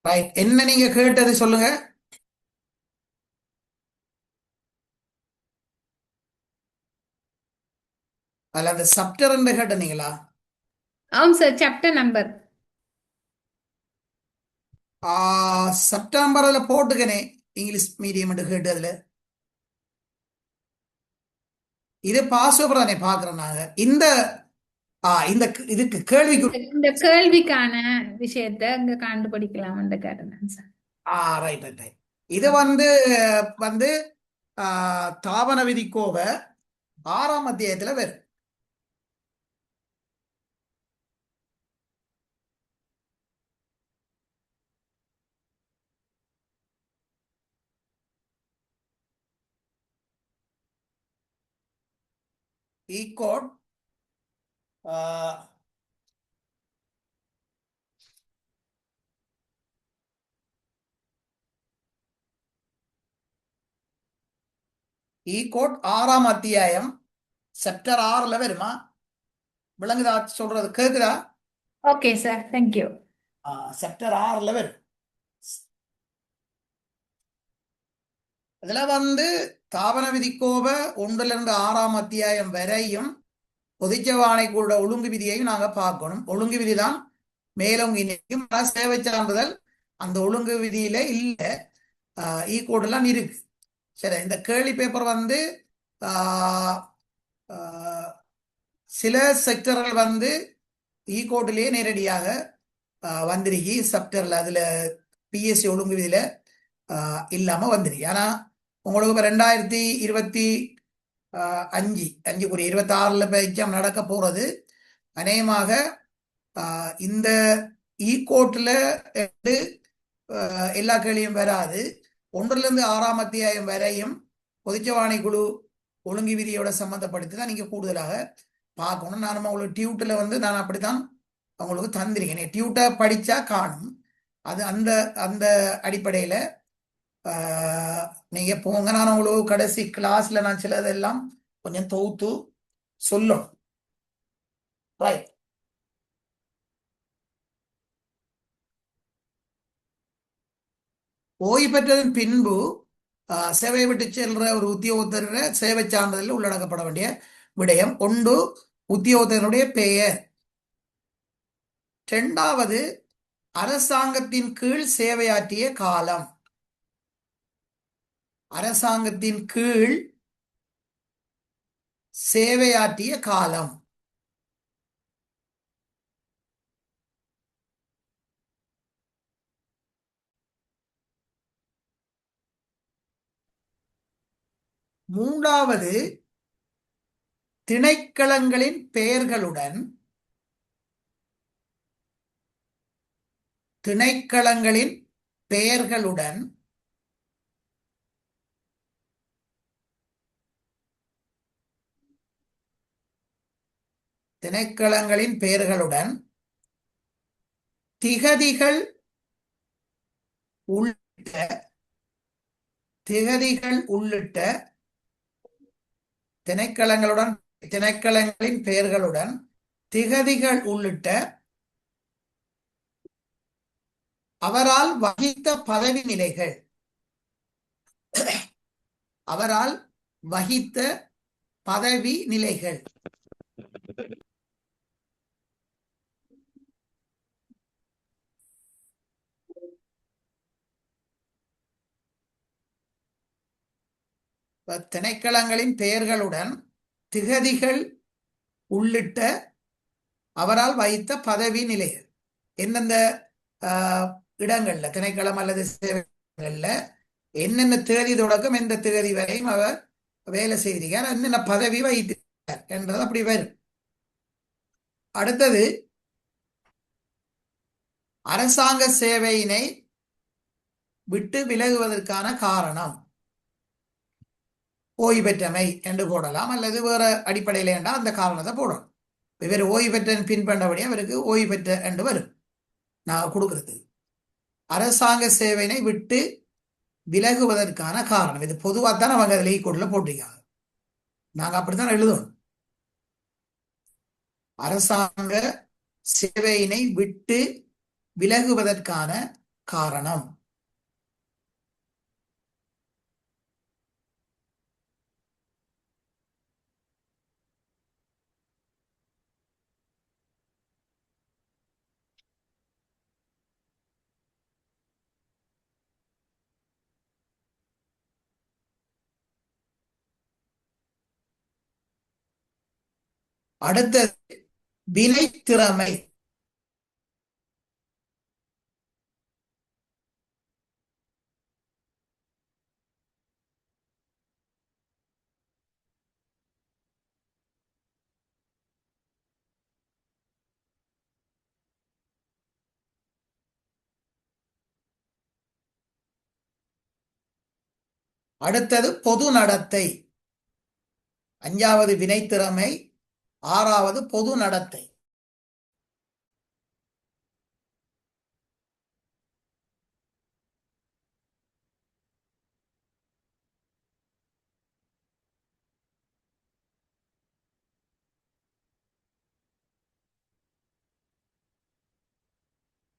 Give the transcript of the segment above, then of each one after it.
Right, என்ன நீங்க கேட்டது சொல்லுங்க. அதுல அந்த சப்டர் கேட்டீங்களா? అవును సార్ చాప్టర్ నంబర్. செப்டம்பர் அதுல போட்டுக்கனே, இங்கிலீஷ் மீடியம் கேட்டு அதுல இது பாஸ்வேர்ட் தானே பாக்குறோம் நாங்க. இந்த இதுக்கு கேள்விக்கு. இந்த கேள்விக்கான விஷயத்தை இங்க கண்டுபிடிக்கலாம்னு கேட்டேன் சார். Right right right. இது வந்து தாவன விதிக்கோவ 6ஆம் அத்தியாயத்துல வரும். ஈகோட் ஈகோட் 6ஆம் அத்தியாயம் செப்டர் 6ல வருமா? விளங்குதா சொல்றது? கேக்குதா? Okay sir, thank you. செப்டர் 6ல வரும். இதுல தாவர விதிக்கோவ 1லிருந்து 6ஆம் அத்தியாயம் வரையும் பொதுச்சவாணைக்குள்ள ஒழுங்கு விதியையும் நாங்க பார்க்கணும். ஒழுங்கு விதி தான் மேலோங்கி நிற்கும். சேவை சான்றிதழ் அந்த ஒழுங்கு விதியில இல்ல, ஈகோடெல்லாம் இருக்கு. சரி, இந்த கேள்வி பேப்பர் ஆஹ், ஆஹ், சில செக்டர்கள் ஈகோட்டிலேயே நேரடியாக வந்திருக்கு. செப்டர்ல அதுல பிஎஸ்சி ஒழுங்கு விதியில இல்லாம வந்திருக்கு. ஆனா உங்களுக்கு இப்ப 2025 26ல எக்ஸாம் நடக்க போறது. அநேகமாக இந்த ஈகோட்ல எல்லா கேள்வியும் வராது. 1லிருந்து 6ஆம் அத்தியாயம் வரையும் பொதுச்சவாணி குழு ஒழுங்கு விதியோட சம்மந்தப்படுத்தி தான் நீங்க கூடுதலாக பார்க்கணும். நான் உங்களுக்கு டியூட்டில் நான் அப்படித்தான் உங்களுக்கு தந்திருக்கேன். டியூட்டை படிச்சா காணும். அது அந்த அந்த அடிப்படையில நீங்க போங்க. நான் உங்களுக்கு கடைசி கிளாஸ்ல நான் சிலதெல்லாம் கொஞ்சம் தொகுத்து சொல்லணும். ரைட். ஓய்வு பெற்றதன் பின்பு சேவை விட்டு செல்ற ஒரு உத்தியோகத்தர சேவை சான்றிதழில் உள்ளடக்கப்பட வேண்டிய விடயம் ஒன்று, உத்தியோகத்தனுடைய பெயர். 2வது, அரசாங்கத்தின் கீழ் சேவையாற்றிய காலம். அரசாங்கத்தின் கீழ் சேவையாற்றிய காலம். மூன்றாவது, திணைக்களங்களின் பெயர்களுடன் திணைக்களங்களின் பெயர்களுடன் திணைக்களங்களின் பெயர்களுடன் திகதிகள் உள்ளிட்ட திகதிகள் உள்ளிட்ட திணைக்களங்களுடன் திணைக்களங்களின் பெயர்களுடன் திகதிகள் உள்ளிட்ட அவரால் வகித்த பதவி நிலைகள். அவரால் வகித்த பதவி நிலைகள். திணைக்களங்களின் பெயர்களுடன் திகதிகள் உள்ளிட்ட அவரால் வகித்த பதவி நிலைகள். எந்தெந்த இடங்கள்ல திணைக்களம் அல்லது சேவைகள்ல என்னென்ன தேதி தொடக்கம் எந்த தேதி வரையும் அவர் வேலை செய்திருக்கார், என்னென்ன பதவி வகித்திருக்கார் என்றது அப்படி வரும். அடுத்தது, அரசாங்க சேவையினை விட்டு விலகுவதற்கான காரணம். ஓய்வு பெற்றமை என்று போடலாம், அல்லது வேற அடிப்படையில் என்றால் அந்த காரணத்தை போடணும். இவர் ஓய்வு பெற்ற பின்பற்றபடி அவருக்கு ஓய்வு பெற்ற என்று வரும். நான் கொடுக்கிறது அரசாங்க சேவையினை விட்டு விலகுவதற்கான காரணம். இது பொதுவாக தான் அவங்க அதில் ஈக்குவலில் போட்டிருக்காங்க. நாங்க அப்படித்தான் எழுதணும். அரசாங்க சேவையினை விட்டு விலகுவதற்கான காரணம். அடுத்தது வினைத்திறமை. அடுத்தது பொது நடத்தை. அஞ்சாவது வினைத்திறமை, ஆறாவது பொது நடத்தை.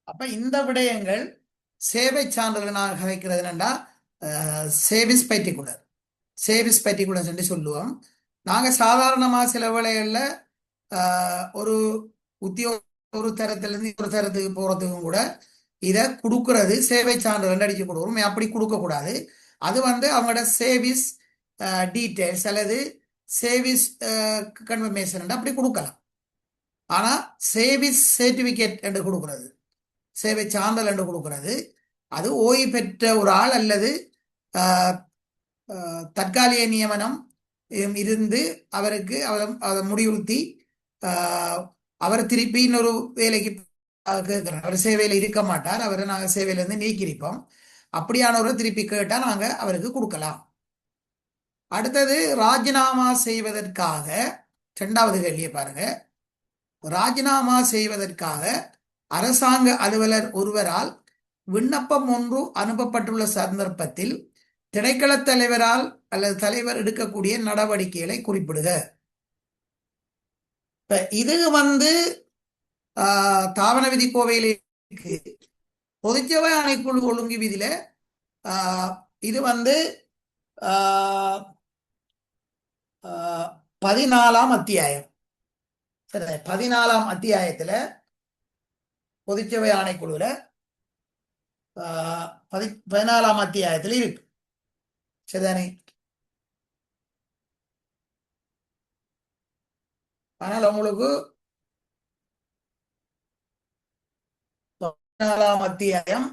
அப்ப இந்த விடயங்கள் சேவை சான்றிதழ் நான் கதைக்கிறது என்னன்னா சேவிஸ் பர்டிகுலர், சேவிஸ் பர்டிகுலர் என்று சொல்லுவோம். நாங்க சாதாரணமா சில வேளைகள்ல ஒரு உத்தியோக ஒரு தரத்திலிருந்து ஒரு தரத்துக்கு போறதுக்கும் கூட இதை கொடுக்கறது சேவை சான்றிதழ் அடிச்சு கொடுக்குறோம். அப்படி கொடுக்க கூடாது. அது அவங்களோட சேவிஸ் டீட்டெயில்ஸ் அல்லது சேவிஸ் கன்ஃபர்மேஷன் அப்படி கொடுக்கலாம். ஆனா சேவிஸ் சர்டிபிகேட் என்று கொடுக்கிறது, சேவை சான்றிதழ் என்று கொடுக்கிறது, அது ஓய்வு பெற்ற ஒரு ஆள் அல்லது தற்காலிக நியமனம் இருந்து அவருக்கு அதை முடிவுறுத்தி அவர் திருப்பி இன்னொரு வேலைக்கு கேட்கிறோம். அவர் சேவையில் இருக்க மாட்டார், அவரை நாங்கள் சேவையிலேருந்து நீக்கியிருப்போம். அப்படியானவரை திருப்பி கேட்டால் நாங்கள் அவருக்கு கொடுக்கலாம். அடுத்தது ராஜினாமா செய்வதற்காக, இரண்டாவது கேள்வியை பாருங்க. ராஜினாமா செய்வதற்காக அரசாங்க அலுவலர் ஒருவரால் விண்ணப்பம் ஒன்று அனுப்பப்பட்டுள்ள சந்தர்ப்பத்தில் திணைக்கள தலைவரால் அல்லது தலைவர் எடுக்கக்கூடிய நடவடிக்கைகளை குறிப்பிடுக. இது தாவன விதி கோவையில் பொதுச்சபை ஆணைக்குழு ஒழுங்கு விதியில இது 14ஆம் அத்தியாயம். சரி, 14ஆம் அத்தியாயத்துல பொதுச்சபை ஆணைக்குழுல 14ஆம் அத்தியாயத்தில் இருக்கு. சரிதானே? ஆனால் உங்களுக்கு 14ஆம் அத்தியாயம்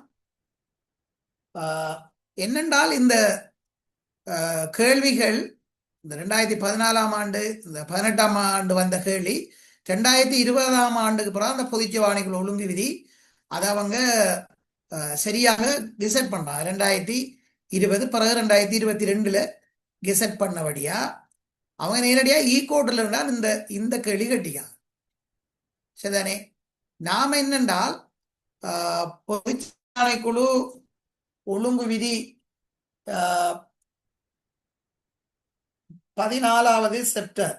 என்னென்றால் இந்த கேள்விகள் இந்த 2014ஆம் ஆண்டு, இந்த 18ஆம் ஆண்டு வந்த கேள்வி 2020ஆம் ஆண்டுக்கு பிறகு அந்த பொதுச்சபை ஆணைக்குழு ஒழுங்கு விதி அதை அவங்க சரியாக கெசட் பண்றாங்க. 2020 பிறகு 2022 கெசட் பண்ணபடியா அவங்க நேரடியா ஈகோட்டில் இருந்தால் இந்த கேள்வி கட்டிக்காங்க. சரிதானே? நாம என்னென்றால் பொதுச்சபை ஆணைக்குழு ஒழுங்கு விதி 14வது செப்டர்,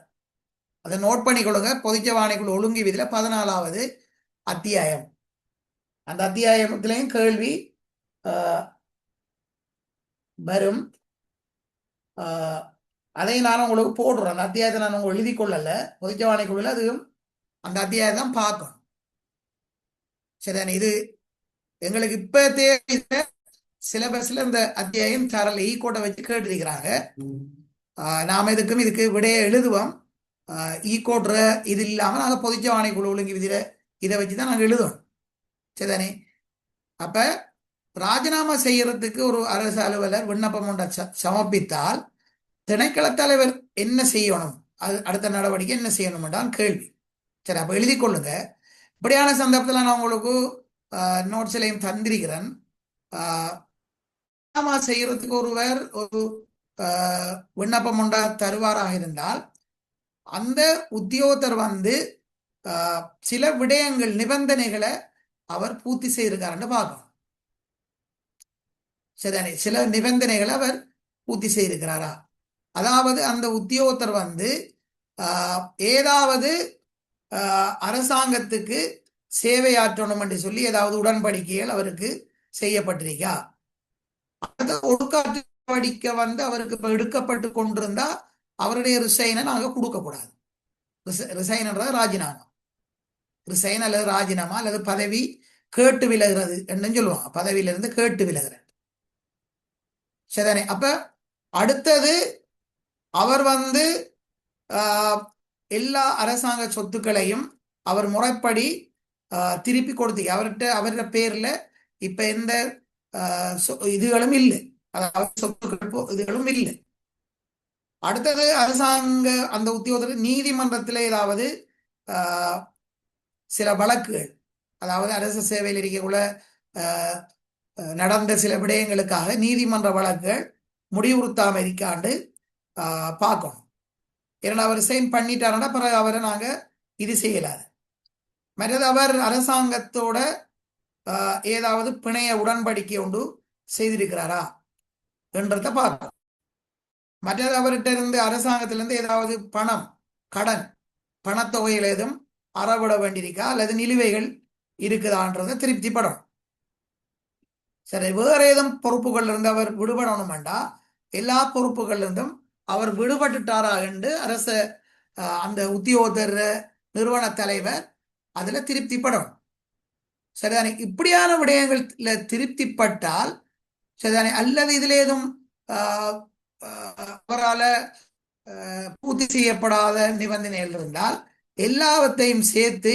அதை நோட் பண்ணிக்கொள்ளுங்க. பொதுச்சபை ஆணைக்குழு ஒழுங்கு விதியில 14வது அத்தியாயம். அந்த அத்தியாயத்திலையும் கேள்வி வரும். அதை நான் உங்களுக்கு போடுறேன். அந்த அத்தியாயத்தை நான் உங்களுக்கு எழுதி கொள்ளல. பொதுச்சபை ஆணைக்குழுல அதுவும் அந்த அத்தியாயம் தான் பார்க்கணும். சரிதானே? இது எங்களுக்கு இப்ப தேவை சிலபஸ்ல இந்த அத்தியாயம் தரல, ஈகோட்டை வச்சு கேட்டிருக்கிறாங்க. நாம இதுக்கு விடைய எழுதுவோம். ஈகோட்ற இது இல்லாம நாங்க பொதுச்சபை ஆணைக்குழு ஒழுங்கு விதியில இதை வச்சுதான் நாங்க எழுதுவோம். சரிதானே? அப்ப ராஜினாமா செய்யறதுக்கு ஒரு அரசு அலுவலர் விண்ணப்பம் ஒன்றை சமர்ப்பித்தால் திணைக்கள தலைவர் என்ன செய்யணும், அது அடுத்த நடவடிக்கை என்ன செய்யணும் என்றால் கேள்வி. சரி, அப்ப எழுதி கொள்ளுங்க. இப்படியான சந்தர்ப்பத்தில் நான் உங்களுக்கு நோட்ஸ்லையும் தந்திருக்கிறேன். ராஜினாமா செய்யறதுக்கு ஒருவர் ஒரு விண்ணப்பம் ஒன்றா தருவாராக இருந்தால் அந்த உத்தியோகத்தர் சில விடயங்கள் நிபந்தனைகளை அவர் பூர்த்தி செய்திருக்காருன்னு பார்க்கணும். சரிதானே? சில நிபந்தனைகளை அவர் பூர்த்தி செய்திருக்கிறாரா, அதாவது அந்த உத்தியோகத்தர் ஏதாவது அரசாங்கத்துக்கு சேவையாற்றணும் என்று சொல்லி ஏதாவது உடன்படிக்கைகள் அவருக்கு செய்யப்பட்டிருக்கா. அது ஒடுக்காற்று நடவடிக்கை அவருக்கு இப்ப எடுக்கப்பட்டு கொண்டிருந்தா அவருடைய ரிசைனை நாங்க கொடுக்க கூடாது. ரிசைன்ன்றது ராஜினாமா. ரிசைன் அல்லது ராஜினாமா அல்லது பதவி கேட்டு விலகிறது என்று சொல்லுவாங்க. பதவியிலிருந்து கேட்டு விலகிறது. சரிதானே? அப்ப அடுத்தது அவர் எல்லா அரசாங்க சொத்துக்களையும் அவர் முறைப்படி திருப்பி கொடுத்து அவர்கிட்ட பேர்ல இப்ப எந்த இதுகளும் இல்லை, அதாவது சொத்துக்கள் இதுகளும் இல்லை. அடுத்தது அரசாங்க அந்த உத்தியோகத்தில் நீதிமன்றத்தில் ஏதாவது சில வழக்குகள், அதாவது அரசு சேவையில் இருக்கக்குள்ள நடந்த சில விடயங்களுக்காக நீதிமன்ற வழக்குகள் முடிவுறுத்தாம இருக்காண்டு பார்க்கணும். ஏன்னா அவர் சைன் பண்ணிட்டாருன்னா பிறகு அவரை நாங்க இது செய்யலாது. மற்றது அவர் அரசாங்கத்தோட ஏதாவது பிணைய உடன்படிக்கை ஒன்று செய்திருக்கிறாரா என்றத பார்க்கணும். மற்றது அவர்கிட்ட இருந்து அரசாங்கத்திலிருந்து ஏதாவது பணம், கடன், பணத்தொகைகள் ஏதும் அறவிட வேண்டியிருக்கா அல்லது நிலுவைகள் இருக்குதான்றதை திருப்திப்படணும். சரி, வேற ஏதும் பொறுப்புகள் இருந்து அவர் விடுபடணும்டா எல்லா பொறுப்புகள் இருந்தும் அவர் விடுபட்டுட்டாரா என்று அரச அந்த உத்தியோகத்தர் நிறுவன தலைவர் அதுல திருப்திப்படணும். சரிதானே? இப்படியான விடயங்கள்ல திருப்திப்பட்டால் சரிதானே, அல்லது இதுல ஏதும் அவரால் பூர்த்தி செய்யப்படாத நிபந்தனைகள் இருந்தால் எல்லாவற்றையும் சேர்த்து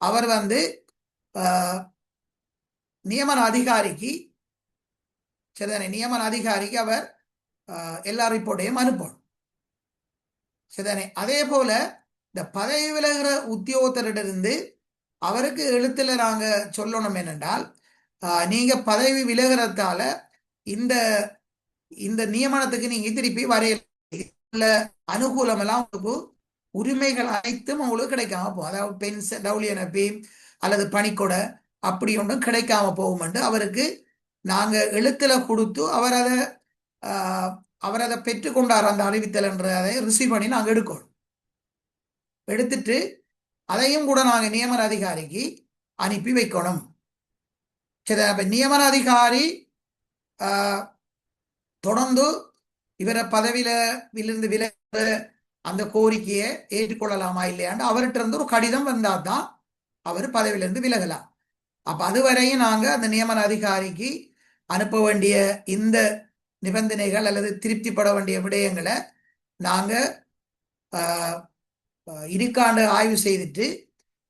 அவர் நியமன அதிகாரிக்கு சரிதானே, நியமன அதிகாரிக்கு அவர் எல்லா ரிப்போர்ட்டையும் அனுப்பணும். சரிதானே? அதே போல இந்த பதவி விலகிற உத்தியோகத்தரிடமிருந்து அவருக்கு எழுத்துல நாங்க சொல்லணும் என்னென்றால், நீங்க பதவி விலகிறதால இந்த இந்த நியமனத்துக்கு நீங்க திருப்பி வரையில அனுகூலம் எல்லாம் உங்களுக்கு உரிமைகள் அனைத்தும் உங்களுக்கு கிடைக்காம போகும். அதாவது பென்ஷன், டவுலியனப்பி அல்லது பணிக்கொட அப்படி ஒன்றும் கிடைக்காம போகும் என்று அவருக்கு நாங்க எழுத்துல கொடுத்து அவர் அதை பெற்றுக்கொண்டார். அந்த அறிவித்தல் என்ற அதை ரிசீவ் பண்ணி நாங்கள் எடுக்கணும். எடுத்துட்டு அதையும் கூட நாங்கள் நியமன அதிகாரிக்கு அனுப்பி வைக்கணும். சரி, அப்ப நியமன அதிகாரி தொடர்ந்து இவரை பதவியிலிருந்து விலக அந்த கோரிக்கையை ஏற்றுக்கொள்ளலாமா இல்லையாண்டு அவர்கிட்ட இருந்து ஒரு கடிதம் வந்தால் தான் அவர் பதவியிலிருந்து விலகலாம். அப்ப அதுவரையும் நாங்க அந்த நியமன அதிகாரிக்கு அனுப்ப வேண்டிய இந்த நிபந்தனைகள் அல்லது திருப்திப்பட வேண்டிய விடயங்களை நாங்க இருக்காண்டு ஆய்வு செய்துட்டு,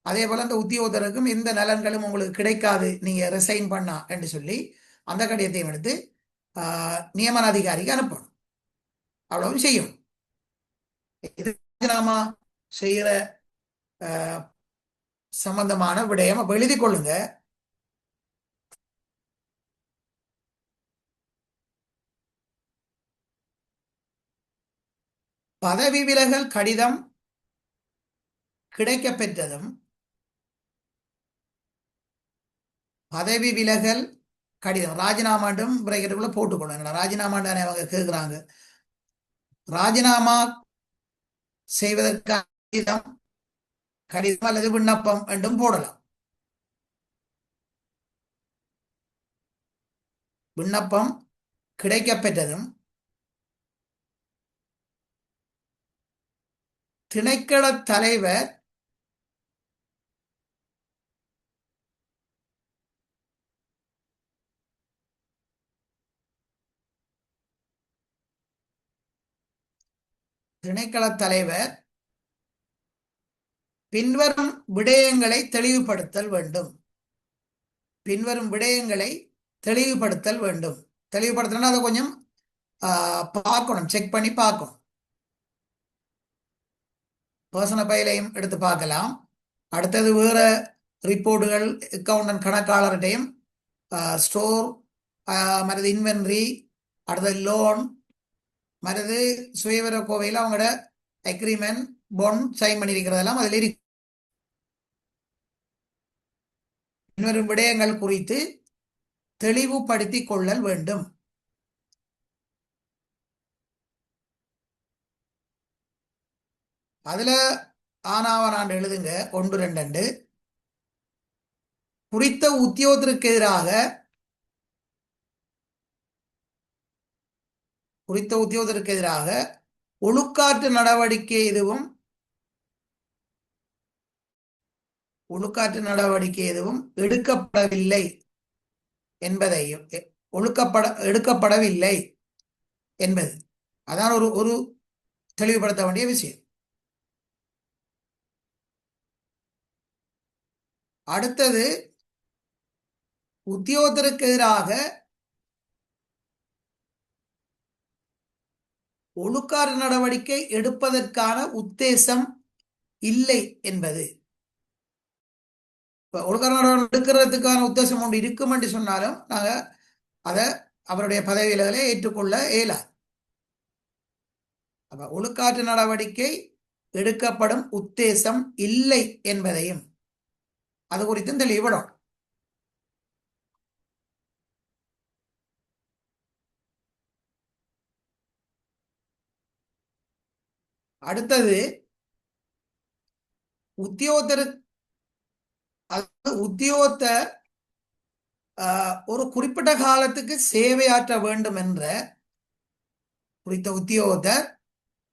அதே போல அந்த உத்தியோகத்தருக்கும் எந்த நலன்களும் உங்களுக்கு கிடைக்காது நீங்க ரிசைன் பண்ணா என்று சொல்லி அந்த கடிதத்தையும் எடுத்து நியமன அதிகாரிக்கு அனுப்பணும். அவ்வளவும் செய்யும். இது ராஜினாமா செய்யற சம்பந்தமான விடயம் எழுதி கொள்ளுங்க. பதவி விலகல் கடிதம் கிடைக்க பெற்றதும், பதவி விலகல் கடிதம் ராஜினாமாண்டும் பிரேக்கெட்டுக்குள்ள போட்டுக்கொள்ளுங்க. ராஜினாமாண்டானே அவங்க கேட்கிறாங்க. ராஜினாமா செய்வதற்கான கடிதம் அல்லது விண்ணப்பம் என்றும் போடலாம். விண்ணப்பம் கிடைக்க பெற்றதும் திணைக்கள தலைவர் பின்வரும் விடயங்களை தெளிவுபடுத்தல் வேண்டும். பின்வரும் விடயங்களை தெளிவுபடுத்தல் வேண்டும். தெளிவுபடுத்தணும், அதை கொஞ்சம் பார்க்கணும், செக் பண்ணி பார்க்கணும். பர்சனல் ஃபைலையும் எடுத்து பார்க்கலாம். அடுத்தது வேற ரிப்போர்ட்டுகள், அக்கௌண்டன்ட் கணக்காளர்கிட்டையும் ஸ்டோர், மற்றது இன்வென்ட்ரி, அடுத்தது லோன், மற்றது சுயவர கோவையில் அவங்களோட அக்ரிமெண்ட், பொன் சைன் பண்ணியிருக்கிறதெல்லாம் அதில் இருக்கு. இன்னொரு விடயங்கள் குறித்து தெளிவுபடுத்திக் கொள்ளல் வேண்டும். அதுல ஆனாவனாண்டு எழுதுங்க 1, 2. குறித்த உத்தியோகத்திற்கு எதிராக குறித்த உத்தியோகத்திற்கு எதிராக ஒழுக்காற்று நடவடிக்கை எதுவும் எடுக்கப்படவில்லை என்பதையும் எடுக்கப்படவில்லை என்பது அதான் ஒரு தெளிவுபடுத்த வேண்டிய விஷயம். அடுத்தது, உத்தியோகத்திற்கு எதிராக ஒழுக்காறு நடவடிக்கை எடுப்பதற்கான உத்தேசம் இல்லை என்பது. ஒழுக்காறு நடவடிக்கை எடுக்கிறதுக்கான உத்தேசம் ஒன்று இருக்கும் என்று சொன்னாலும் நாங்கள் அதை அவருடைய பதவி விலகலை ஏற்றுக்கொள்ள இயலாது. அப்ப ஒழுக்காற்று நடவடிக்கை எடுக்கப்படும் உத்தேசம் இல்லை என்பதையும் அது குறித்தும் தெளிவுபடும். அடுத்தது, உத்தியோகத்தர் ஒரு குறிப்பிட்ட காலத்துக்கு சேவையாற்ற வேண்டும் என்ற குறித்த உத்தியோகத்தர்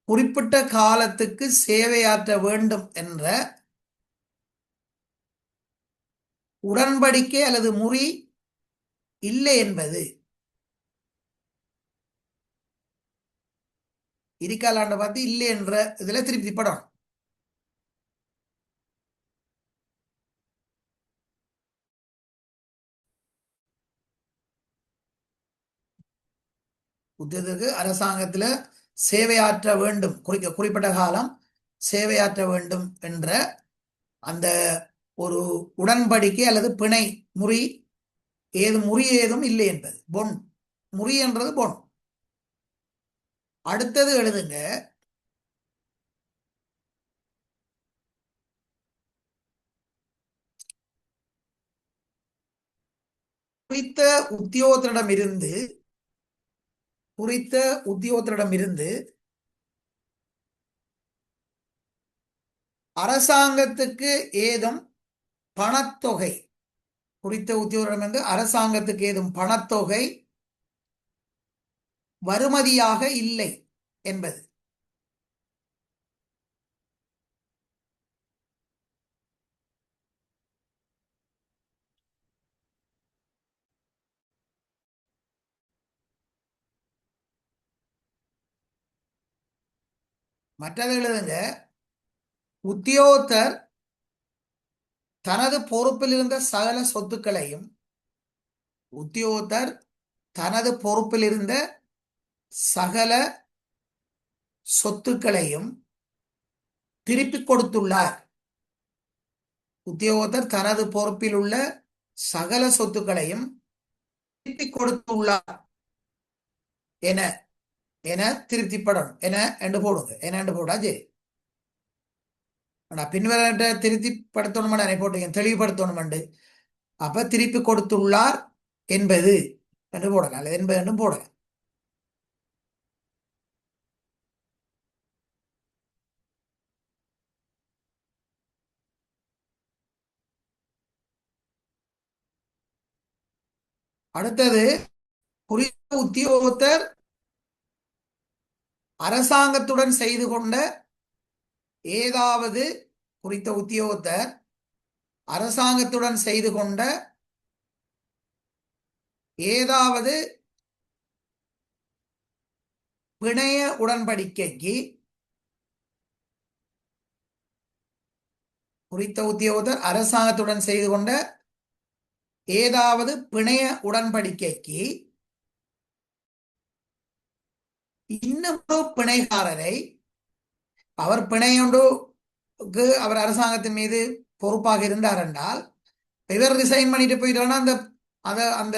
குறிப்பிட்ட காலத்துக்கு சேவையாற்ற வேண்டும் என்ற உடன்படிக்கை அல்லது முறி இல்லை என்பது. இருக்காலாண்ட பார்த்து இல்லை என்ற இதுல திருப்திப்படும். உத்தியோகத்துக்கு அரசாங்கத்துல சேவையாற்ற வேண்டும், குறிப்பிட்ட காலம் சேவையாற்ற வேண்டும் என்ற அந்த ஒரு உடன்படிக்கை அல்லது பிணை முறி ஏதும் இல்லை என்பது. பொன் முறி என்றது பொன். அடுத்தது எழுதுங்க, குறித்த உத்தியோகத்திடமிருந்து அரசாங்கத்துக்கு ஏதும் பணத்தொகை அரசாங்கத்துக்கு ஏதும் பணத்தொகை வருமதியாக இல்லை என்பது. மற்றது எழுதுங்க, உத்தியோகத்தர் தனது பொறுப்பில் இருந்த சகல சொத்துக்களையும் திருப்பிக் கொடுத்துள்ளார். உத்தியோகத்தர் தனது பொறுப்பில் உள்ள சகல சொத்துக்களையும் திருப்பிக் கொடுத்துள்ளார் என திருப்திப்படும் என்று போடுங்க. என்று போட்டா சரி. பின்வர திருப்திப்படுத்தணும் போட்டீங்க, தெளிவுபடுத்தணும். அப்ப திருப்பி கொடுத்துள்ளார் என்பது என்று போடலாம், என்பது என்றும் போடலாம். அடுத்தது, குறித்த உத்தியோகத்தர் அரசாங்கத்துடன் செய்து கொண்ட ஏதாவது பிணைய உடன்படிக்கைக்கு குறித்த உத்தியோகத்தர் அரசாங்கத்துடன் செய்து கொண்ட ஏதாவது பிணைய உடன்படிக்கைக்கு இன்னொரு பிணைகாரரை அவர் பிணையொன்றுக்கு அவர் அரசாங்கத்தின் மீது பொறுப்பாக இருந்தார் என்றால், இவர் ரிசைன் பண்ணிட்டு போயிட்டாருன்னா அந்த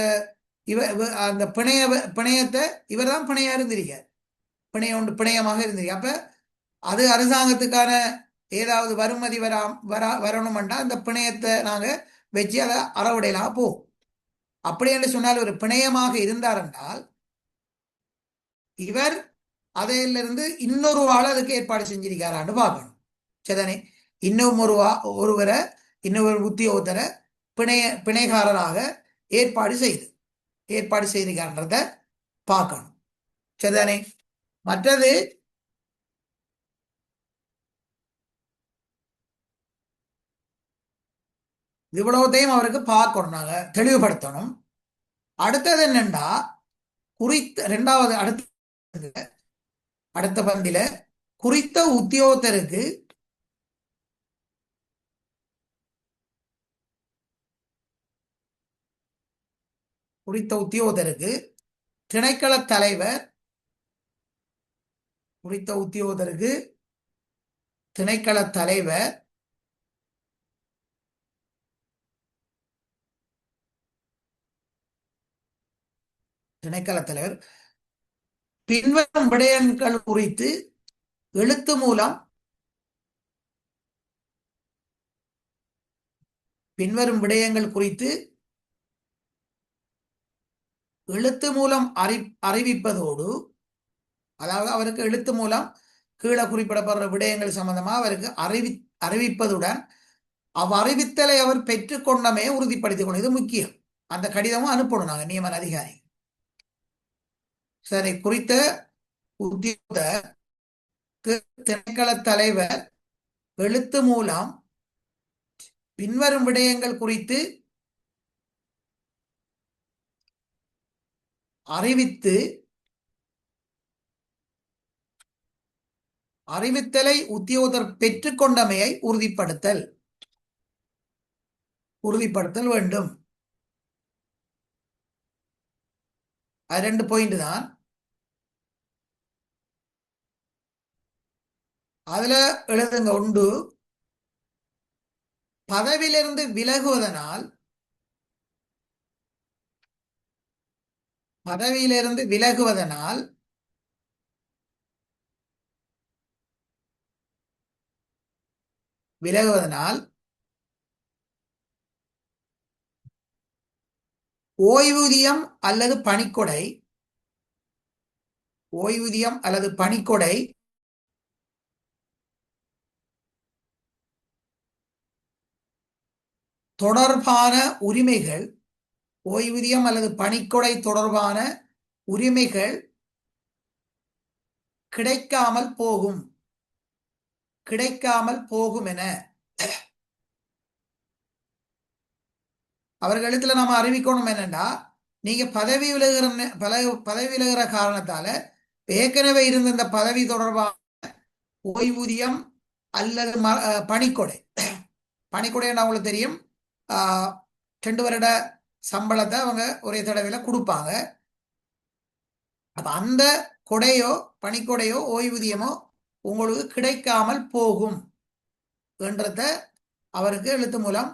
பிணையத்தை இவர் தான் பிணையா இருந்திருக்கார், பிணையமாக இருந்திருக்கு. அப்ப அது அரசாங்கத்துக்கான ஏதாவது வருமதி வரணும்னா அந்த பிணையத்தை நாங்க வச்சு அதை அறவுடையலாம் போகும். அப்படி என்று சொன்னால் ஒரு பிணையமாக இருந்தார் என்றால் இவர் அதையிலிருந்து இன்னொரு ஆள் அதுக்கு ஏற்பாடு செஞ்சிருக்காரான்னு பார்க்கணும். சரிதானே? இன்னொரு உத்தியோகத்தரை பிணைகாரராக ஏற்பாடு செய்திருக்கான்றத பார்க்கணும். சரிதானே? மற்றது இவ்வளவுத்தையும் அவருக்கு பார்க்கணும், நாங்க தெளிவுபடுத்தணும். அடுத்தது என்னண்டா, குறித்த ரெண்டாவது அடுத்த பந்தில குறித்த உத்தியோகத்தருக்கு குறித்த உத்தியோகத்தருக்கு திணைக்கள தலைவர் குறித்த உத்தியோகத்தருக்கு திணைக்கள தலைவர் திணைக்கள தலைவர் பின்வரும் விடயங்கள் குறித்து எழுத்து மூலம் பின்வரும் விடயங்கள் குறித்து எழுத்து மூலம் அறிவிப்பதோடு, அதாவது அவருக்கு எழுத்து மூலம் கீழே குறிப்பிடப்படுற விடயங்கள் சம்பந்தமா அவருக்கு அறிவிப்பதுடன் அவ்வறிவித்தலை அவர் பெற்றுக்கொண்டமே உறுதிப்படுத்திக் கொள்ளும். இது முக்கியம். அந்த கடிதமும் அனுப்பணும் நாங்க நியமன அதிகாரி. சரி, குறித்த உத்தியோக திணைக்கள தலைவர் எழுத்து மூலம் பின்வரும் விடயங்கள் குறித்து அறிவித்தலை உத்தியோகத்தர் பெற்றுக்கொண்டமையை உறுதிப்படுத்தல் வேண்டும். அது 2 பாயிண்ட் தான். அதுல எழுதுங்க. ஒன்று, பதவியிலிருந்து விலகுவதனால் ஓய்வூதியம் அல்லது பணிக்கொடை தொடர்பான உரிமைகள் கிடைக்காமல் போகும் என அவர்களிடத்துல நாம அறிவிக்கணும். என்னன்னா, நீங்க பதவி விலகுற காரணத்தால ஏற்கனவே இருந்த இந்த பதவி தொடர்பான ஓய்வூதியம் அல்லது பணிக்கொடை உங்களுக்கு தெரியும், 2 வருட சம்பளத்தை அவங்க ஒரே தடவையில கொடுப்பாங்க. அப்ப அந்த பணிக்கொடையோ ஓய்வூதியமோ உங்களுக்கு கிடைக்காமல் போகும் என்றத அவருக்கு எழுத்து மூலம்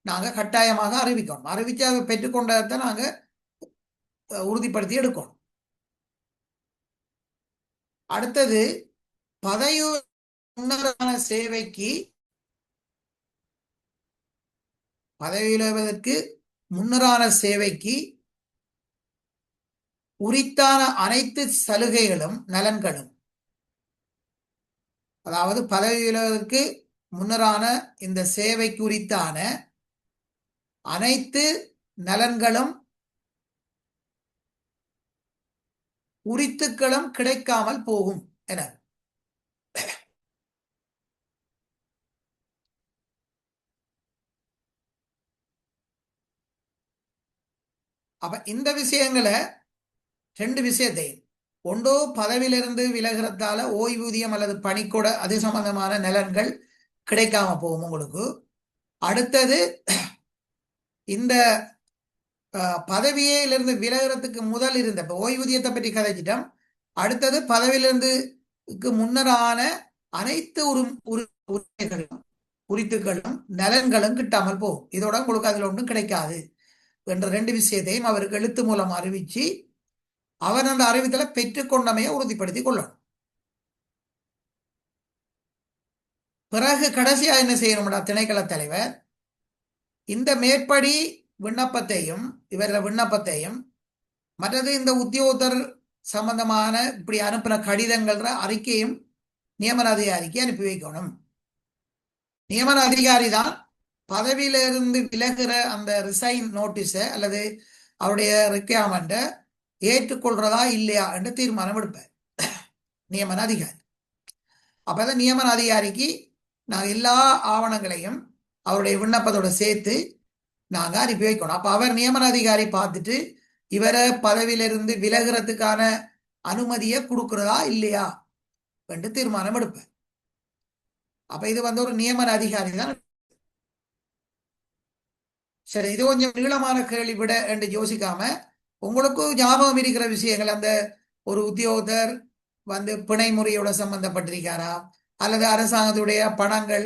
நாங்க கட்டாயமாக அறிவிக்கணும். அறிவிச்சு அதை பெற்றுக்கொண்டதை நாங்க உறுதிப்படுத்தி எடுக்கணும். அடுத்தது, பதவி முன்னரான சேவைக்கு உரித்தான அனைத்து சலுகைகளும் நலன்களும், அதாவது பதவி விலகுவதற்கு முன்னரான இந்த சேவைக்கு உரித்தான அனைத்து நலன்களும் உரித்துக்களும் கிடைக்காமல் போகும் என. அப்ப இந்த விஷயங்களை 2 விஷயத்தையும், ஒன்றோ பதவியிலிருந்து விலகிறதால ஓய்வூதியம் அல்லது பணிக்கூட அது சம்பந்தமான நலன்கள் கிடைக்காம போகும் உங்களுக்கு. அடுத்தது, இந்த பதவியிலிருந்து விலகிறதுக்கு முதல் இருந்த ஓய்வூதியத்தை பற்றி கதைச்சிட்டோம். அடுத்தது, பதவியிலிருந்து முன்னரான அனைத்து உரிமைகளும் உரித்துக்களும் நலன்களும் கிட்டாமல் போகும். இதோட உங்களுக்கு அதுல ஒன்றும் கிடைக்காது என்ற 2 விஷயத்தையும் அவருக்கு எழுத்து மூலம் அறிவிச்சு அவர் அந்த அறிவித்தலை பெற்றுக்கொண்டமையை உறுதிப்படுத்திக் கொள்ளணும். பிறகு கடைசியா என்ன செய்யணும்டா, திணைக்கள தலைவர் இந்த மேற்படி விண்ணப்பத்தையும் மற்றது இந்த உத்தியோகத்தர் சம்பந்தமான இப்படி அனுப்பின கடிதங்கள் அறிக்கையும் நியமன அதிகாரிக்கு அனுப்பி வைக்கணும். நியமன அதிகாரி தான் பதவியிலிருந்து விலகுற அந்த ரிசைன் நோட்டீஸை அல்லது அவருடைய ரிக்வயர்மெண்ட்டை ஏற்றுக்கொள்றதா இல்லையா என்று தீர்மானம் எடுப்பார் நியமன அதிகாரி. அப்ப அந்த நியமன அதிகாரிக்கு நாங்கள் எல்லா ஆவணங்களையும் அவருடைய விண்ணப்பத்தோட சேர்த்து நாங்க அனுப்பி வைக்கணும். அப்ப அவர் நியமன அதிகாரி பார்த்துட்டு இவரை பதவியிலிருந்து விலகிறதுக்கான அனுமதியை கொடுக்கிறதா இல்லையா என்று தீர்மானம் எடுப்பார். அப்ப இது ஒரு நியமன அதிகாரி தான். சரி, இது கொஞ்சம் நீளமான கேள்வி விட என்று யோசிக்காம உங்களுக்கு ஞாபகம் இருக்கிற விஷயங்கள், அந்த ஒரு உத்தியோகத்தர் பிணை முறையோட சம்பந்தப்பட்டிருக்காரா, அல்லது அரசாங்கத்துடைய பணங்கள்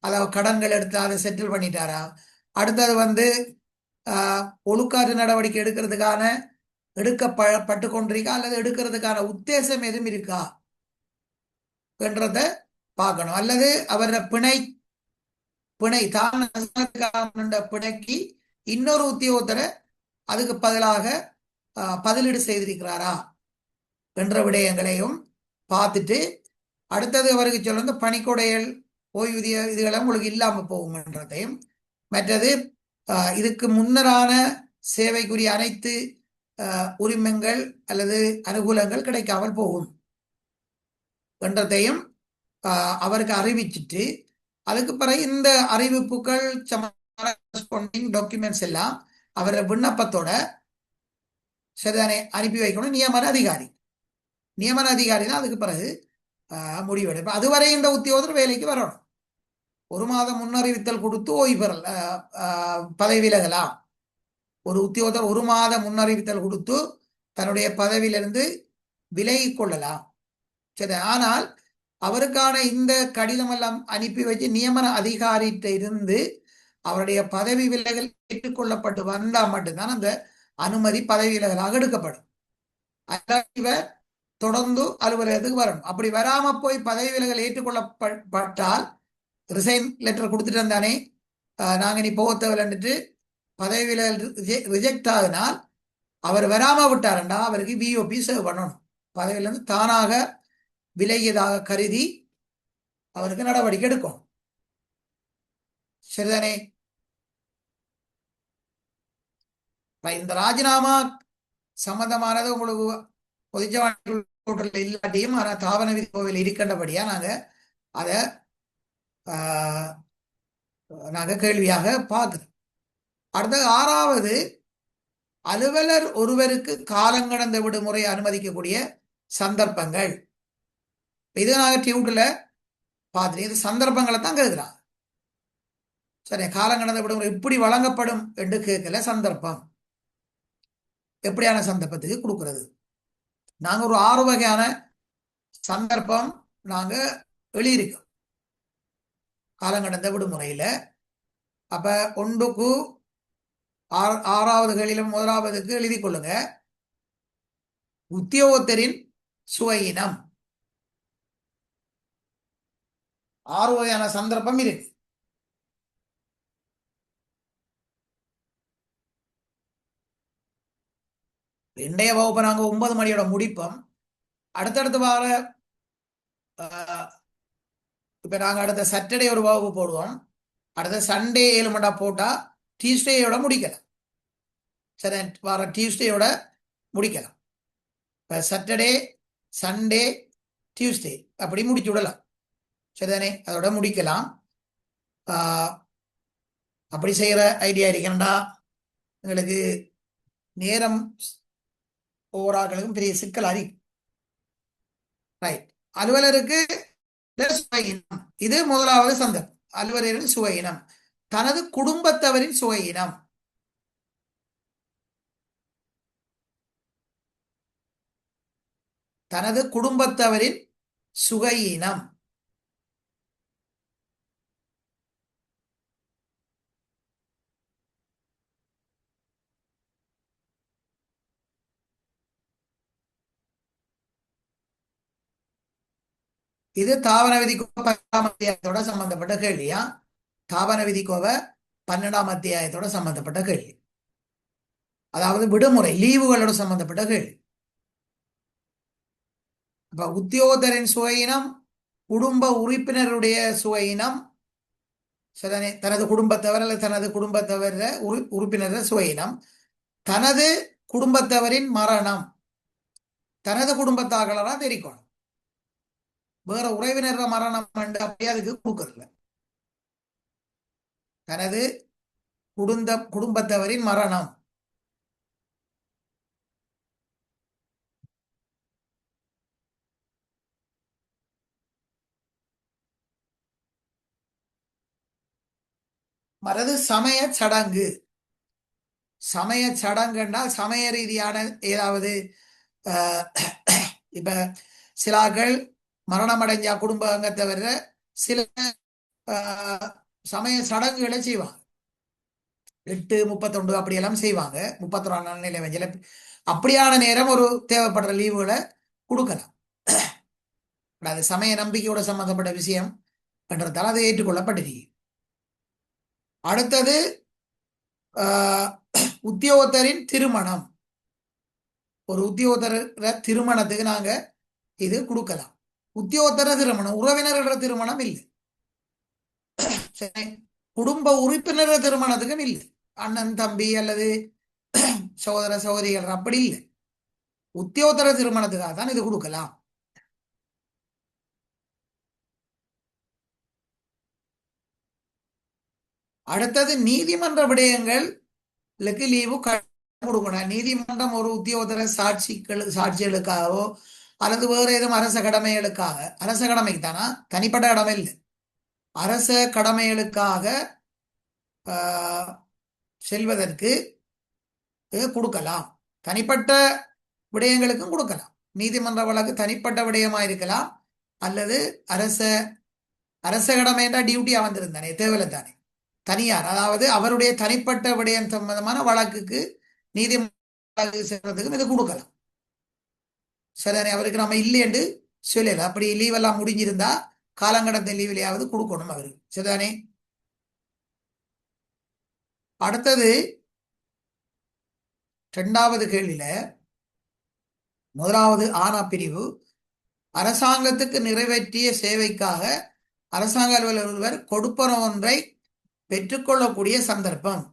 அதாவது கடன்கள் எடுத்து அதை செட்டில் பண்ணிட்டாரா, அடுத்தது ஒழுக்காற்று நடவடிக்கை எடுக்கிறதுக்கான எடுக்கப்பட்டு கொண்டிருக்கா அல்லது எடுக்கிறதுக்கான உத்தேசம் எதுவும் இருக்கா என்றத பார்க்கணும். அல்லது அவர பிணை பிணை தான் பிணைக்கு இன்னொரு உத்தியோகத்தரை அதுக்கு பதிலாக பதிலீடு செய்திருக்கிறாரா என்ற விடயங்களையும் பார்த்துட்டு அடுத்தது அவருக்கு சொல்ல பணிக்கொடைகள் ஓய்வூதிய இதுகளை உங்களுக்கு இல்லாம போகும்ன்றதையும், மற்றது இதுக்கு முன்னரான சேவைக்குரிய அனைத்து உரிமங்கள் அல்லது அனுகூலங்கள் கிடைக்காமல் போகும் என்றதையும் அவருக்கு அறிவிச்சுட்டு அதுக்கு பிறகு இந்த அறிவிப்புகள் டாக்குமெண்ட்ஸ் எல்லாம் அவர விண்ணப்பத்தோட சரிதானே அனுப்பி வைக்கணும் நியமன அதிகாரி தான் அதுக்கு பிறகு முடிவெடுப்போம். அதுவரை இந்த உத்தியோகத்தர் வேலைக்கு வரணும். 1 மாதம் முன்னறிவித்தல் கொடுத்து ஓய்வு பெறல் பதவி விலகலாம். ஒரு உத்தியோகத்தர் 1 மாதம் முன்னறிவித்தல் கொடுத்து தன்னுடைய பதவியிலிருந்து விலகி கொள்ளலாம். சரி, ஆனால் அவருக்கான இந்த கடிதம் எல்லாம் அனுப்பி வச்சு நியமன அதிகாரிகிட்ட இருந்து அவருடைய பதவி விலகல் ஏற்றுக்கொள்ளப்பட்டு வந்தால் மட்டும்தான் அந்த அனுமதி பதவி விலகலாக எடுக்கப்படும். இவர் தொடர்ந்து அலுவலகத்துக்கு வரணும். அப்படி வராம போய் பதவி விலகல் ஏற்றுக்கொள்ளப்பட்டால் ரிசைன் லெட்டர் கொடுத்துட்டு இருந்தானே நாங்க நீ போக தேவையில்லைன்னுட்டு பதவி விலகல் ரிஜெக்ட் ஆகினால் அவர் வராம விட்டாருண்டா அவருக்கு விஓபி சேவ் பண்ணணும். பதவியிலிருந்து தானாக விலகியதாக கருதி அவருக்கு நடவடிக்கை எடுக்கும். சரிதானே? இந்த ராஜினாமா சம்பந்தமானது உங்களுக்கு பொதுச்சவாளர்கள் இல்லாட்டியும் ஆனால் தாவன விதி கோவில் இருக்கின்றபடியா நாங்க கேள்வியாக பார்க்கிறோம். அடுத்தது 6வது, அலுவலர் ஒருவருக்கு காலங்கடந்த விடுமுறை அனுமதிக்கக்கூடிய சந்தர்ப்பங்கள். இது நாங்கள் டியூட்ல பார்த்துட்டு இது சந்தர்ப்பங்களை தான் கேட்கிறாங்க. சரி, காலங்கடந்த விடுமுறை இப்படி வழங்கப்படும் என்று கேட்கல, சந்தர்ப்பம் எப்படியான சந்தர்ப்பத்துக்கு கொடுக்கிறது. நாங்க ஒரு 6 வகையான சந்தர்ப்பம் நாங்க எழுதியிருக்கோம் காலங்கடந்த விடுமுறையில. அப்ப 1க்கு 6வது கேள்வியில 1வதுக்கு எழுதி கொள்ளுங்க. உத்தியோகத்தரின் சுயினம். 6 வகையான சந்தர்ப்பம் இருக்கு. இன்றைய வகுப்பை நாங்க 9 மணியோட முடிப்போம். அடுத்தடுத்து வார இப்ப நாங்க அடுத்த சாட்டர்டே ஒரு வகுப்பு போடுவோம். அடுத்த சண்டே 7 மணி போட்டா டியூஸ்டேயோட முடிக்கலாம். சரி, வார டியூஸ்டேயோட முடிக்கலாம். இப்ப சாட்டர்டே சண்டே டியூஸ்டே அப்படி முடிச்சு விடலாம். சரிதானே? அதோட முடிக்கலாம். அப்படி செய்யற ஐடியா இருக்கா? எங்களுக்கு நேரம் ஒவ்வொருக்கும் பெரிய சிக்கல் அறி. ரைட். அலுவலருக்கு இது 1வது சந்தர்ப்பம். அலுவலரின் சுவையினம். தனது குடும்பத்தவரின் சுவையினம். தனது குடும்பத்தவரின் சுகையினம். இது தாவர விதிக்கோவை 12ஆம் அத்தியாயத்தோட சம்பந்தப்பட்ட கேள்வியா? தாவர விதிக்கோவை 12ஆம் அத்தியாயத்தோட சம்பந்தப்பட்ட கேள்வி. அதாவது விடுமுறை லீவுகளோட சம்பந்தப்பட்ட கேள்வி. அப்ப உத்தியோகத்தரின் சுவையினம், குடும்ப உறுப்பினருடைய சுவையினம், தனது குடும்பத்தவர் அல்லது தனது குடும்பத்தவர் உறுப்பினர் சுவையினம், தனது குடும்பத்தவரின் மரணம் தனது குடும்பத்தார்களா தெரிக்கணும். வேற உறவினர் மரணம் அப்படியே அதுக்கு கொடுக்கறதில்ல. தனது குடும்பத்தவரின் மரணம். மறது சமய சடங்கு. சமய சடங்குன்னா சமய ரீதியான ஏதாவது இப்ப சிலாக்கள் மரணம் அடைஞ்சா குடும்ப அங்கத்தவர சில சமய சடங்குகளை செய்வாங்க. 8:31 அப்படியெல்லாம் செய்வாங்க. 31 நாள் நிலை வஞ்சல அப்படியான நேரம் ஒரு தேவைப்படுற லீவுகளை கொடுக்கலாம். அது சமய நம்பிக்கையோட சம்பந்தப்பட்ட விஷயம் என்றதால் அது ஏற்றுக்கொள்ளப்பட்டிருக்கு. அடுத்தது உத்தியோகத்தரின் திருமணம். ஒரு உத்தியோகத்தர திருமணத்துக்கு நாங்க இது கொடுக்கலாம். உத்தியோகத்தர திருமணம் உறவினர்கள திருமணம் இல்லை. குடும்ப உறுப்பினர் திருமணத்துக்கும் இல்லை. அண்ணன் தம்பி அல்லது சகோதர சகோதரிகள் அப்படி இல்லை. உத்தியோகத்தர திருமணத்துக்காக தான் இது கொடுக்கலாம். அடுத்தது நீதிமன்ற விடயங்களுக்கு லீவு கொடுக்கணும். நீதிமன்றம் ஒரு உத்தியோகத்தர சாட்சிகளுக்காகவோ அல்லது வேறு ஏதும் அரச கடமைகளுக்காக, அரச கடமைக்கு தானா, தனிப்பட்ட கடமை இல்லை, அரச கடமைகளுக்காக செல்வதற்கு கொடுக்கலாம். தனிப்பட்ட விடயங்களுக்கும் கொடுக்கலாம். நீதிமன்ற வழக்கு தனிப்பட்ட விடயமா இருக்கலாம், அல்லது அரச கடமை என்ற டியூட்டியா வந்திருந்தானே தேவையில்லை தானே, தனியார், அதாவது அவருடைய தனிப்பட்ட விடயம் சம்பந்தமான வழக்குக்கு நீதிமன்ற செல்வதற்கும் இது கொடுக்கலாம். சரிதானே? அவருக்கு நம்ம இல்லையென்று சொல்லல. அப்படி லீவ் எல்லாம் முடிஞ்சிருந்தா காலங்கடத்த லீவிலையாவது கொடுக்கணும் அவருக்கு. சரிதானே? அடுத்தது 2வது கேள்வியில முதலாவது ஆனா பிரிவு அரசாங்கத்துக்கு நிறைவேற்றிய சேவைக்காக அரசாங்க அலுவலர் ஒருவர் கொடுப்பன ஒன்றை பெற்றுக்கொள்ளக்கூடிய சந்தர்ப்பம்.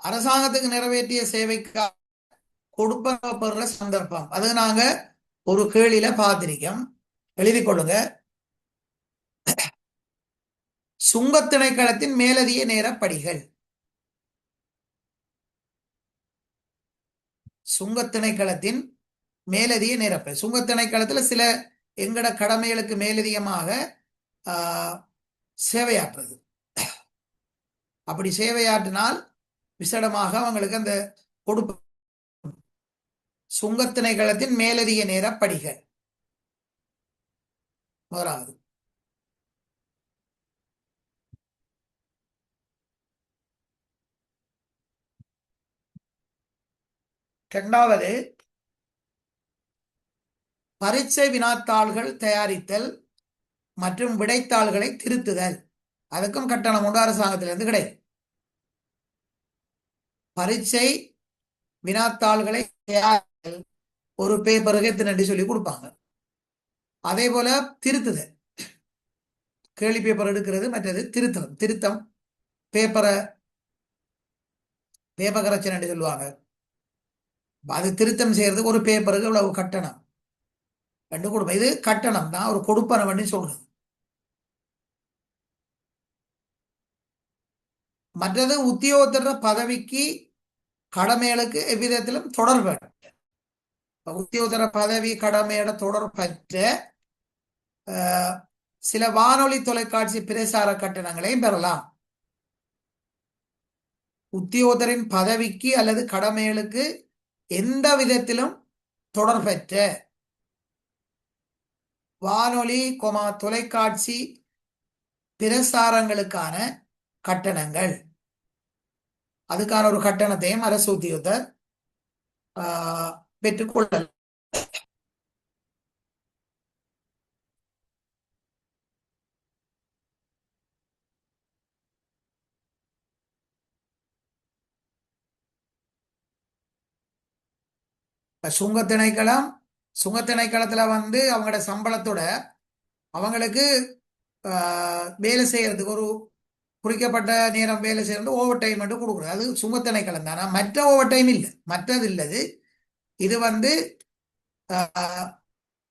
அரசாங்கத்துக்கு நிறைவேற்றிய சேவைக்காக கொடுப்பன பெறுற சந்தர்ப்பம் அது நாங்க ஒரு கேள்வியில பார்த்திருக்கோம். எழுதி கொள்ளுங்க. சுங்கத் திணைக்களத்தின் மேலதிக நேர படிகள். சுங்கத் திணைக்களத்தின் மேலதிக நேரப்படி. சுங்கத் திணைக்களத்துல சில எங்கட கடமைகளுக்கு மேலதிகமாக சேவையாற்றுறது. அப்படி சேவையாற்றினால் விசேடமாக அவங்களுக்கு அந்த கொடுப்பு. சுங்கத் திணைக்களத்தின் மேலதிக நேர படிகள் முதலாவது. இரண்டாவது பரீட்சை வினாத்தாள்கள் தயாரித்தல் மற்றும் விடைத்தாள்களை திருத்துதல். அதுக்கும் கட்டணம் உண்டு, அரசாங்கத்திலிருந்து கிடையாது. பரீட்சை வினாத்தாள்களை தயாரித்தல் ஒரு பேப்பருக்கு எத்தனை சொல்லி கொடுப்பாங்க. அதே போல திருத்துதல், கேள்வி பேப்பர் எடுக்கிறது, மற்றது திருத்தம் பேப்பரை பேப்பர் கரெக்ஷன் சொல்லுவாங்க. அது திருத்தம் செய்யறதுக்கு ஒரு பேப்பருக்கு இவ்வளவு கட்டணம் கண்டு கொடுப்போம். இது கட்டணம் தான், ஒரு கொடுப்பன பண்ணி சொல்றது. மற்றது உத்தியோகத்தர பதவிக்கு கடமைகளுக்கு எவ்விதத்திலும் தொடர்பு. உத்தியோகத்தர பதவி கடமையோட தொடர்பற்ற சில வானொலி தொலைக்காட்சி பிரசார கட்டணங்களையும் பெறலாம். உத்தியோகத்தரின் பதவிக்கு அல்லது கடமைகளுக்கு எந்த விதத்திலும் தொடர்பற்ற வானொலி தொலைக்காட்சி பிரசாரங்களுக்கான கட்டணங்கள், அதுக்கான ஒரு கட்டணத்தையும் அரசு உத்தியோகத்தர் பெற்றுக்கொள்ளலாம். சுங்கத்திணைக்களத்துல அவங்களோட சம்பளத்தோட அவங்களுக்கு வேலை செய்யறதுக்கு ஒரு குறிக்கப்பட்ட நேரம் வேலை செய்யறது ஓவர் டைம் மட்டும் கொடுக்குறது. அது சுங்கத்திணைக்களம் தானே, மற்ற ஓவர் டைம் இல்லை. மற்றது இல்லது இது வந்து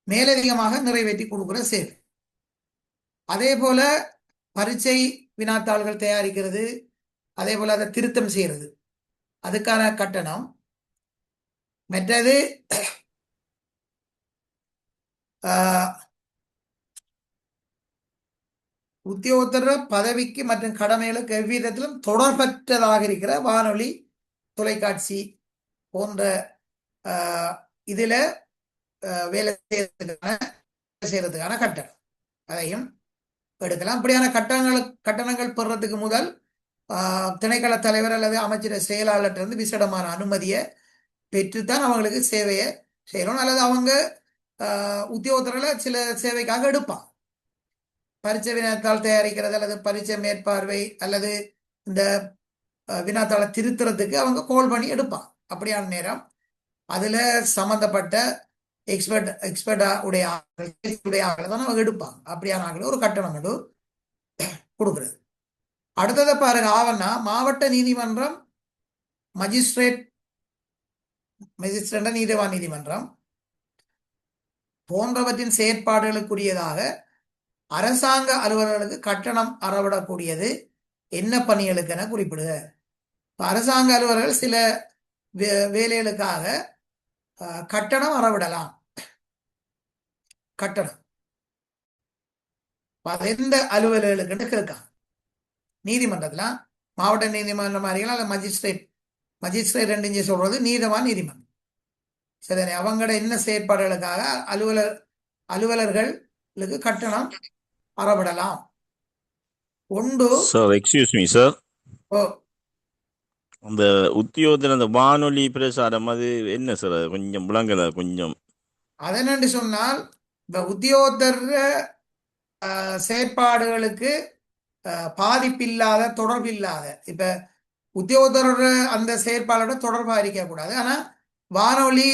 மேலதிகமாக நிறைவேற்றி கொடுக்குற சேவை. அதே போல பரீட்சை வினாத்தாள்கள் தயாரிக்கிறது, அதே போல அதை திருத்தம் செய்யறது, அதுக்கான கட்டணம். மற்றது உத்தியோகத்தர பதவிக்கு மற்றும் கடமைகளுக்கு எவ்விதத்திலும் தொடர்பற்றதாக இருக்கிற வானொலி, தொலைக்காட்சி போன்ற இதுல வேலை செய்யறதுக்கான கட்டணம் அதையும் எடுக்கலாம். அப்படியான கட்டணங்கள் பெறுறதுக்கு முதல் திணைக்கள தலைவர் அல்லது அமைச்சர் செயலாளர்கிட்ட விசேடமான அனுமதியை பெற்றுத்தான் அவங்களுக்கு சேவையை செய்யணும். அல்லது அவங்க உத்தியோகத்தரில் சில சேவைக்காக எடுப்பான். பரீட்சை வினாத்தாள் தயாரிக்கிறது அல்லது பரீட்சை மேற்பார்வை அல்லது இந்த வினாத்தாளை திருத்துறதுக்கு அவங்க கோல் பண்ணி எடுப்பான். அப்படியான நேரம் அதுல சம்பந்தப்பட்ட எக்ஸ்பர்டா உடைய ஆட்கள் தான் அவங்க எடுப்பாங்க. அப்படியான ஆட்கள் ஒரு கட்டணம் கொடுக்கிறது. அடுத்ததை பாருங்க, ஆவணா மாவட்ட நீதிமன்றம், மஜிஸ்ட்ரேட் நீதிவான் நீதிமன்றம் போன்றவற்றின் செயற்பாடுகளுக்குரியதாக அரசாங்க அலுவலர்களுக்கு கட்டணம் அறவிடக்கூடியது என்ன பணிகளுக்கு என குறிப்பிடுக. அரசாங்க அலுவலர்கள் சில வேலைகளுக்காக கட்டணம் அறவிடலாம். கட்டணம் எந்த அலுவலர்களுக்கு கேட்காங்க. நீதிமன்றத்துல மாவட்ட நீதிமன்றம் அறியலாம் அல்ல மஜிஸ்ட்ரேட் ரெண்டு சொல்றது நீதவான் நீதிமன்றம். சரி, அவங்களோட என்ன செயற்பாடுகளுக்காக அலுவலர்களுக்கு கட்டணம் அறவிடலாம். ஒன்று சார், எக்ஸ்கியூஸ் மீ சார், ஓ அந்த உத்தியோகத்தில் அந்த வானொலி பிரசாரம் அது என்ன சார்? அது கொஞ்சம் விளங்கல கொஞ்சம். அதென்னு சொன்னால் இந்த உத்தியோகத்தர் செயற்பாடுகளுக்கு பாதிப்பில்லாத, தொடர்பில்லாத, இப்ப உத்தியோகத்தரோட அந்த செயற்பாடோட தொடர்பா இருக்க கூடாது. ஆனா வானொலி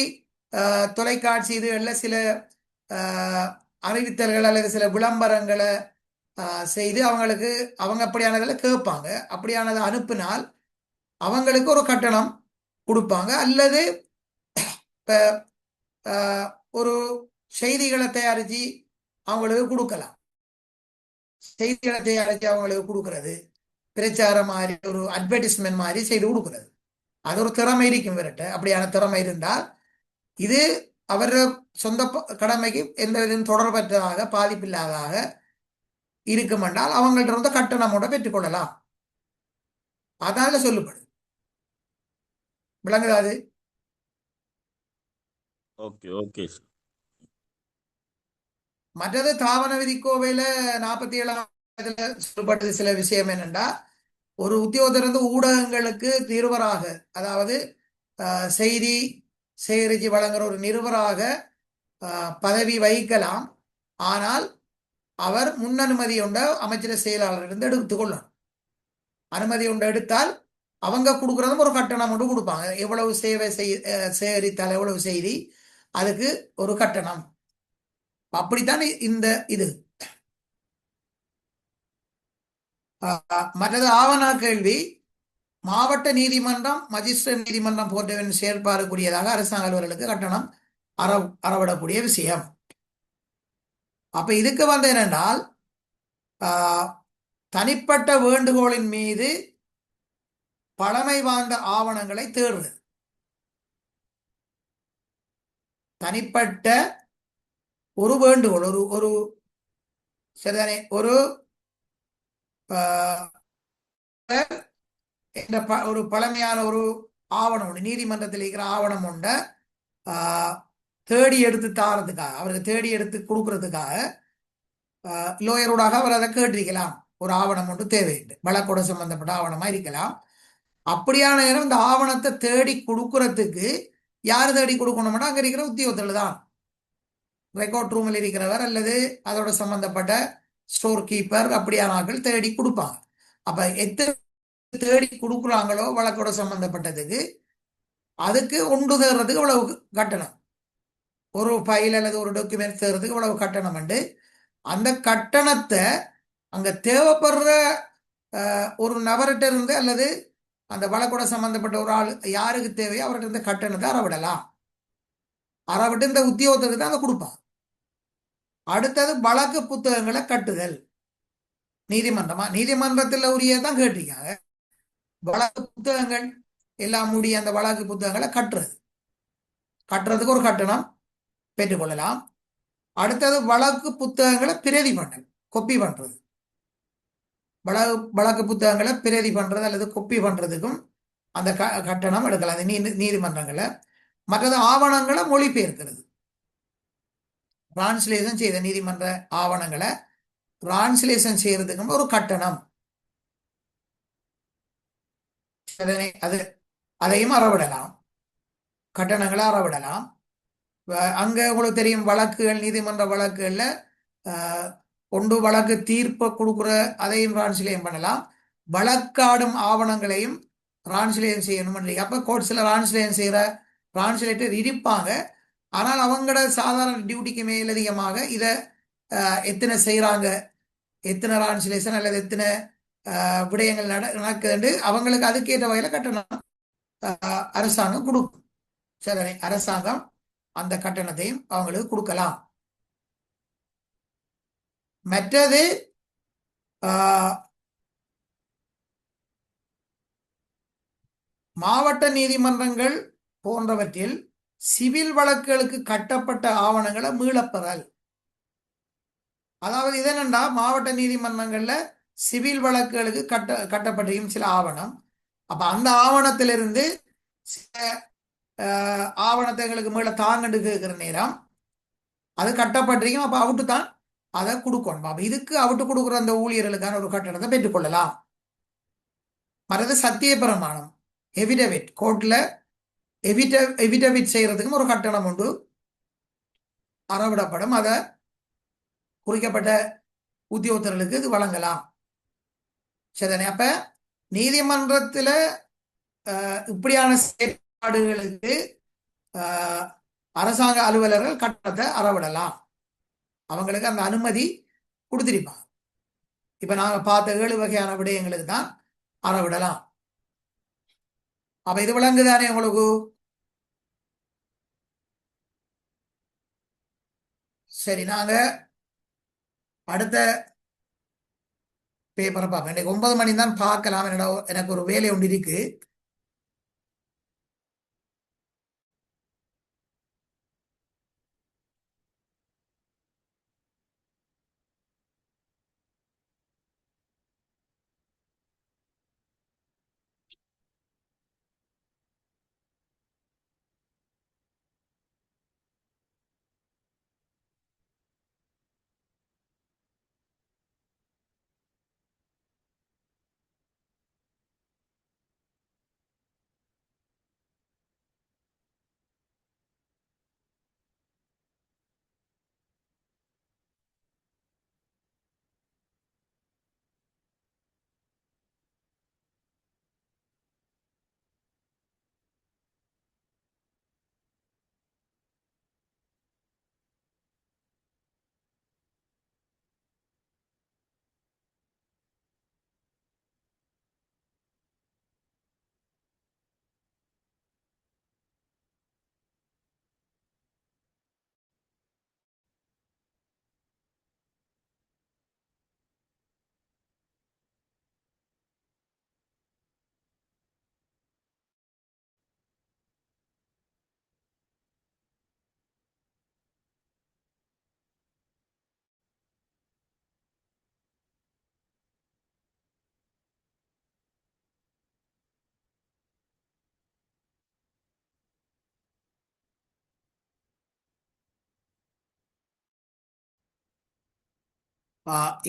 தொலைக்காட்சி இதுகள்ல சில அறிவித்தல்கள் அல்லது சில விளம்பரங்களை செய்து அவங்க அப்படியானதில் கேட்பாங்க. அப்படியானதை அனுப்பினால் அவங்களுக்கு ஒரு கட்டணம் கொடுப்பாங்க. அல்லது இப்போ ஒரு செய்திகளை தயாரித்து அவங்களுக்கு கொடுக்கலாம். செய்திகளை தயாரித்து அவங்களுக்கு கொடுக்கறது, பிரச்சாரம் மாதிரி ஒரு அட்வர்டைஸ்மெண்ட் மாதிரி செய்து கொடுக்கறது, அது ஒரு திறமை இருக்கும் விரட்ட. அப்படியான திறமை இருந்தால் இது அவர் சொந்த கடமைக்கு எந்த விதம் தொடர்பற்றதாக, பாதிப்பில்லாதாக இருக்கும் என்றால் அவங்கள்ட்ட இருந்து கட்டணமோட பெற்றுக்கொள்ளலாம். அதனால சொல்லப்படுது. விளங்குதாது? Okay okay. மற்றது தாவண விதிக்கோவையில 47 சொல்லப்பட்டது சில விஷயம் என்னென்றா, ஒரு உத்தியோகத்திலிருந்து ஊடகங்களுக்கு நிருபராக, அதாவது செய்தி சேகரித்து வழங்குற ஒரு நிருபராக பதவி வகிக்கலாம். ஆனால் அவர் முன் அனுமதி உண்ட அமைச்சர் செயலாளரிடம் எடுத்துக்கொள்ளணும். அனுமதி உண்டு எடுத்தால் அவங்க கொடுக்கறதும் ஒரு கட்டணம் ஒன்று கொடுப்பாங்க. எவ்வளவு சேவை சேகரித்தால் எவ்வளவு செய்தி, அதுக்கு ஒரு கட்டணம். அப்படித்தான் இந்த இது. மற்றது ஆவணா கேள்வி, மாவட்ட நீதிமன்றம், மஜிஸ்ட்ரேட் நீதிமன்றம் போன்றவற்றின் செயல்பாடுக்கூடியதாக அரசாங்க அலுவலர்களுக்கு கட்டணம் அறவிடக்கூடிய விஷயம். அப்ப இதுக்கு வந்து என்னென்றால், தனிப்பட்ட வேண்டுகோளின் மீது பழமை வாய்ந்த ஆவணங்களை தேடுறது. தனிப்பட்ட ஒரு வேண்டுகோள், ஒரு சரிதானே, ஒரு ஒரு பழமையான ஒரு ஆவணம் ஒன்று, நீதிமன்றத்தில் இருக்கிற ஆவணம் ஒன்றை தேடி எடுத்து தாரதுக்காக, அவருக்கு தேடி எடுத்து கொடுக்கறதுக்காக லோயரோடாக அவர் அதை கேட்டிருக்கலாம். ஒரு ஆவணம் ஒன்று தேவையில்லை, வழக்கோட சம்பந்தப்பட்ட ஆவணமா இருக்கலாம். அப்படியான நேரம் இந்த ஆவணத்தை தேடி கொடுக்கறதுக்கு யாரு தேடி கொடுக்கணும்னா அங்க இருக்கிற உத்தியோகத்தில் தான், ரெக்கார்ட் ரூமில் இருக்கிறவர் அல்லது அதோட சம்பந்தப்பட்ட ஸ்டோர் கீப்பர், அப்படியான ஆட்கள் தேடி கொடுப்பாங்க. அப்ப எத்தனை தேடி கொடுக்குறாங்களோ வழக்கோட சம்பந்தப்பட்டதுக்கு, அதுக்கு ஒன்று தேர்றதுக்கு இவ்வளவு கட்டணம், ஒரு ஃபைல் அல்லது ஒரு டாக்குமெண்ட் தேர்றதுக்கு இவ்வளவு கட்டணம் உண்டு. அந்த கட்டணத்தை அங்க தேவைப்படுற ஒரு நபர்கிட்ட இருந்து அல்லது அந்த வழக்கோட சம்பந்தப்பட்ட ஒரு ஆள் யாருக்கு தேவையோ அவர்கிட்ட இருந்து கட்டணத்தை அறவிடலாம். அறவிட்டு இந்த உத்தியோகத்துக்கு தான் அதை கொடுப்பான். அடுத்தது வழக்கு புத்தகங்களை கட்டுதல். நீதிமன்றத்தில் உரியதான் கேட்டிருக்காங்க. வழக்கு புத்தகங்கள் எல்லாம் முடிய அந்த வழக்கு புத்தகங்களை கட்டுறதுக்கு ஒரு கட்டணம் பெற்றுக்கொள்ளலாம். அடுத்தது வழக்கு புத்தகங்களை பிரதி பண்ணல், கொப்பி பண்றது. வழக்கு புத்தகங்களை பிரதி பண்றது அல்லது கொப்பி பண்றதுக்கும் அந்த கட்டணம் எடுக்கலாம் நீதிமன்றங்களை. மற்றது ஆவணங்களை மொழிபெயர்க்கிறது. டிரான்ஸ்லேஷன் செய்த நீதிமன்ற ஆவணங்களை டிரான்ஸ்லேஷன் செய்யறதுக்கும் ஒரு கட்டணம். அது அதையும் அறவிடலாம், கட்டணங்களை அறவிடலாம். அங்க உங்களுக்கு தெரியும், வழக்குகள் நீதிமன்ற வழக்குகள்ல ஒன்று வழக்கு தீர்ப்பை கொடுக்குற அதையும் டிரான்ஸ்லேஷன் பண்ணலாம். வழக்காடும் ஆவணங்களையும் டிரான்ஸ்லேஷன் செய்யணும். அப்ப கோர்ட்ஸில் டிரான்ஸ்லேஷன் செய்யற டிரான்ஸ்லேட்டர் இருப்பாங்க. ஆனால் அவங்களோட சாதாரண டியூட்டிக்கு மேலதிகமாக இதை எத்தனை செய்யறாங்க, எத்தனை டிரான்ஸ்லேஷன் அல்லது எத்தனை விடயங்கள் நடக்குதுன்னு அவங்களுக்கு அதுக்கேற்ற வகையில கட்டணம் அரசாங்கம் கொடுக்கும். சரி, அரசாங்கம் அந்த கட்டணத்தையும் அவங்களுக்கு கொடுக்கலாம். மற்றது மாவட்ட நீதிமன்றங்கள் போன்றவற்றில் சிவில் வழக்குகளுக்கு கட்டப்பட்ட ஆவணங்களை மீளப்பெறல். அதாவது இது என்னன்னா, மாவட்ட நீதிமன்றங்கள்ல சிவில் வழக்குகளுக்கு கட்டப்பட்டிருக்கும் சில ஆவணம். அப்ப அந்த ஆவணத்திலிருந்து சில ஆவணத்தை எங்களுக்கு மீள தாங்கண்டு கேட்கிற நேரம் அது கட்டப்பட்டிருக்கும். அப்ப அவுட்டு தான் அதை கொடுக்கணும். அப்ப இதுக்கு அவுட்டு கொடுக்குற அந்த ஊழியர்களுக்கான ஒரு கட்டணத்தை பெற்றுக்கொள்ளலாம். மற்றது சத்திய பிரமாணம், எவிடவிட், கோர்ட்ல எவிடவிட் செய்யறதுக்கும் ஒரு கட்டணம் உண்டு, அறவிடப்படும். அதை குறிக்கப்பட்ட உத்தியோகத்தர்களுக்கு இது வழங்கலாம். சரிதானே? அப்ப நீதிமன்றத்துல இப்படியான செயற்பாடுகளுக்கு அரசாங்க அலுவலர்கள் கட்டணத்தை அறவிடலாம். அவங்களுக்கு அந்த அனுமதி கொடுத்திருப்பாங்க. இப்ப நாங்க பார்த்த 7 வகையான விடயங்களுக்கு தான் அறவிடலாம். அப்ப இது விளங்குதானே உங்களுக்கு? சரி, நாங்க அடுத்த பேப்பரை பார்ப்போம். இன்னைக்கு 9 மணி தான் பார்க்கலாம். எனக்கு ஒரு வேலை ஒன்று இருக்கு.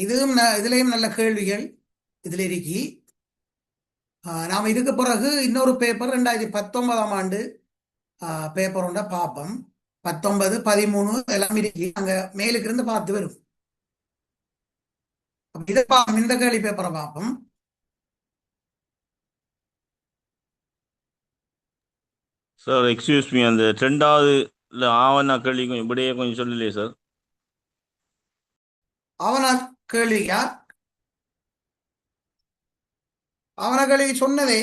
இதுலயும் நல்ல கேள்விகள் இதுல இருக்கி. நாம இதுக்கு பிறகு இன்னொரு பேப்பர் 2019ஆம் ஆண்டு பேப்பர் ஒன்றை பார்ப்போம். 19, 13 எல்லாம் இருக்கு. அங்க மேலுக்கு இருந்து பார்த்து வரும். இதை பார்ப்போம், இந்த கேள்வி பேப்பரை பார்ப்போம். சார் எக்ஸ்கியூஸ் மீ, அந்த 2வது ஆவண கேள்விக்கும் இப்படியே கொஞ்சம் சொல்லலையே சார். அவனா கேள்வியா? அவன கேள்வி சொன்னதே.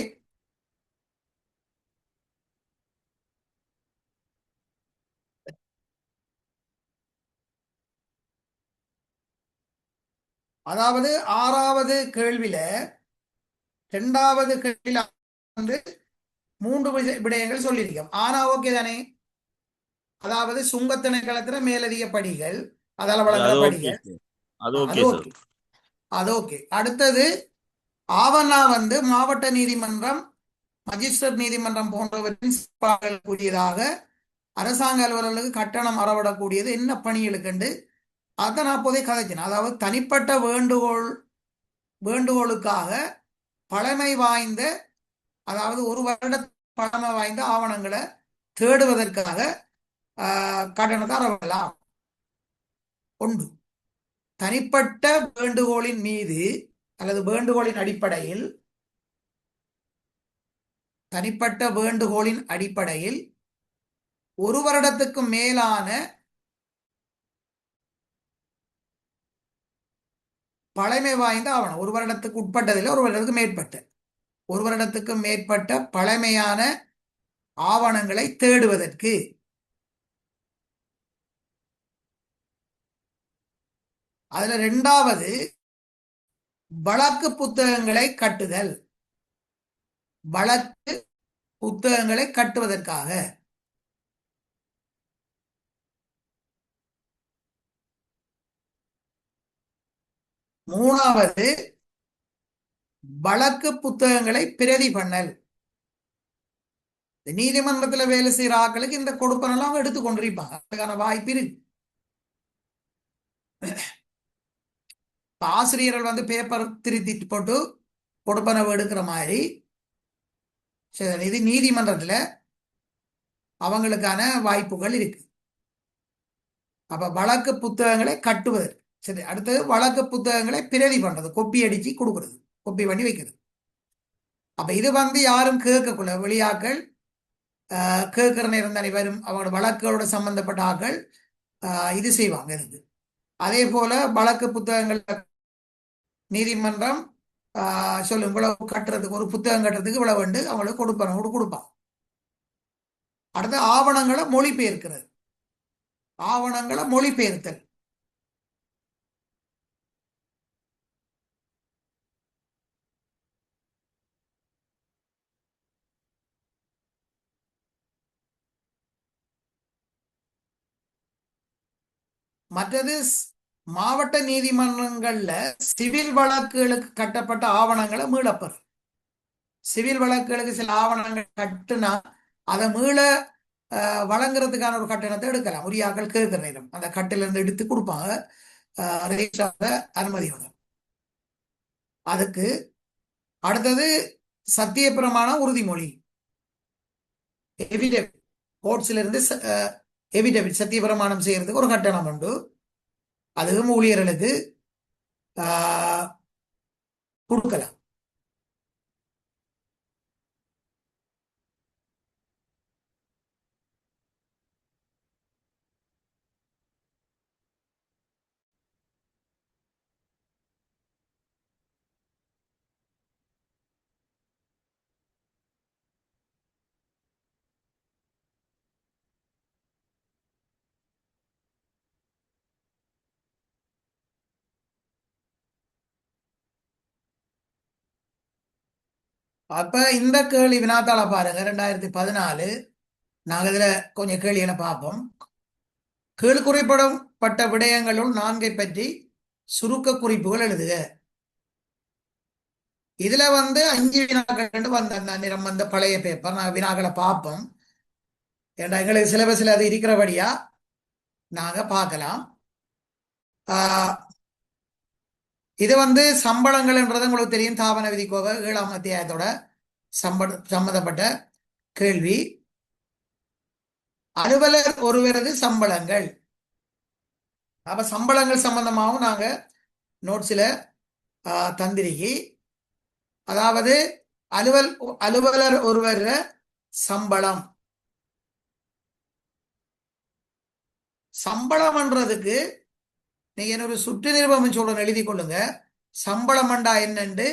அதாவது 6வது கேள்வியில 2வது கேள்வியில வந்து 3 விடயங்கள் சொல்லியிருக்கோம். ஆனா ஓகே தானே? அதாவது சுங்க திணைக்களத்துல மேலதிக படிகள், அதால வழங்குற அது ஓகே படிகள், சார். அது அது ஓகே சார். ஓகே, அது ஓகே. அடுத்தது ஆவணா வந்து மாவட்ட நீதிமன்றம், மஜிஸ்ட்ரேட் நீதிமன்றம் போன்றவற்றின் கூடியதாக அரசாங்க அலுவலர்களுக்கு கட்டணம் அறவிடக்கூடியது என்ன பணிகளுக்கு அதை நான் அப்போதே கதைச்சேன். அதாவது தனிப்பட்ட வேண்டுகோளுக்காக பழமை வாய்ந்த, அதாவது ஒரு வருட பழமை வாய்ந்த ஆவணங்களை தேடுவதற்காக கட்டணத்தை அறவிடலாம். ஒன்று, தனிப்பட்ட வேண்டுகோளின் மீது அல்லது வேண்டுகோளின் அடிப்படையில், தனிப்பட்ட வேண்டுகோளின் அடிப்படையில் ஒரு வருடத்துக்கு மேலான பழமை வாய்ந்த ஆவணம், ஒரு வருடத்துக்கு உட்பட்டதில் ஒரு வருடத்துக்கு மேற்பட்ட, ஒரு வருடத்துக்கு மேற்பட்ட பழமையான ஆவணங்களை தேடுவதற்கு. அதுல 2வது வழக்கு புத்தகங்களை கட்டுதல், வழக்கு புத்தகங்களை கட்டுவதற்காக. 3வது வழக்கு புத்தகங்களை பிரதி பண்ணல். நீதிமன்றத்தில் வேலை செய்யற ஆட்களுக்கு இந்த கொடுப்பனெல்லாம் எடுத்து கொண்டிருப்பாங்க, அதுக்கான வாய்ப்பு இருக்கு. ஆசிரியர்கள் வந்து பேப்பர் திருத்தி போட்டு கொடுப்பனவு எடுக்கிற மாதிரி இது நீதிமன்றத்தில் அவங்களுக்கான வாய்ப்புகள் இருக்கு. அப்ப வழக்கு புத்தகங்களை கட்டுவது சரி. அடுத்தது வழக்கு புத்தகங்களை பிரதி பண்றது, கொப்பி அடிச்சு கொடுக்கறது, கொப்பி பண்ணி வைக்கிறது. அப்ப இது வந்து யாரும் கேட்கக்குள்ள வெளியாக்கள் கேட்கிற நேரம் தானே வரும், அவங்களோட வழக்குகளோட சம்பந்தப்பட்ட ஆக்கள் இது செய்வாங்க இதுக்கு. அதே போல வழக்கு புத்தகங்கள் நீதிமன்றம் சொல்லும் இவ்வளவு கட்டுறதுக்கு, ஒரு புத்தகம் கட்டுறதுக்கு இவ்வளவு வந்து அவங்களுக்கு கொடுப்பாங்க. அடுத்து ஆவணங்களை மொழிபெயர்க்கிறது, ஆவணங்களை மொழிபெயர்த்தல். மற்றது மாவட்ட நீதிமன்றங்கள்ல சிவில் வழக்குகளுக்கு கட்டப்பட்ட ஆவணங்களை மீளப்பெறும். சிவில் வழக்குகளுக்கு சில ஆவணங்கள் கட்டுனா அதை மீள வழங்குறதுக்கான ஒரு கட்டணத்தை எடுக்கலாம். உரியாக்கள் கேட்கிற நேரம் அந்த கட்டிலிருந்து எடுத்து கொடுப்பாங்க அனுமதியோட. அதுக்கு அடுத்தது சத்தியப்பிரமாண உறுதிமொழி, எவிடெவிட், கோர்ட்ஸ்ல இருந்து எவிடெவிட் சத்தியப்பிரமாணம் செய்யறதுக்கு ஒரு கட்டணம் உண்டு. அதுவும் ஊழியர்களுக்கு கொடுக்கலாம். அப்ப இந்த கேள்வி வினாத்தாள பாருங்க, 2014. நாங்க இதுல கொஞ்சம் கேள்விகளை பார்ப்போம். கீழ் குறிப்பிடப்பட்ட விடயங்களுள் 4 பற்றி சுருக்க குறிப்புகள் எழுதுக. இதுல வந்து 5 வினாக்கள் வந்த நிறம் வந்த பழைய பேப்பர். நாங்கள் வினாக்களை பார்ப்போம், ஏன்னா எங்களுக்கு சிலபஸ்ல அது இருக்கிறபடியா நாங்க பார்க்கலாம். இது வந்து சம்பளங்கள்ன்றது உங்களுக்கு தெரியும், தாபன விதிக்கோவை 7ஆம் அத்தியாயத்தோட சம்பந்தப்பட்ட கேள்வி. அலுவலர் ஒருவரது சம்பளங்கள். அப்ப சம்பளங்கள் சம்பந்தமாகவும் நாங்க நோட்ஸில் தந்திரிக்கி. அதாவது அலுவலர் ஒருவர் சம்பளம், சம்பளம்ன்றதுக்கு நீங்க என்ன ஒரு சுற்று நிருபம் சொல்ற எழுதி கொள்ளுங்க. சம்பளம் மண்டா என்னண்டு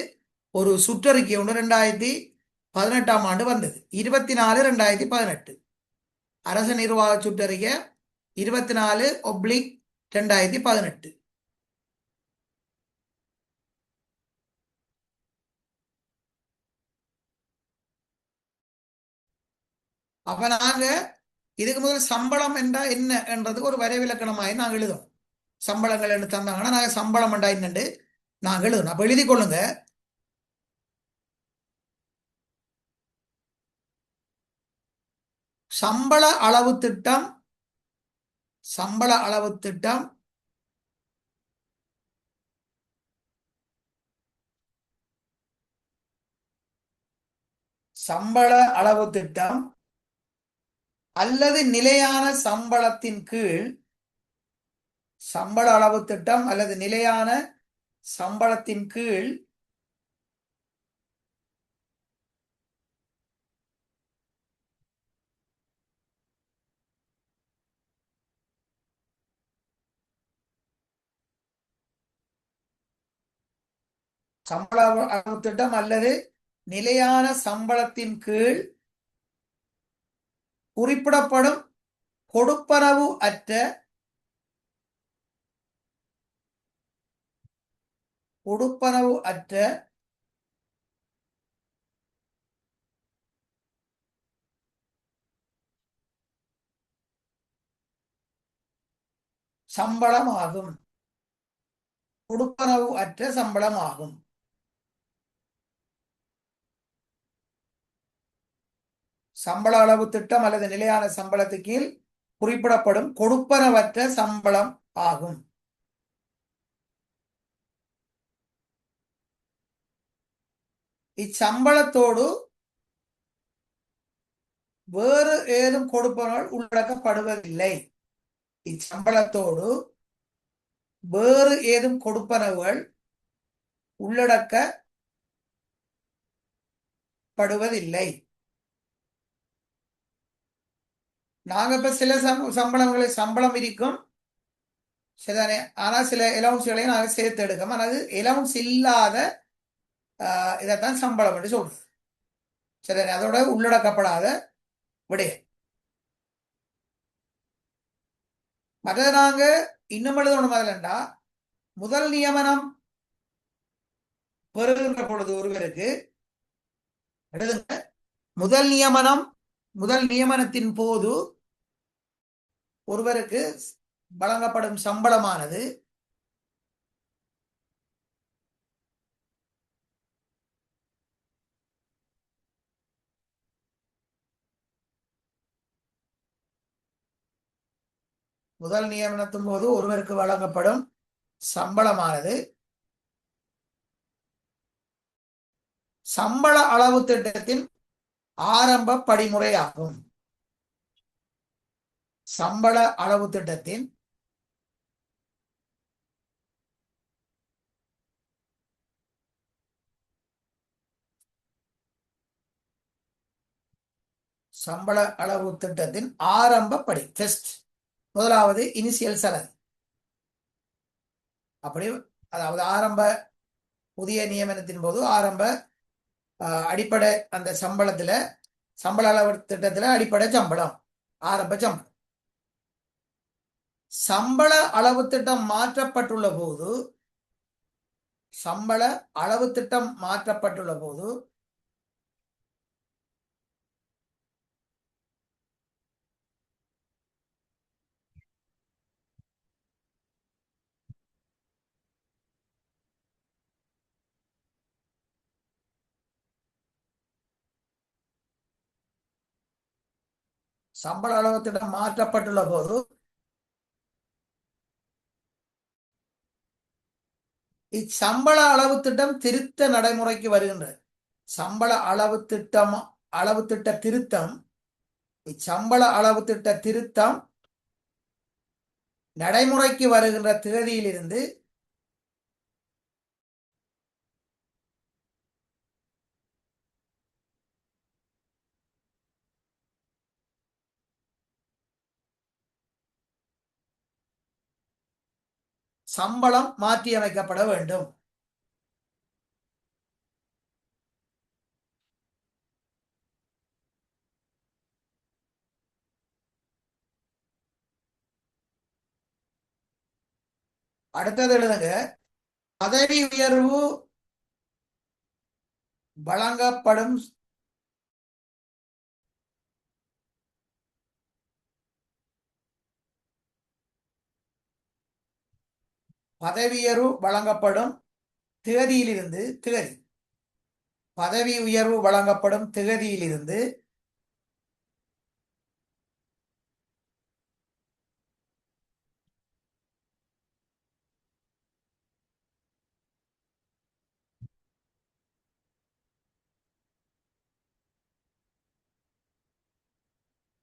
ஒரு சுற்றறிக்கை ஒன்று 2018ஆம் ஆண்டு வந்தது. 24/2018 அரசு நிர்வாக சுற்றறிக்கை 24/2018. அப்ப நாங்க இதுக்கு முதல் சம்பளம் என்றா என்ன என்றதுக்கு ஒரு வரைவிலக்கணமாய் நாங்க எழுதும். சம்பளங்கள் என்று தந்தாங்கன்னா நாங்க சம்பளம் என்றா என்னண்டு நாங்க எழுதணும். அப்ப எழுதி கொள்ளுங்க. சம்பள அளவு திட்டம், சம்பள அளவு திட்டம் சம்பள அளவு திட்டம் அல்லது நிலையான சம்பளத்தின் கீழ், சம்பள அளவு திட்டம் அல்லது நிலையான சம்பளத்தின் கீழ் சம்பள அளவு திட்டம் அல்லது நிலையான சம்பளத்தின் கீழ் குறிப்பிடப்படும் கொடுப்பனவு அற்ற கொடுப்பனவு அற்ற சம்பளமாகும். கொடுப்பனவு அற்ற சம்பளமாகும். சம்பள அளவு திட்டம் அல்லது நிலையான சம்பளத்துக்கு கீழ் குறிப்பிடப்படும் கொடுப்பனவற்ற சம்பளம் ஆகும். இச்சம்பளத்தோடு வேறு ஏதும் கொடுப்பனவுகள் உள்ளடக்கப்படுவதில்லை. இச்சம்பளத்தோடு வேறு ஏதும் கொடுப்பனவுகள் உள்ளடக்கப்படுவதில்லை. நாங்க இப்ப சில சம்பளம் இருக்கும் சரிதானே, ஆனா சில எலவுன்ஸ்களையும் நாங்க சேர்த்து எடுக்கோம். ஆனால் அது எலவுன்ஸ் இல்லாத இதைத்தான் சம்பளம் என்று சொல்றது சரிதானே, அதோட உள்ளடக்கப்படாத விடயம். மற்றது நாங்க இன்னும் எழுதணும். முதலண்டா முதல் நியமனம் பெறுகின்ற பொழுது ஒருவருக்கு எழுதுங்க. முதல் நியமனத்தின் போது ஒருவருக்கு வழங்கப்படும் சம்பளமானது முதல் நியமனத்தின் போது ஒருவருக்கு வழங்கப்படும் சம்பளமானது சம்பள அளவு திட்டத்தின் ஆரம்ப படிமுறையாகும். சம்பள அளவு திட்டத்தின் சம்பள அளவு திட்டத்தின் ஆரம்ப படி டெஸ்ட், முதலாவது இனிஷியல் சலரி. அப்படி அதாவது ஆரம்ப புதிய நியமனத்தின் போது ஆரம்ப அடிப்படை அந்த சம்பளத்துல சம்பள அளவு திட்டத்துல அடிப்படை சம்பளம் ஆரம்ப சம்பளம். சம்பள அளவு திட்டம் மாற்றப்பட்டுள்ள போது சம்பள அளவு திட்டம் மாற்றப்பட்டுள்ள போது சம்பள அளவு திட்டம் மாற்றப்பட்டுள்ள போது இச்சம்பள அளவு திட்டம் திருத்த நடைமுறைக்கு வருகின்றது. சம்பள அளவு திட்ட திருத்தம் இச்சம்பள அளவு திட்ட திருத்தம் நடைமுறைக்கு வருகின்ற தேதியிலிருந்து சம்பளம் மாற்றியமைக்கப்பட வேண்டும். அடுத்தது எழுதுங்க. பதவி உயர்வு வழங்கப்படும் பதவியேறு வழங்கப்படும் தேதியிலிருந்து தேதி பதவி உயர்வு வழங்கப்படும் தேதியிலிருந்து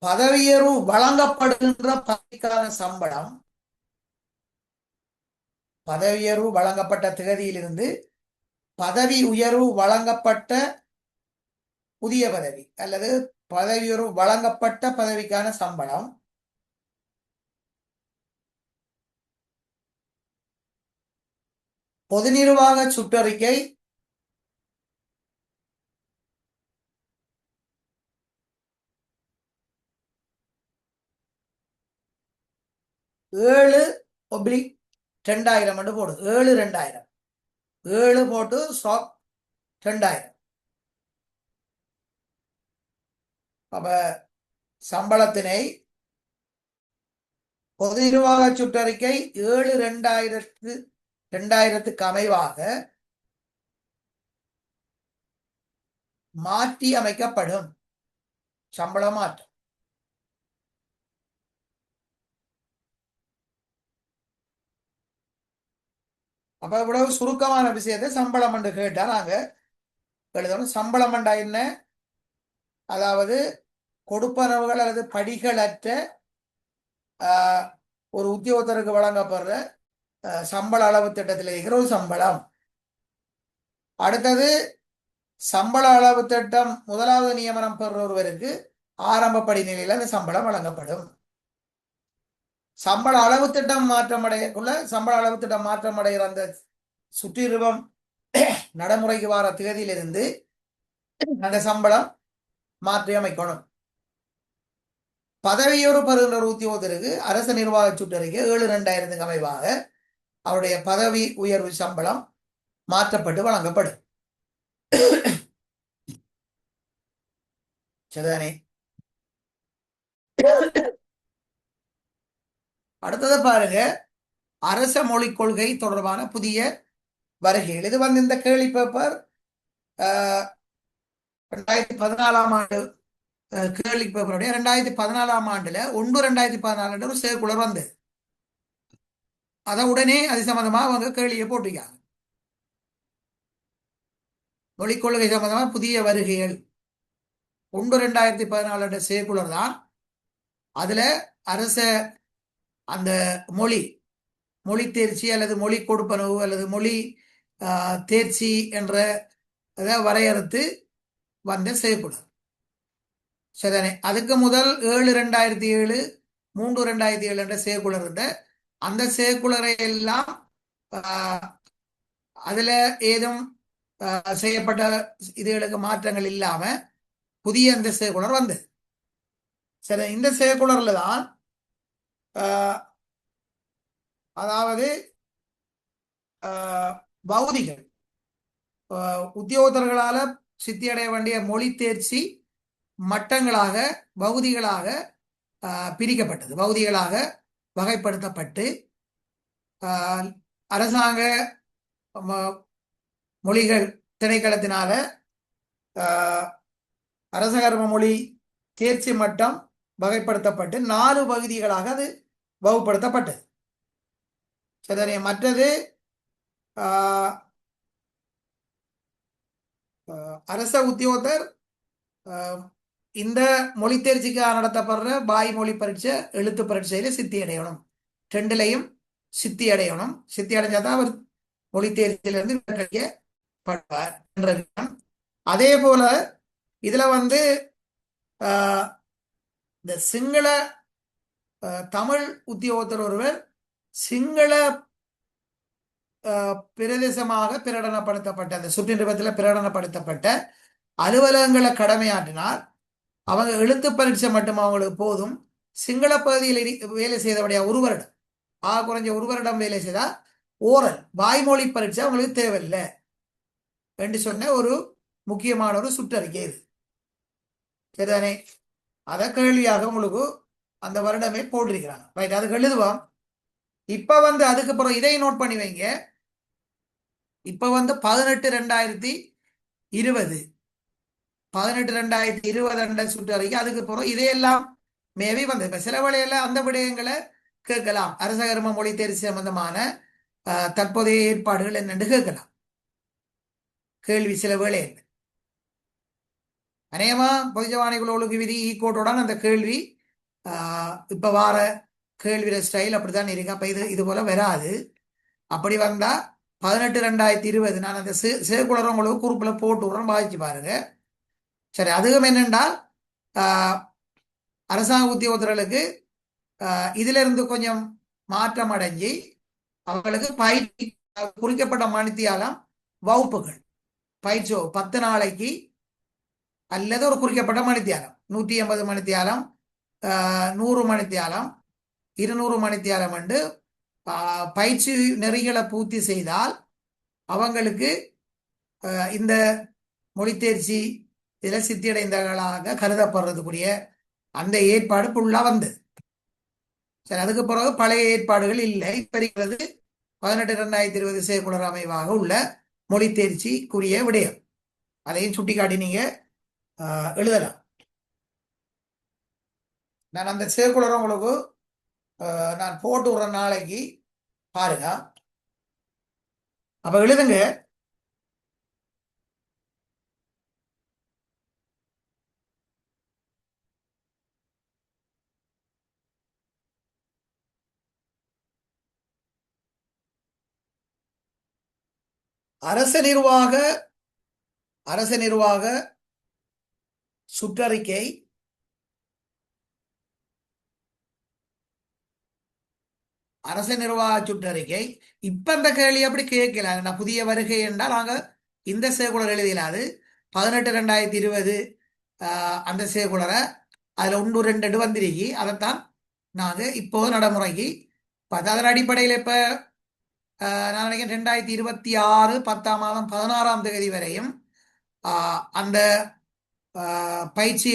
பதவியேறு வழங்கப்படுகின்ற பதவிக்கான சம்பளம் பதவியேறு வழங்கப்பட்ட தேதியிலிருந்து பதவி உயர்வு வழங்கப்பட்ட புதிய பதவி அல்லது பதவியுயர்வு வழங்கப்பட்ட பதவிக்கான சம்பளம் பொது நிர்வாக சுற்றறிக்கை 7/2000 என்று போடு 7/2000 7 போட்டு ஸ்டாக் 2000 அப்ப சம்பளத்தினை பொது நிர்வாக சுற்றறிக்கை 7/2000க்கு அமைவாக மாற்றி அமைக்கப்படும் சம்பள மாற்றம். அப்ப இவ்வளவு சுருக்கமான விஷயத்தை சம்பளம் என்று கேட்டா நாங்க எழுதணும். சம்பளம் என்றா என்ன? அதாவது கொடுப்பனவுகள் அல்லது படிகளற்ற ஒரு உத்தியோகத்தருக்கு வழங்கப்படுற சம்பள அளவு திட்டத்தில் இருக்கிற ஒரு சம்பளம். அடுத்தது சம்பள அளவு திட்டம் முதலாவது நியமனம் பெறுற ஒருவருக்கு ஆரம்ப படிநிலையில் அந்த சம்பளம் வழங்கப்படும். சம்பள அளவு திட்டம் மாற்றமடையக்குள்ள சம்பள அளவு திட்டம் மாற்றமடைகிற அந்த சுற்றிருவம் நடைமுறைக்கு வர தேதியிலிருந்து அந்த சம்பளம் மாற்றி அமைக்கணும். பதவியோடு பெறுகின்ற ஒரு உத்தியோகத்திற்கு அரசு நிர்வாக சுற்றறிக்கை 7/2000க்கு அமைவாக அவருடைய பதவி உயர்வு சம்பளம் மாற்றப்பட்டு வழங்கப்படும். சரிதானே? அடுத்தது பாருங்க, அரச மொழிக் கொள்கை தொடர்பான புதிய வருகைகள். இது இந்த கேள்வி பேப்பர் 2014 ஆண்டு கேள்வி பேப்பருடைய 2014 ஆண்டுல 1/2014 ஒரு சேர்க்குலர் வந்தது. அதை உடனே அது சம்பந்தமா அவங்க கேள்வியை போட்டிருக்காங்க. மொழிக் கொள்கை சம்பந்தமா புதிய வருகைகள் 1/2014 சேர்க்குலர் தான். அதுல அரச அந்த மொழி தேர்ச்சி அல்லது மொழி கொடுப்பனவு அல்லது மொழி தேர்ச்சி என்ற வரையறுத்து வந்த சேர்க்குலர். சரிதானே? அதுக்கு முதல் 7/2007 3/2007 என்ற சேர்க்குலர் இருந்த அந்த சேர்க்குலரை எல்லாம் அதுல ஏதும் செய்யப்பட்ட இதுகளுக்கு மாற்றங்கள் இல்லாம புதிய அந்த சேர்க்குலர் வந்தது. சரி, இந்த சேர்க்குலர்ல தான் அதாவது பௌதிகள் உத்தியோகத்தர்களால சித்தியடைய வேண்டிய மொழி தேர்ச்சி மட்டங்களாக பகுதிகளாக பிரிக்கப்பட்டது. பகுதிகளாக வகைப்படுத்தப்பட்டு அரசாங்க மொழிகள் திணைக்களத்தினால அரசகர்ம மொழி தேர்ச்சி மட்டம் வகைப்படுத்தப்பட்டு 4 பகுதிகளாக அது வகுப்படுத்தப்பட்டது. சரி, மற்றது அரச உத்தியோகத்தர் இந்த மொழி தேர்ச்சிக்காக நடத்தப்படுற வாய்மொழி பரீட்சை எழுத்து பரீட்சையில சித்தி அடையணும். 2லையும் சித்தி அடையணும். சித்தி அடைஞ்சாதான் அவர் மொழி தேர்ச்சியிலிருந்து விலக்கப்படுவார் என்ற விதம். அதே போல இதுல இந்த சிங்கள தமிழ் உத்தியோகத்தர் ஒருவர் சிங்கள பிரதேசமாக பிரகடனப்படுத்தப்பட்ட அந்த சுற்றுநிறுவனத்தில் பிரகடனப்படுத்தப்பட்ட அலுவலகங்களை கடமையாற்றினால் அவங்க எழுத்து பரீட்சை மட்டும் அவங்களுக்கு போதும். சிங்கள பகுதியில் வேலை செய்தபடியா 1 வருடம் குறைஞ்ச 1 வருடம் வேலை செய்தா ஓரல் வாய்மொழி பரீட்சை அவங்களுக்கு தேவையில்லை என்று சொன்ன ஒரு முக்கியமான ஒரு சுற்றறிக்கை இது. சரிதானே? அதை கேள்வியாக உங்களுக்கு அந்த வருடமே போட்டிருக்கிறாங்க. ரைட், அதுக்கு எழுதுவோம். இப்ப அதுக்கு அப்புறம் இதை நோட் பண்ணி வைங்க. இப்ப 18/2020 18/2020 சுட்டு வரைக்கும் அதுக்கு அப்புறம் இதையெல்லாம் மேபி இப்ப சில வேளையில அந்த விடயங்களை கேட்கலாம். அரசகர்ம மொழி தேர்ச்சி சம்பந்தமான தற்போதைய ஏற்பாடுகள் என்னென்று கேட்கலாம். கேள்வி சில வேளையில் அநேகமா பொதுஜவானிகள் ஒழுங்கு விதி ஈக்கோட்டுடன் அந்த கேள்வி இப்ப வார கேள்வியில ஸ்டைல் அப்படித்தான் இருக்கு. அப்ப இது போல வராது. அப்படி வந்தா 18/2020 நான் அந்த சேர்க்குளர் உங்களுக்கு குரூப்ல போட்டு விடுறேன், பாதிச்சு பாருங்க. சரி, அதுவும் என்னென்னா அரசாங்க உத்தியோகத்தர்களுக்கு இதுல இருந்து கொஞ்சம் மாற்றம் அடைஞ்சி அவர்களுக்கு பயிற்சி குறிக்கப்பட்ட மணித்தியாலம் வகுப்புகள் பயிற்சி 10 நாளைக்கு அல்லது ஒரு குறிக்கப்பட்ட மணித்தியாலம் 180 மணித்தியாலம் 100 மணித்தியாலம் 200 மணித்தியாலம் என்று பயிற்சி நெறிகளை பூர்த்தி செய்தால் அவங்களுக்கு இந்த மொழி தேர்ச்சி இதில் சித்தியடைந்தவர்களாக கருதப்படுறதுக்குரிய அந்த ஏற்பாடு ஃபுல்லா வந்தது. சரி, அதுக்கு பிறகு பழைய ஏற்பாடுகள் இல்லை. இப்ப இருக்கிறது 18/2020 சேர்க்குளர் அமைவாக உள்ள மொழி தேர்ச்சிக்குரிய விடயம். அதையும் சுட்டிக்காட்டி நீங்க எழுதலாம். நான் அந்த சேர்க்குளர் உங்களுக்கு நான் போட்டு விடுற நாளைக்கு பாருங்க. அப்ப எழுதுங்க. அரச நிர்வாக சுற்றறிக்கை அரச நிர்வாக சுற்றறிக்கை. இப்ப இந்த கேள்வி அப்படி கேட்கல. புதிய வருகை என்றால் நாங்க இந்த சேர்க்குளர் எழுதியலாது 18/2020 அந்த சேர்க்குளரை அதுல 1-2 வந்திருக்கி. அதைத்தான் நாங்க இப்போ நடைமுறைக்கு அதன் அடிப்படையில் இப்ப நான் நினைக்கிறேன் 2026 10ஆம் மாதம் 16ஆம் தேதி வரையும் அந்த பயிற்சி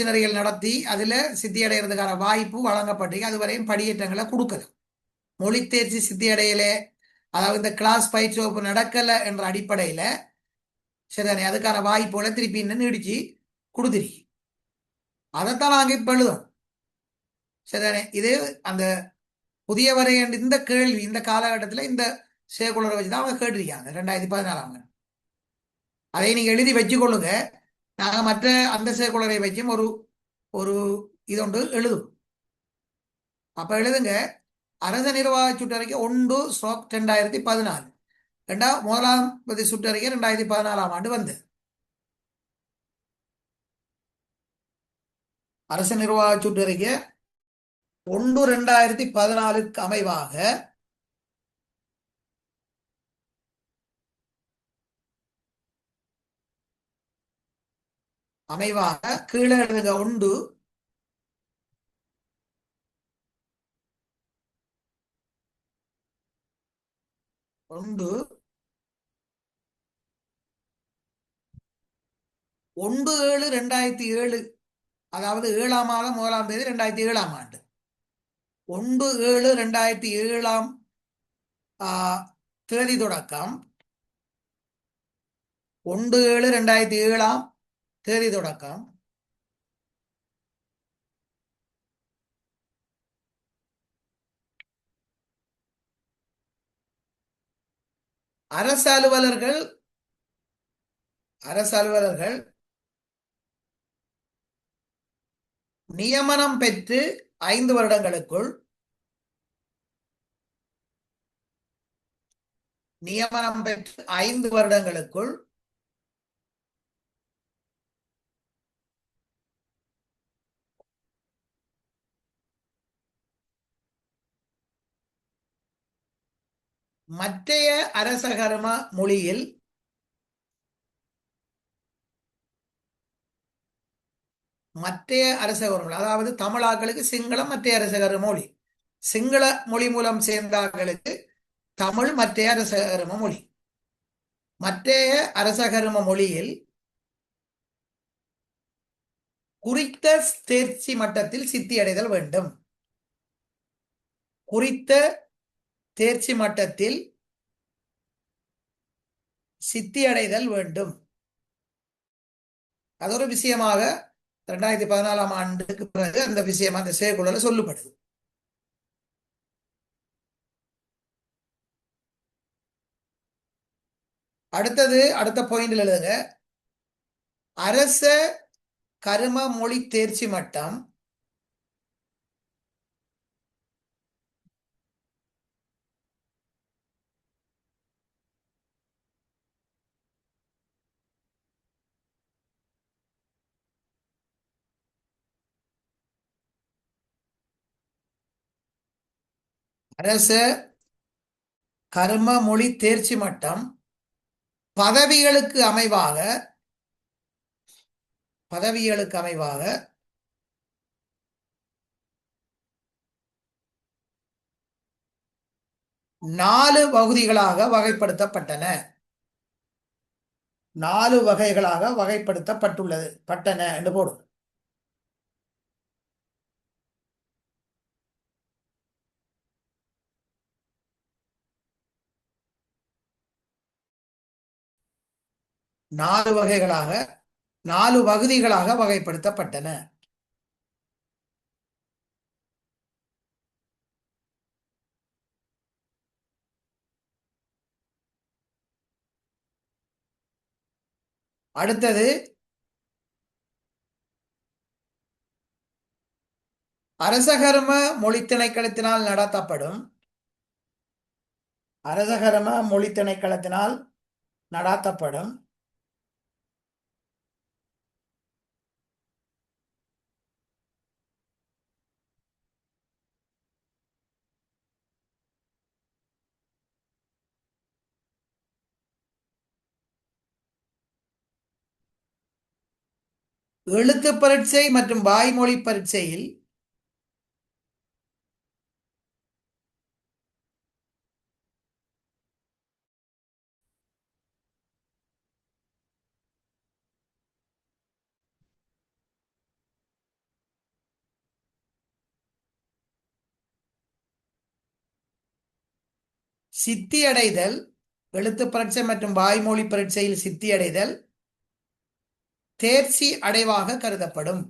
நெறிகள் நடத்தி அதுல சித்தியடைகிறதுக்கான வாய்ப்பு வழங்கப்பட்டிருக்கு. அதுவரையும் படியேற்றங்களை கொடுக்கலாம். மொழி தேர்ச்சி சித்தியடையில, அதாவது இந்த கிளாஸ் பயிற்சி வகுப்பு நடக்கல என்ற அடிப்படையில சரிதானே அதுக்கான வாய்ப்புகளை திருப்பி இன்னும் நீடிச்சு கொடுத்துருக்கு. அதைத்தான் நாங்க இப்ப எழுதும். சரிதானே இது அந்த புதிய வரை இந்த கேள்வி இந்த காலகட்டத்தில் இந்த சேர்க்குளரை வச்சுதான் அவங்க கேட்டிருக்காங்க 2014. அதை நீங்க எழுதி வச்சுக்கொள்ளுங்க. நாங்க மற்ற அந்த சேர்க்குளரை வச்சும் ஒரு இதொன்று எழுதும். அப்ப எழுதுங்க. அரச நிர்வாக சுற்றறிக்கை 1/2014 முதலாம் சுற்றறிக்கை 2014ஆம் ஆண்டு வந்து அரச நிர்வாக சுற்றறிக்கை 1/2014 அமைவாக கீழே எழுதுங்க. 1/7/2007 அதாவது 7ஆம் மாதம் 1ஆம் தேதி 2007ஆம் ஆண்டு 1/7/2007 தேதி தொடக்கம் 1/7/2007 தேதி தொடக்கம் அரசு அலுவலர்கள் நியமனம் பெற்று 5 வருடங்களுக்குள் மற்றைய அரசகர்ம மொழியில் அதாவது தமிழாக்களுக்கு சிங்களம் மற்றைய அரசகர்ம மொழி, சிங்கள மொழி மூலம் சேர்ந்தார்களுக்கு தமிழ் மற்றைய அரசகர்ம மொழி. மற்றைய அரசகர்ம மொழியில் குறித்த தேர்ச்சி மட்டத்தில் சித்தி அடைதல் வேண்டும். குறித்த தேர்ச்சி மட்டத்தில் சித்தி அடைதல் வேண்டும். அது ஒரு விஷயமாக 2014ஆம் ஆண்டுக்கு பிறகு அந்த விஷயம் அந்த செயற்குழல சொல்லப்படுது. அடுத்த பாயிண்டில் எழுதுங்க. அரச கரும மொழி தேர்ச்சி மட்டம் அரச கர்ம மொழி தேர்ச்சி மட்டம் பதவிகளுக்கு அமைவாக 4 பகுதிகளாக வகைப்படுத்தப்பட்டன. 4 வகைகளாக வகைப்படுத்தப்பட்டன என்று போடும். நாலு வகைகளாக 4 பகுதிகளாக வகைப்படுத்தப்பட்டன. அடுத்தது அரசகர்ம மொழி திணைக்களத்தினால் நடத்தப்படும் எழுத்து பரீட்சை மற்றும் வாய்மொழி பரீட்சையில் சித்தி அடைதல், எழுத்து பரீட்சை மற்றும் வாய்மொழி பரீட்சையில் சித்தி அடைதல் தேர்ச்சி அடைவாக கருதப்படும்.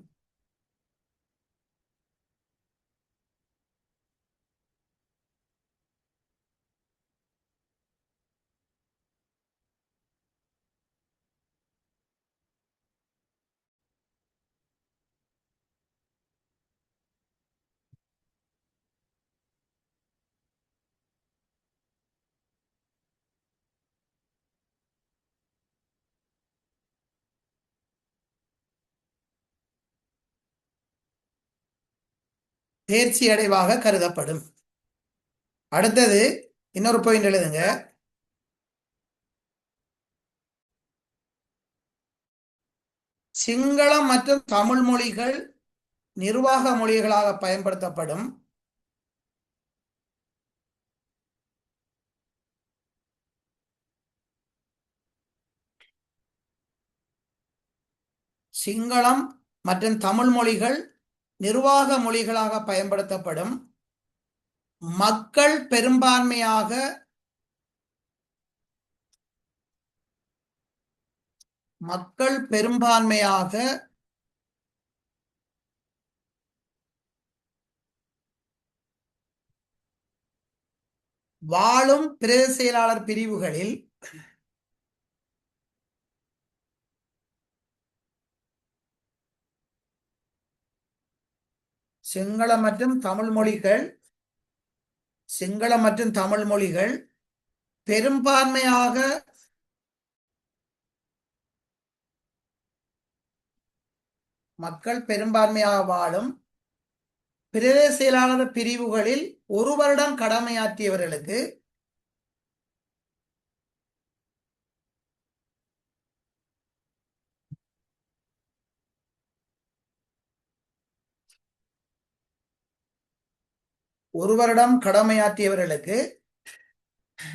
தேர்ச்சி அடைவாக கருதப்படும். அடுத்தது இன்னொரு பாயிண்ட் எழுதுங்க. சிங்களம் மற்றும் தமிழ் மொழிகள் நிர்வாக மொழிகளாக பயன்படுத்தப்படும். சிங்களம் மற்றும் தமிழ் மொழிகள் நிர்வாக மொழிகளாக பயன்படுத்தப்படும். மக்கள் பெரும்பான்மையாக வாழும் பிரதேச செயலாளர் பிரிவுகளில் சிங்களம் மற்றும் தமிழ் மொழிகள் பெரும்பான்மையாக மக்கள் பெரும்பான்மையாக வாழும் பிரதேச செயலாளர் பிரிவுகளில் 1 வருடம் கடமையாற்றியவர்களுக்கு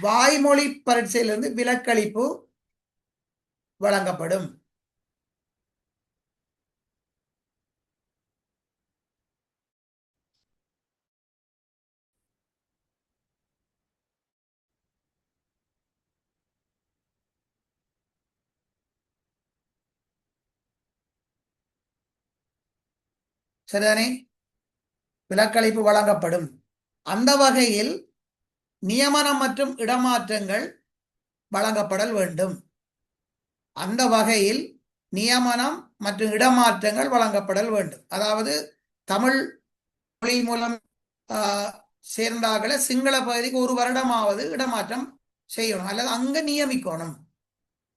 வாய்மொழி பரீட்சையிலிருந்து விலக்களிப்பு வழங்கப்படும். சரிதானே? விலக்களிப்பு வழங்கப்படும். அந்த வகையில் நியமனம் மற்றும் இடமாற்றங்கள் வழங்கப்படல் வேண்டும். அந்த வகையில் நியமனம் மற்றும் இடமாற்றங்கள் வழங்கப்படல் வேண்டும். அதாவது தமிழ் மொழி மூலம் சேர்ந்தாக்களை சிங்கள பகுதிக்கு 1 வருடமாவது இடமாற்றம் செய்யணும் அல்லது அங்க நியமிக்கணும்.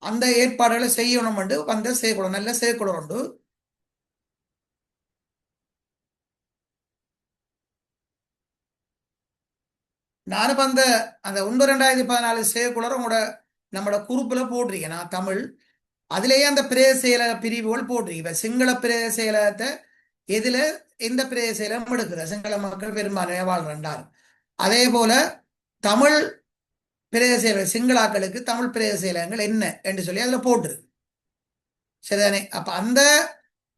அந்த ஏற்பாடுகளை செய்யணும் என்று வந்த சேர்க்கணும். நல்ல சேர்க்கணும் உண்டு. நானும் அந்த 2014 சேர்க்குளர் உங்களோட நம்மளோட குரூப்பில் போட்டிருக்கேன். நான் தமிழ் அதுலேயே அந்த பிரதேச செயலக பிரிவுகள் போட்டிருக்கேன். சிங்கள பிரதேச செயலகத்தை எதுல எந்த பிரதேச செயலகம் எடுக்கிற சிங்கள மக்கள் பெரும்பான்மையாக வாழ்றார். அதே போல தமிழ் பிரதேச செயலகம் சிங்களாக்களுக்கு தமிழ் பிரதேச செயலகங்கள் என்ன என்று சொல்லி அதுல போட்டுரு. சரிதானே? அப்ப அந்த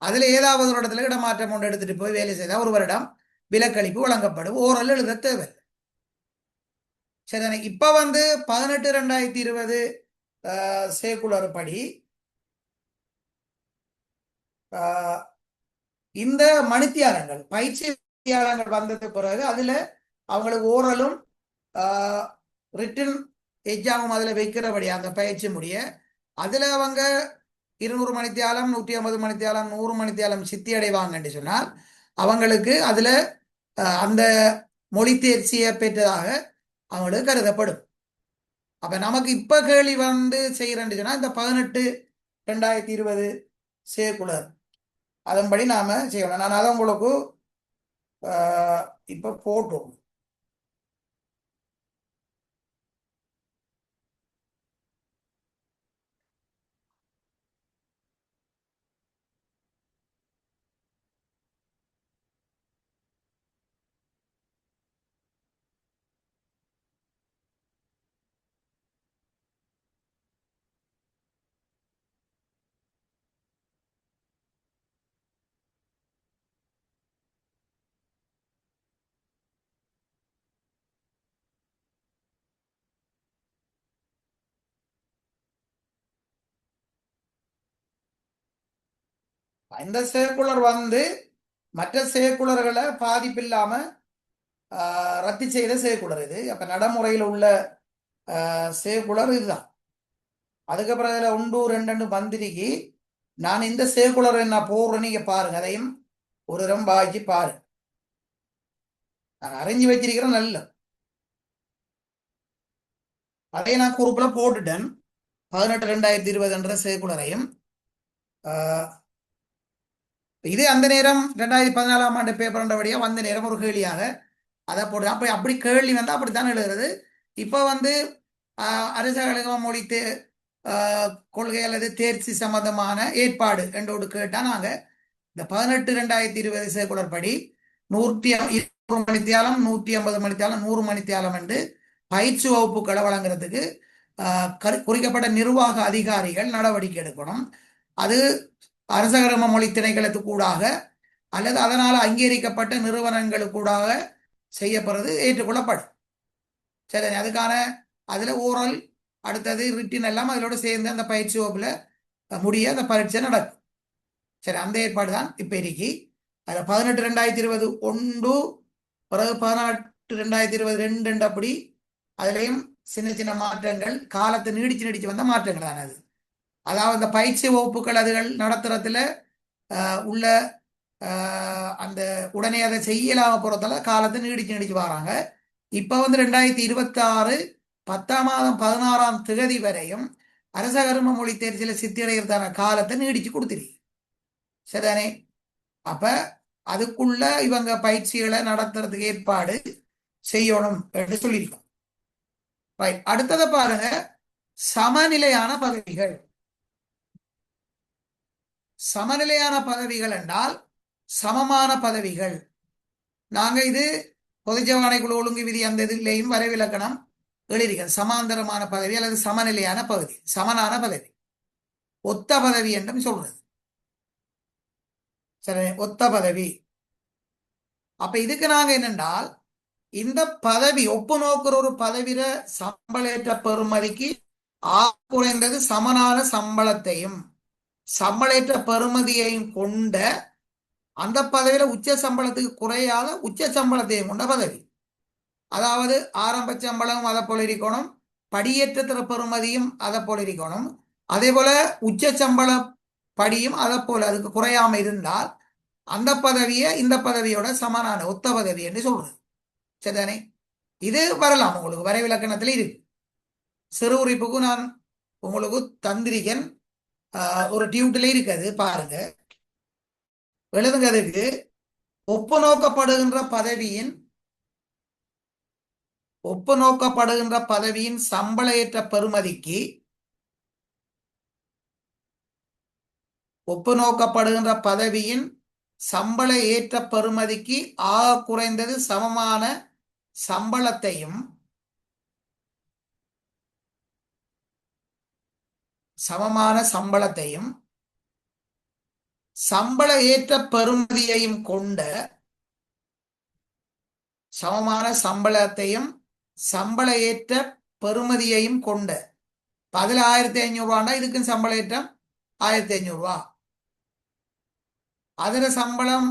அதுல ஏதாவது ஒரு இடத்துல இடமாற்றம் கொண்டு எடுத்துட்டு போய் வேலை செய்தால் 1 வருடம் விலக்களிப்பு வழங்கப்படும். ஓரல் எழுத தேவை. சரிதானே? இப்ப 18/2020 சேக்குலர் படி இந்த மணித்தியாலங்கள் பயிற்சி மணித்தியாலங்கள் வந்தது பிறகு அதுல அவங்களுக்கு ஓரலும் ரிட்டன் எக்ஸாமும் அதுல வைக்கிறபடி அந்த பயிற்சி முடிய அதுல அவங்க 200 மணித்தியாலம் 150 மணித்தியாலம் 100 மணித்தியாலம் சித்தி அடைவாங்கன்னு சொன்னால் அவங்களுக்கு அதுல அந்த மொழி தேர்ச்சியை பெற்றதாக அவங்களுக்கு கருதப்படும். அப்ப நமக்கு இப்ப கேள்வி செய்யறேன்னு சொன்னா இந்த 18/2020 சேக்குலர் அதன்படி நாம செய்யணும். நான் அதை உங்களுக்கு இப்ப போட்டோம். இந்த சேர்க்குலர் மற்ற சேர்க்குலர்களை பாதிப்பில்லாம ரத்து செய்த சேர்க்குலர் இது. அப்ப நடைமுறையில் உள்ள சேர்க்குலர் இதுதான். அதுக்கப்புறம் இதுல 1 2 வந்திருக்கி நான் இந்த சேர்க்குலர் என்ன போடுறேன் நீங்க பாருங்க. அதையும் ஒரு தரம் பாய்ச்சி பாருங்க. நான் அறிஞ்சு வச்சிருக்கிறேன் நல்ல அதையும் நான் குரூப்ல போட்டுட்டேன். 18/2020 சேர்க்குலரையும் இது அந்த நேரம் 2014ஆம் ஆண்டு பேப்பர்ன்றபடியா வந்த நேரம் ஒரு கேள்வியாக அதை போட்டு அப்படி கேள்வி வந்தா அப்படித்தான் எழுதுறது. இப்ப அரசாங்க மொழி கொள்கை அல்லது தேர்ச்சி சம்பந்தமான ஏற்பாடு என்றோடு கேட்டா நாங்க இந்த 18/2020 சேர்க்குலர் படி 120 மணித்தியாலம் 150 மணித்தியாலம் 100 மணித்தியாலம் என்று பயிற்சி வகுப்புகளை வழங்குறதுக்கு குறிக்கப்பட்ட நிர்வாக அதிகாரிகள் நடவடிக்கை எடுக்கணும். அது அரசகரம மொழி திணைக்களத்துக்கூடாக அல்லது அதனால் அங்கீகரிக்கப்பட்ட நிறுவனங்களுக்கூடாக செய்யப்படுறது ஏற்றுக்கொள்ளப்படும். சரி, அதுக்கான அதுல ஓரல் அடுத்தது ரிட்டின் எல்லாம் அதோட சேர்ந்து அந்த பயிற்சி வகுப்புல முடிய அந்த பரீட்சை நடக்கும். சரி, அந்த ஏற்பாடு தான் இப்ப இருக்கி. அதுல 18/2020 1 பிறகு 18/2022 அப்படி அதுலயும் சின்ன சின்ன மாற்றங்கள் காலத்தை நீடிச்சு வந்த மாற்றங்கள் தான் அது. அதாவது அந்த பயிற்சி வகுப்புகள் அதுகள் நடத்துறதுல உள்ள அந்த உடனே அதை செய்யலாம போறதால காலத்தை நீடிச்சு வராங்க. இப்ப 2026 10ஆம் மாதம் 16ஆம் தேதி வரையும் அரசகர்ம மொழி தேர்ச்சியில சித்தியடைகிறதான காலத்தை நீடிச்சு கொடுத்துரு. சரிதானே? அப்ப அதுக்குள்ள இவங்க பயிற்சிகளை நடத்துறதுக்கு ஏற்பாடு செய்யணும் என்று சொல்லியிருக்கோம். ரைட், அடுத்ததை பாருங்க. சமநிலையான பதவிகள். சமநிலையான பதவிகள் என்றால் சமமான பதவிகள். நாங்க இது பொதுஜவானை குழு ஒழுங்கு விதி அந்த இதுலையும் வரைவிலக்கணம் எழுதியிருக்க. சமாந்தரமான பதவி அல்லது சமநிலையான பதவி, சமனான பதவி, ஒத்த பதவி என்றும் சொல்றது. சரி, ஒத்த பதவி. அப்ப இதுக்கு நாங்க என்னென்றால் இந்த பதவி ஒப்பு நோக்குற ஒரு பதவியில சம்பளேற்ற பெறுமதிக்கு குறைந்தது சமனான சம்பளத்தையும் சம்பளேற்ற பெறுமதியையும் கொண்ட அந்த பதவியில உச்ச சம்பளத்துக்கு குறையாத உச்ச சம்பளத்தையும் கொண்ட பதவி. அதாவது ஆரம்ப சம்பளம் அதை போல இருக்கணும், படியேற்ற பெறுமதியும் அதை போல இருக்கணும், அதே போல உச்ச சம்பள படியும் அதை போல அதுக்கு குறையாம இருந்தால் அந்த பதவியை இந்த பதவியோட சமனான ஒத்த பதவி என்று சொல்றது. சரிதானே? இது வரலாம், உங்களுக்கு வரைவிலக்கணத்தில் இருக்கு. சிறு குறிப்புக்கு நான் உங்களுக்கு தந்திரிக்கன் ஒரு டியூட்டில் இருக்குது பாருங்க, எழுதுங்கிறதுக்கு ஒப்பு நோக்கப்படுகின்ற பதவியின் சம்பள ஏற்ற பெறுமதிக்கு ஒப்பு நோக்கப்படுகின்ற பதவியின் சம்பள ஏற்ற பெறுமதிக்கு ஆக குறைந்தது சமமான சம்பளத்தையும் சம்பள ஏற்ற பெறுமதியையும் கொண்ட சம்பள ஏற்ற பெறுமதியையும் கொண்ட அதில் 1500 ரூபாண்டா இதுக்கும் சம்பள ஏற்றம் 1500 ரூபா. அதுல சம்பளம்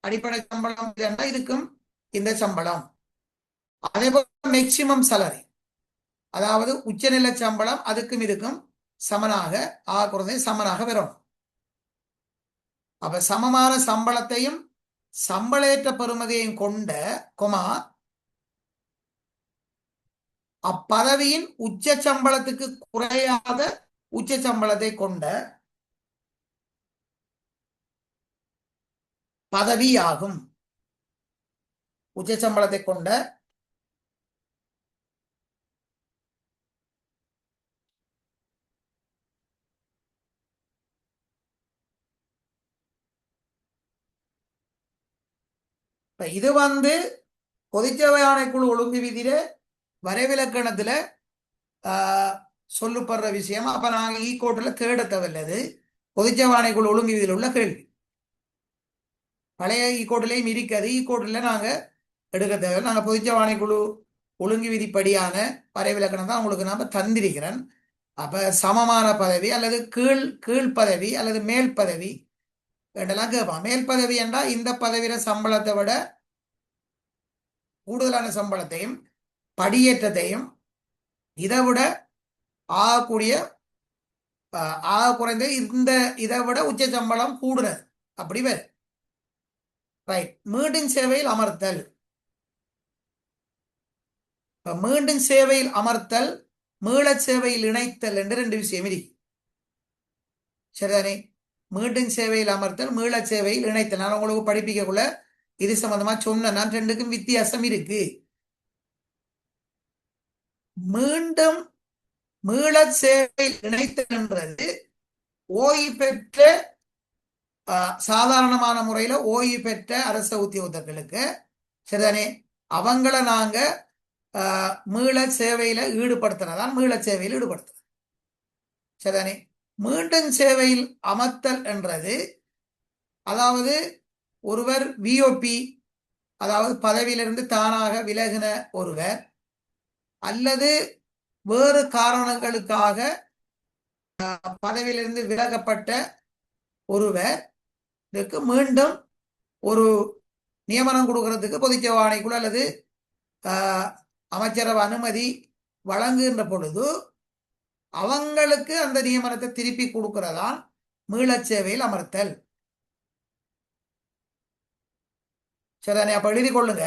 அடிப்படை சம்பளம் இதுக்கும் இந்த சம்பளம். அதே போல மேக்சிமம் சேலரி, அதாவது உச்சநிலை சம்பளம் அதுக்கும் இதுக்கும் சமனாக குறைந்த சமனாக வரும். அப்ப சமமான சம்பளத்தையும் சம்பளேற்ற பெறுமதியையும் கொண்ட அப்பதவியின் உச்ச சம்பளத்துக்கு குறையாத உச்ச சம்பளத்தை கொண்ட பதவியாகும். உச்ச சம்பளத்தை கொண்ட இது பொதுச்சேவை ஆணைக்குழு ஒழுங்கு விதியில வரைவிலக்கணத்துல சொல்லப்படுற விஷயம். அப்ப நாங்க கோர்ட்ல தேட தேவையில்லது, பொதுச்சேவை ஆணைக்குழு ஒழுங்கு விதியில் உள்ள கேள்வி. பழைய கோர்ட்லயும் இருக்காது, கோர்ட்ல நாங்க எடுக்க தேவை. நாங்க பொதுச்சேவை ஆணைக்குழு ஒழுங்கு விதிப்படியான வரைவிலக்கணம் தான் உங்களுக்கு நாம தந்திருக்கிறேன். அப்ப சமமான பதவி அல்லது கீழ் பதவி அல்லது மேல் பதவி என்றெல்லாம் கேட்பான். மேல் பதவி என்றால் இந்த பதவியில சம்பளத்தை விட கூடுதலான சம்பளத்தையும் படியேற்றத்தையும் இதை விட குறைந்த இந்த இதை விட உச்ச சம்பளம் கூடுதல் அப்படி வேறு. ரைட். மீண்டும் சேவையில் அமர்த்தல். மீண்டும் சேவையில் அமர்த்தல், மீள சேவையில் இணைத்தல் என்று 2 விஷயம் இருக்கு. சரிதானே? மீண்டும் சேவையில் அமர்த்தல், மீள சேவையில் இணைத்தல். நான் உங்களுக்கு படிப்பிக்கக்குள்ள இது சம்பந்தமா சொன்ன, நான் 2க்கும் வித்தியாசம் இருக்கு. மீண்டும் மீள சேவையில் இணைத்தல் என்றது ஓய்வு பெற்ற சாதாரணமான முறையில ஓய்வு பெற்ற அரச உத்தியோகத்தர்களுக்கு, சரிதானே, அவங்கள நாங்க மீள சேவையில ஈடுபடுத்துறதான் மீள சேவையில் ஈடுபடுத்துறது. சரிதானே? மீண்டும் சேவையில் அமர்த்தல் என்றது, அதாவது ஒருவர் விஓபி, அதாவது பதவியிலிருந்து தானாக விலகின ஒருவர் அல்லது வேறு காரணங்களுக்காக பதவியிலிருந்து விலகப்பட்ட ஒருவர் மீண்டும் ஒரு நியமனம் கொடுக்கறதுக்கு பொதுச்சேவை ஆணைக்குழு அல்லது அமைச்சரவை அனுமதி வழங்குகின்ற பொழுது அவங்களுக்கு அந்த நியமனத்தை திருப்பி கொடுக்கிறதான் மீளச் சேவையில் அமர்த்தல். சரிதானே? அப்ப எழுதி கொள்ளுங்க.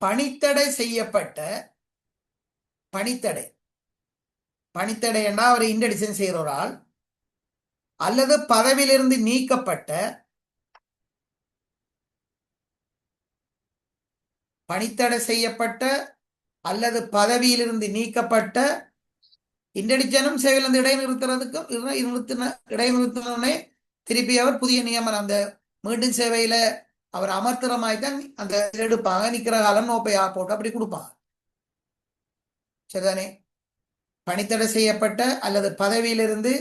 பணித்தடை செய்யப்பட்ட பணித்தடை என்றால் அவர் இன்டெடிஷன் செய்கிறால் அல்லது பதவியிலிருந்து நீக்கப்பட்ட பணித்தடை செய்யப்பட்ட அல்லது பதவியிலிருந்து நீக்கப்பட்ட இன்டெடிஷனும் சேவையிலிருந்து இடைநிறுத்தினே திருப்பி அவர் புதிய நியமனம் அந்த மீண்டும் சேவையில அவர் அமர்த்துறமாய்தான் அந்த எடுப்பாங்க. நிக்கிற காலம் நோப்பையா போட்டு அப்படி கொடுப்பாங்க. சரிதானே? பணித்தடை செய்யப்பட்ட அல்லது பதவியிலிருந்து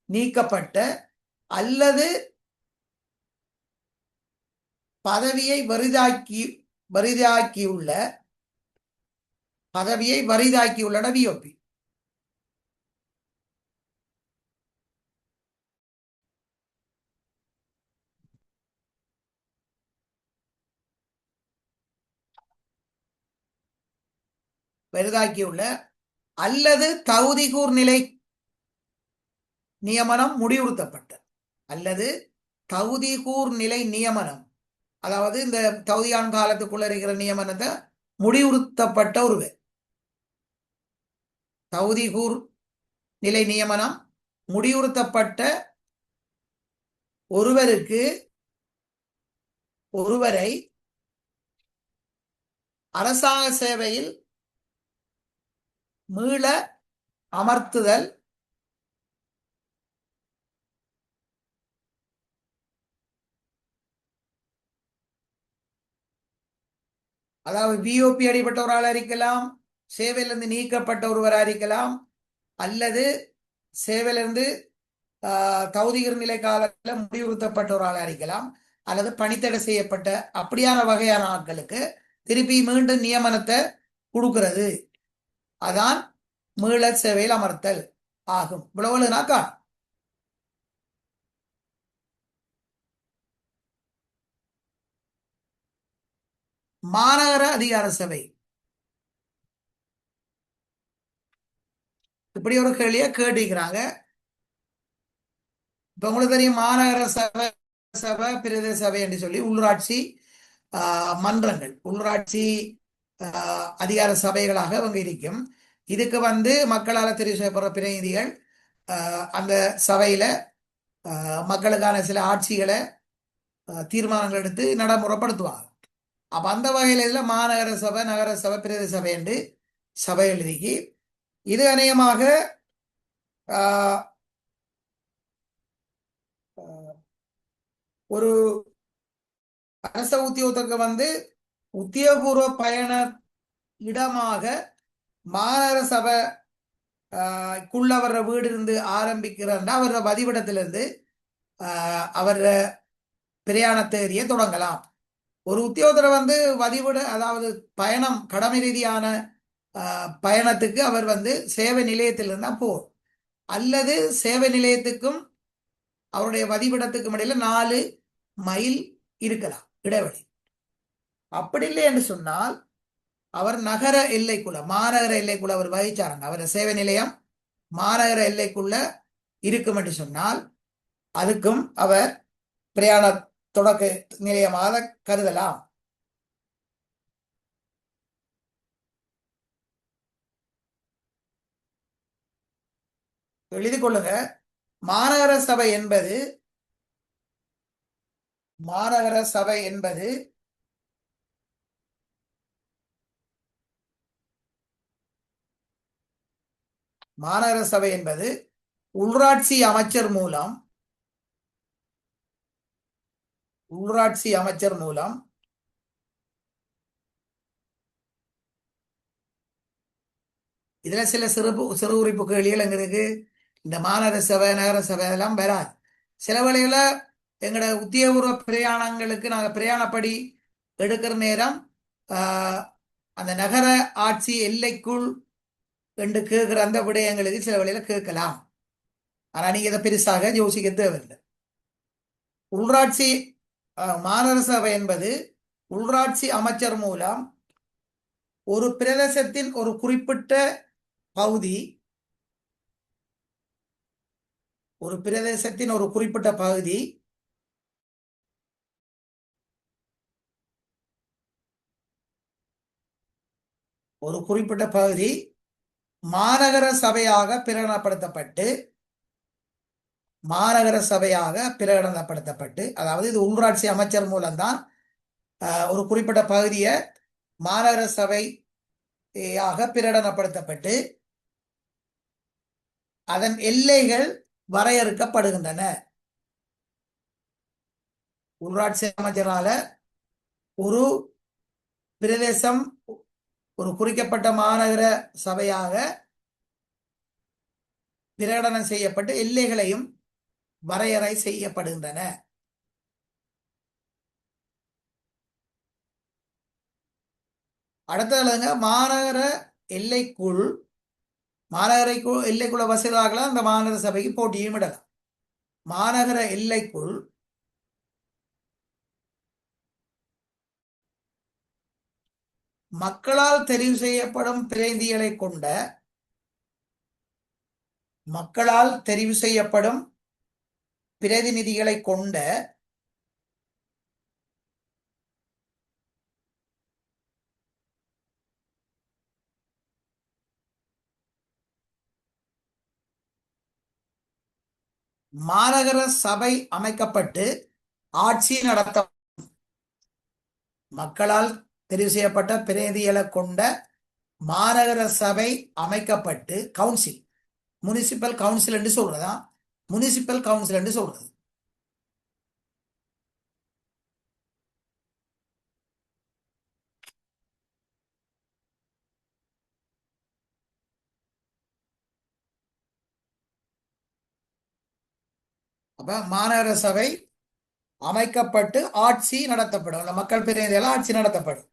நீக்கப்பட்ட அல்லது பதவியை வரிதாக்கியுள்ள விஓபி. பெரிதாக்கியுள்ள அல்லது தகுதிகூர் நிலை நியமனம் முடிவுறுத்தப்பட்ட அல்லது தகுதிகூர் நிலை நியமனம், அதாவது இந்த தகுதியான் காலத்துக்குள்ள இருக்கிற நியமனத்தை முடிவுறுத்தப்பட்ட ஒருவர். தகுதிகூர் நிலை நியமனம் முடிவுறுத்தப்பட்ட ஒருவரை அரசாங்க சேவையில் மீள அமர்த்துதல் அதாவது விஓபி அடிப்பட்ட ஒரு ஆள் இருக்கலாம், சேவையிலிருந்து நீக்கப்பட்ட ஒருவராக இருக்கலாம், அல்லது சேவையிலிருந்து தகுதிகர் நிலை காலத்தில் முடிவுறுத்தப்பட்ட ஒரு ஆளாக இருக்கலாம், அல்லது பணித்தடை செய்யப்பட்ட அப்படியான வகையான ஆட்களுக்கு திருப்பி மீண்டும் நியமனத்தை கொடுக்கிறது. அதான் மீள சேவையில் அமர்த்தல் ஆகும். இவ்வளவுனாக்கா மாநகர அதிகார சபை இப்படி ஒரு கேள்வியை கேட்டிருக்கிறாங்க. இப்ப உங்களுக்கு தெரியும், மாநகர சபை பிரதேச சபை என்று சொல்லி உள்ளூராட்சி மன்றங்கள், உள்ளூராட்சி அதிகார சபைகளாக அவங்க இருக்கும். இதுக்கு மக்களால் தெரிவு செய்யப்படுற பிரதிநிதிகள் அந்த சபையில மக்களுக்கான சில ஆட்சிகளை தீர்மானங்கள் எடுத்து நடைமுறைப்படுத்துவாங்க. அப்ப அந்த வகையில இதுல மாநகர சபை, நகர சபை, பிரதேச சபை என்று சபை எழுதிக்கு இது அநேகமாக ஒரு அரச உத்தியோகத்துக்கு உத்தியோகபூர்வ பயண இடமாக மாநகர சபைக்குள்ள வர்ற வீடு இருந்து ஆரம்பிக்கிறன்னா அவர வதிவிடத்திலிருந்து அவர பிரயாண தேதியை தொடங்கலாம். ஒரு உத்தியோகத்தர் வதிவிட, அதாவது பயணம், கடமை ரீதியான பயணத்துக்கு அவர் சேவை நிலையத்திலிருந்தா போகும், அல்லது சேவை நிலையத்துக்கும் அவருடைய வதிவிடத்துக்கும் இடையில 4 மைல் இருக்கலாம் இடைவெளி. அப்படி இல்லை என்று சொன்னால் அவர் நகர எல்லைக்குள்ள, மாநகர எல்லைக்குள்ள அவர் வகிச்சாருங்க, அவர் சேவை நிலையம் மாநகர எல்லைக்குள்ள இருக்கும் என்று சொன்னால் அதுக்கும் அவர் பிரயாண தொடக்க நிலையமாக கருதலாம். எழுதி கொள்ளுங்க. மாநகர சபை என்பது மாநகர சபை என்பது உள்ளூராட்சி அமைச்சர் மூலம் இதுல சில சிறு குறிப்பு கேள்விகள் எங்களுக்கு இந்த மாநகர சபை, நகர சபை எல்லாம் வராது. சில வேளையில எங்களோட உத்தியோகபூர்வ பிரயாணங்களுக்கு நாங்கள் பிரயாணப்படி எடுக்கிற நேரம் அந்த நகர ஆட்சி எல்லைக்குள் என்று கேட்கிற அந்த விடயங்களுக்கு சில வேளையில கேட்கலாம். ஆனா நீங்க இதை பெருசாக யோசிக்க தேவையில்லை. உள்ளூராட்சி மாநகர சபை என்பது உள்ளூராட்சி அமைச்சர் மூலம் ஒரு பிரதேசத்தின் ஒரு குறிப்பிட்ட பகுதி, மாநகர சபையாக பிரகடனப்படுத்தப்பட்டு, அதாவது இது உள்ளூராட்சி அமைச்சர் மூலம்தான் ஒரு குறிப்பிட்ட பகுதியை மாநகர சபையாக பிரகடனப்படுத்தப்பட்டு அதன் எல்லைகள் வரையறுக்கப்படுகின்றன. உள்ளூராட்சி அமைச்சரால ஒரு பிரதேசம் ஒரு குறிக்கப்பட்ட மாநகர சபையாக பிரகடனம் செய்யப்பட்டு எல்லைகளையும் வரையறை செய்யப்படுகின்றன. அடுத்ததுங்க மாநகர எல்லைக்குள் எல்லைக்குள்ள வசதியாகலாம் அந்த மாநகர சபைக்கு போட்டியும் விடலாம். மாநகர எல்லைக்குள் மக்களால் தெரிவு செய்யப்படும் பிரதிநிதிகளை கொண்ட மாநகர சபை அமைக்கப்பட்டு ஆட்சி நடத்த மக்களால் தெரிவு செய்யப்பட்ட பிரதிநிதிகளை கொண்ட மாநகர சபை அமைக்கப்பட்டு கவுன்சில் முனிசிபல் கவுன்சில் என்று சொல்றதா முனிசிபல் கவுன்சில் என்று சொல்றது. அப்ப மாநகர சபை அமைக்கப்பட்டு ஆட்சி நடத்தப்படும். அந்த மக்கள் பிரதிநிதிகள் ஆட்சி நடத்தப்படும்.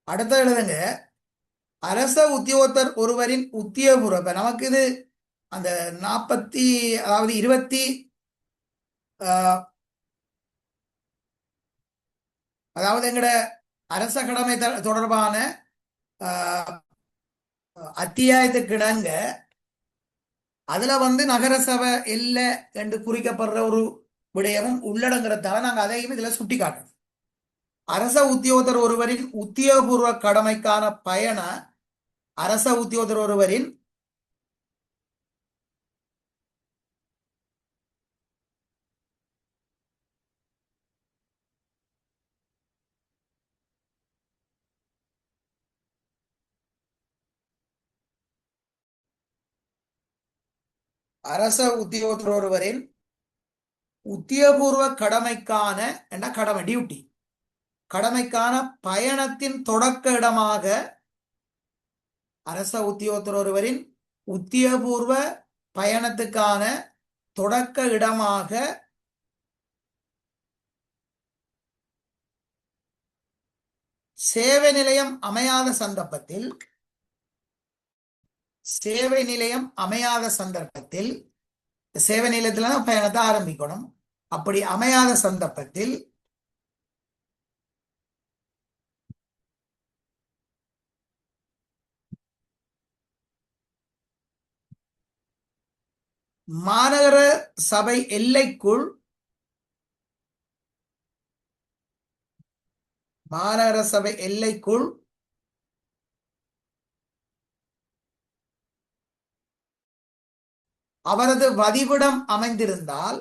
அடுத்த எழுதுங்க, அரச உத்தியோகத்தர் ஒருவரின் உத்தியோகபூர்வ நமக்கு இது அந்த 20 அதாவது எங்கட அரச கடமை தொடர்பான அத்தியாயத்துக்கு இணங்க அதுல நகரசபை எல்லை என்று குறிக்கப்படுற ஒரு விடயமும் உள்ளடங்குறதால நாங்க அதையும் இதுல சுட்டி காட்டணும். அரச உத்தியோகத்தர் ஒருவரின் உத்தியோகபூர்வ கடமைக்கான பயண அரச உத்தியோகத்தர் ஒருவரின் அரச உத்தியோகத்தர் ஒருவரின் உத்தியோகபூர்வ கடமைக்கான என்ன கடமை டியூட்டி கடமைக்கான பயணத்தின் தொடக்க இடமாக அரச உத்தியோகத்தர் ஒருவரின் உத்தியோகபூர்வ பயணத்துக்கான தொடக்க இடமாக சேவை நிலையம் அமையாத சந்தர்ப்பத்தில் சேவை நிலையத்துல பயணத்தை ஆரம்பிக்கணும். அப்படி அமையாத சந்தர்ப்பத்தில் மாநகர சபை எல்லைக்குள் அவரது வதிவிடம் அமைந்திருந்தால்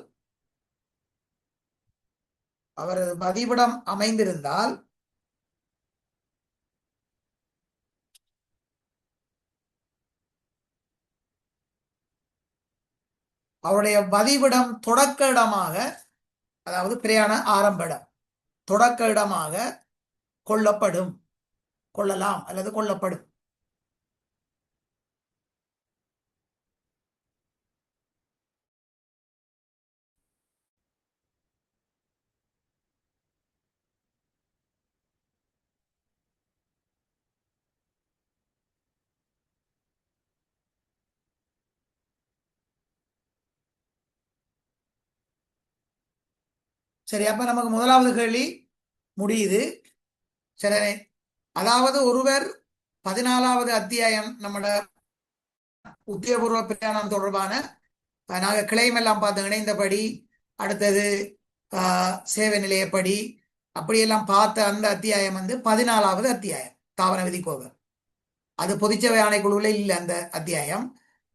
அவருடைய வதிவிடம் தொடக்க இடமாக அதாவது பிரயாண ஆரம்ப இடம் தொடக்க இடமாக கொள்ளலாம் அல்லது கொள்ளப்படும். சரி, அப்ப நமக்கு முதலாவது கேள்வி முடியுது. சரி, அதாவது ஒருவர் 14வது அத்தியாயம் நம்மட உத்தியோகபூர்வ பிரயாணம் தொடர்பான நாங்கள் கிளைம் எல்லாம் பார்த்து இணைந்தபடி அடுத்தது சேவை நிலையப்படி அப்படியெல்லாம் பார்த்த அந்த அத்தியாயம் 14வது அத்தியாயம் தாவர விதி கோவை. அது பொதுச்சபை ஆணைக்குழுவில் இல்லை. அந்த அத்தியாயம்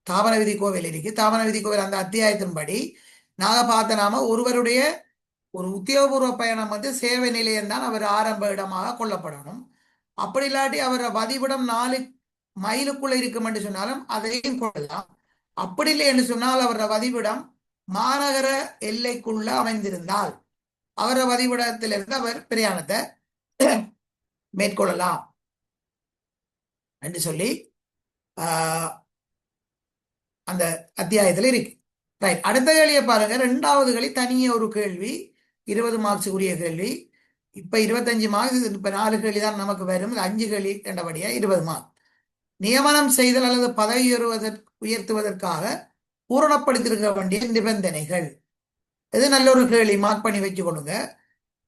தாவர விதி கோவில் இருக்கு. தாவர விதி கோவில் அந்த அத்தியாயத்தின்படி நாங்க பார்த்த நாம ஒருவருடைய ஒரு உத்தியோகபூர்வ பயணம் சேவை நிலையம் தான் அவர் ஆரம்ப இடமாக கொள்ளப்படணும். அப்படி இல்லாட்டி அவர் வதிவிடம் 4 மைலுக்குள்ள இருக்கும் என்று சொன்னாலும் அதையும் கொள்ளலாம். அப்படி இல்லை என்று சொன்னால் அவரது வதிவிடம் மாநகர எல்லைக்குள்ள அமைந்திருந்தால் அவரது வதிவிடத்திலிருந்து அவர் பிரயாணத்தை மேற்கொள்ளலாம் என்று சொல்லி அந்த அத்தியாயத்தில் இருக்கு. ரைட், அடுத்த கேள்வியை பாருங்க. 2வது கேள்வி தனியே ஒரு கேள்வி, 20 மார்க்ஸுக்குரிய கேள்வி. இப்ப 25 மார்க்ஸ், இப்ப 4 கேள்வி தான் நமக்கு வரும். 5 கேள்வி என்றபடியா 20 மார்க். நியமனம் செய்தல் அல்லது பதவி உயர்த்துவதற்காக பூரணப்படுத்தியிருக்க வேண்டிய நிபந்தனைகள். இது நல்ல ஒரு கேள்வி, மார்க் பண்ணி வச்சு கொள்ளுங்க.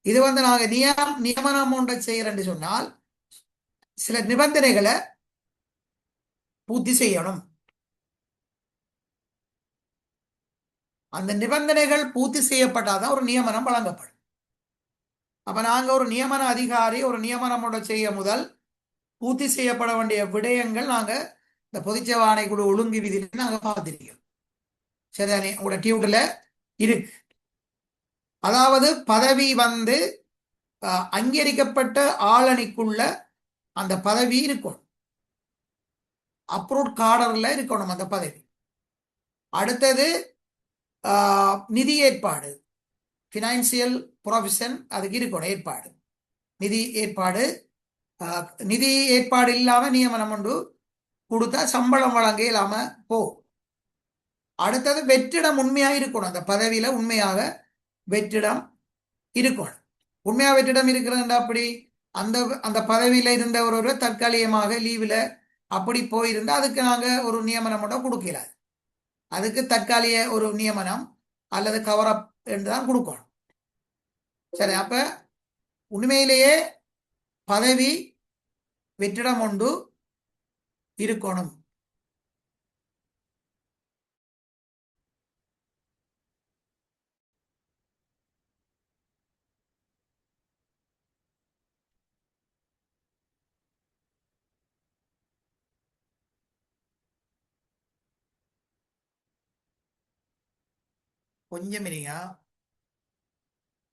இது நாங்க நியமனம் ஒன்றை செய்யறேன்னு சொன்னால் சில நிபந்தனைகளை பூர்த்தி செய்யணும். அந்த நிபந்தனைகள் பூர்த்தி செய்யப்பட்டாதான் ஒரு நியமனம் வழங்கப்படும். அப்ப நாங்க ஒரு நியமன அதிகாரி ஒரு நியமனம் செய்ய முதல் பூர்த்தி செய்யப்பட வேண்டிய விடயங்கள் நாங்க இந்த பொதுச்சேவை ஆணைக்குழு ஒழுங்கு விதியில நாங்க பார்த்திருக்கோம். சரிதானே? உங்களோட டியூட்ல இருக்கு. அதாவது பதவி அங்கீகரிக்கப்பட்ட ஆளணிக்குள்ள அந்த பதவி இருக்கும், அப்ரூவ்ட் காடர்ல இருக்கணும் அந்த பதவி. அடுத்தது நிதி ஏற்பாடு, பினான்சியல் ப்ரொவிஷன், அதுக்கு இருக்கணும் ஏற்பாடு, நிதி ஏற்பாடு. நிதி ஏற்பாடு இல்லாம நியமனம் ஒன்று கொடுத்தா சம்பளம் வழங்க இல்லாம போ. அடுத்தது வெற்றிடம் உண்மையா இருக்கணும், அந்த பதவியில உண்மையாக வெற்றிடம் இருக்கணும். உண்மையா வெற்றிடம் இருக்கிறது அப்படி அந்த அந்த பதவியில இருந்த ஒருவர் தற்காலிகமாக லீவுல அப்படி போயிருந்தா அதுக்கு நாங்க ஒரு நியமனம் மட்டும் கொடுக்கல. அதுக்கு தற்காலிக ஒரு நியமனம் அல்லது கவரப் என்றுதான் கொடுக்கணும். சரி, அப்ப உண்மையிலேயே பதவி வெற்றிடம் ஒன்று இருக்கணும். கொஞ்சம் இருங்க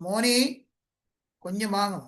மோனி, கொஞ்சம் வாங்க.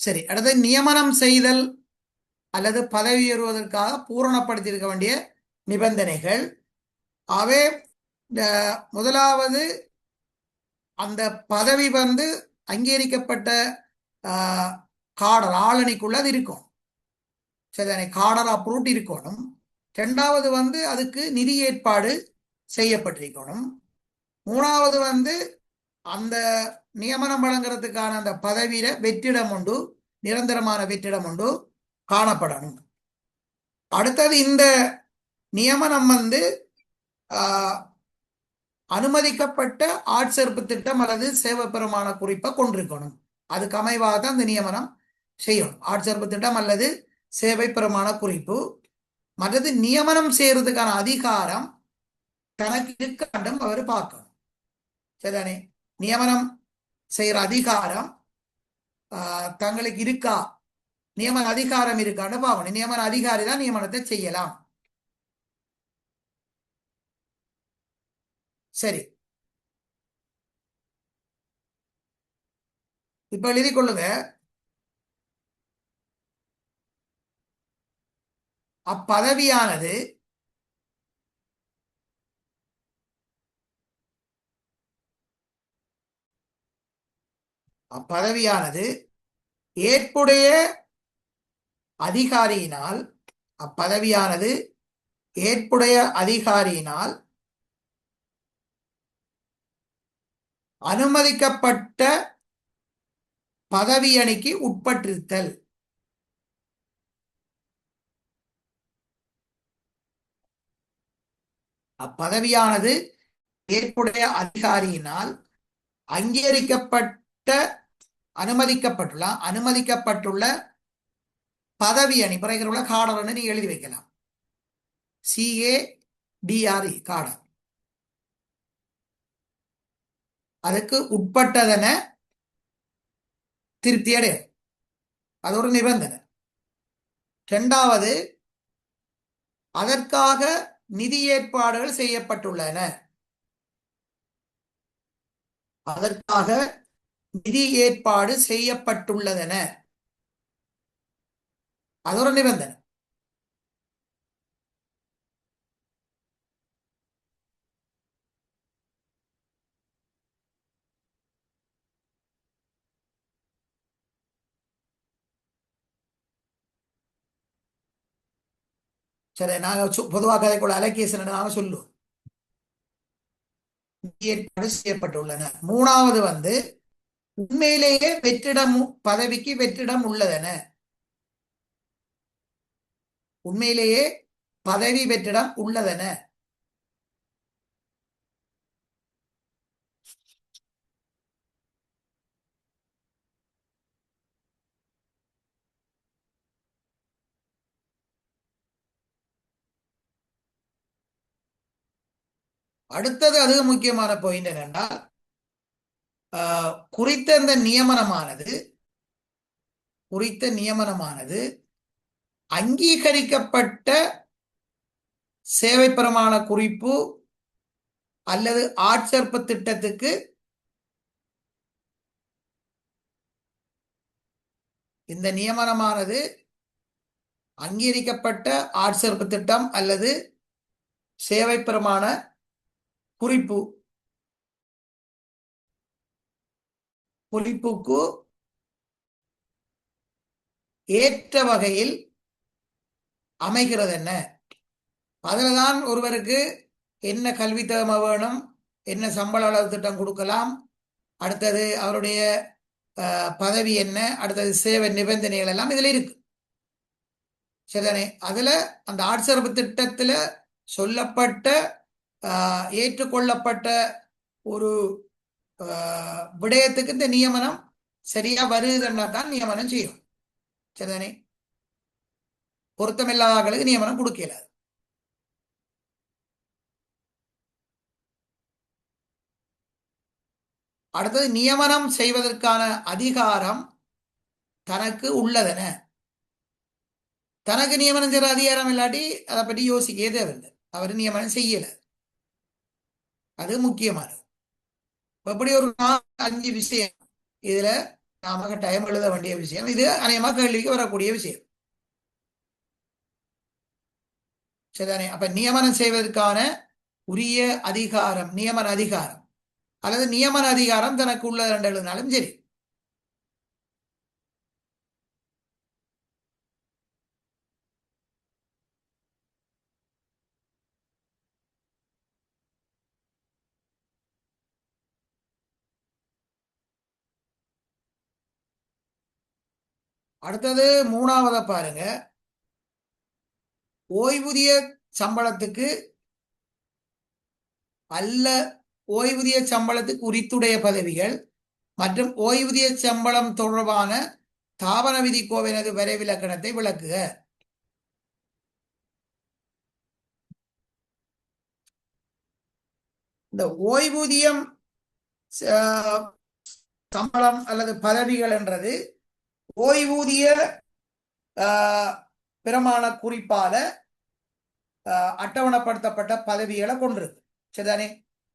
சரி, அடுத்து நியமனம் செய்தல் அல்லது பதவி உயர்வதற்காக பூரணப்படுத்தியிருக்க வேண்டிய நிபந்தனைகள். அவை முதலாவது அந்த பதவி அங்கீகரிக்கப்பட்ட காடர் ஆளணிக்குள்ள அது இருக்கும். சரிதானே? காடர் அப்ரூவ்ட் இருக்கணும். 2வது அதுக்கு நிதி ஏற்பாடு செய்யப்பட்டிருக்கணும். 3வது அந்த நியமனம் வழங்குறதுக்கான அந்த பதவியில வெற்றிடம் உண்டு, நிரந்தரமான வெற்றிடம் உண்டு காணப்படணும். அடுத்தது இந்த நியமனம் அனுமதிக்கப்பட்ட ஆட்சேர்ப்பு திட்டம் அல்லது சேவை பெருமான குறிப்பை கொண்டிருக்கணும். அதுக்கு அமைவாக தான் இந்த நியமனம் செய்யணும். ஆட்சேர்ப்பு திட்டம் அல்லது சேவை பெருமான குறிப்பு. மற்றது நியமனம் செய்யறதுக்கான அதிகாரம் தனக்கு இருக்காண்டும் அவர் பார்க்கணும். சரிதானே? நியமனம் செய்யற அதிகாரம் தங்களுக்கு இருக்கா, நியமன அதிகாரம் இருக்கான்னு பார்க்கணும். நியமன அதிகாரி தான் நியமனத்தை செய்யலாம். சரி, இப்ப எழுதி கொள்ளுங்க. அப்பதவியானது ஏற்புடைய அதிகாரியினால் அப்பதவியானது ஏற்புடைய அதிகாரியினால் அனுமதிக்கப்பட்ட பதவி அணிக்கு உட்பட்டிருத்தல். அப்பதவியானது ஏற்புடைய அதிகாரியினால் அங்கீகரிக்கப்பட்ட அனுமதிக்கப்பட்டுள்ள பதவி அணி பிறகுள்ள காடர்னு நீ எழுதி வைக்கலாம். CADRE காடர் அதுக்கு உட்பட்டதென திருப்தி அடையும். அது ஒரு நிபந்தனை. இரண்டாவது, அதற்காக நிதி ஏற்பாடுகள் செய்யப்பட்டுள்ளன. அதற்காக நிதி ஏற்பாடு செய்யப்பட்டுள்ளதென அது ஒரு நிபந்தனை. சரி, நாங்க பொதுவாக கதைக்குள்ள அலோகேஷன் நாங்க சொல்லுவோம். ஏற்பாடு செய்யப்பட்டுள்ளன. மூணாவது உண்மையிலேயே வெற்றிடம் பதவிக்கு வெற்றிடம் உள்ளதென. உண்மையிலேயே பதவி வெற்றிடம் உள்ளதென. அடுத்தது அது முக்கியமான பாயிண்ட் என்னென்றால், குறித்த இந்த நியமனமானது அங்கீகரிக்கப்பட்ட சேவை பிரமாண குறிப்பு அல்லது ஆட்சேர்ப்பு திட்டத்துக்கு இந்த நியமனமானது அங்கீகரிக்கப்பட்ட ஆட்சேர்ப்பு திட்டம் அல்லது சேவை பிரமாண குறிப்புக்கு ஏற்ற வகையில் அமைகிறது. என்ன அதுலதான் ஒருவருக்கு என்ன கல்வி தேவை வேணும், என்ன சம்பள அளவு திட்டம் கொடுக்கலாம், அடுத்தது அவருடைய பதவி என்ன, அடுத்தது சேவை நிபந்தனைகள் எல்லாம் இதுல இருக்கு. சரிதானே? அதுல அந்த ஆட்சேர்ப்பு திட்டத்துல சொல்லப்பட்ட ஏற்றுக்கொள்ளப்பட்ட ஒரு விடயத்துக்கு இந்த நியமனம் சரியா வருதுன்னா தான் நியமனம் செய்யும். சரிதானே? பொருத்தமில்லாதவர்களுக்கு நியமனம் கொடுக்கல. அடுத்தது, நியமனம் செய்வதற்கான அதிகாரம் தனக்கு உள்ளதென. தனக்கு நியமனம் செய்கிற அதிகாரம் இல்லாட்டி அதை பற்றி யோசிக்கவே தேவையில்லை. அவர் நியமனம் செய்யல. அது முக்கியமானது. எப்படி ஒரு 4-5 விஷயம் இதுல நாம கட்டாயம் எழுத வேண்டிய விஷயம். இது அநேகமாக கேள்விக்கு வரக்கூடிய விஷயம். சரிதானே? அப்ப நியமனம் செய்வதற்கான உரிய அதிகாரம், நியமன அதிகாரம் அல்லது நியமன அதிகாரம் தனக்கு உள்ளது என்று எழுதினாலும் சரி. அடுத்தது 3வது பாருங்க. ஓய்வூதிய சம்பளத்துக்கு ஓய்வூதிய சம்பளத்துக்கு உரித்துடைய பதவிகள் மற்றும் ஓய்வூதிய சம்பளம் தொடர்பான தாபன விதி கோவினது வரைவிலக்கணத்தை விளக்குக. இந்த ஓய்வூதியம் சம்பளம் அல்லது பதவிகள் என்றது ஓய்வூதிய பிரமாண குறிப்பால அட்டவணைப்படுத்தப்பட்ட பதவிகளை கொண்டிருக்கு. சரிதானே?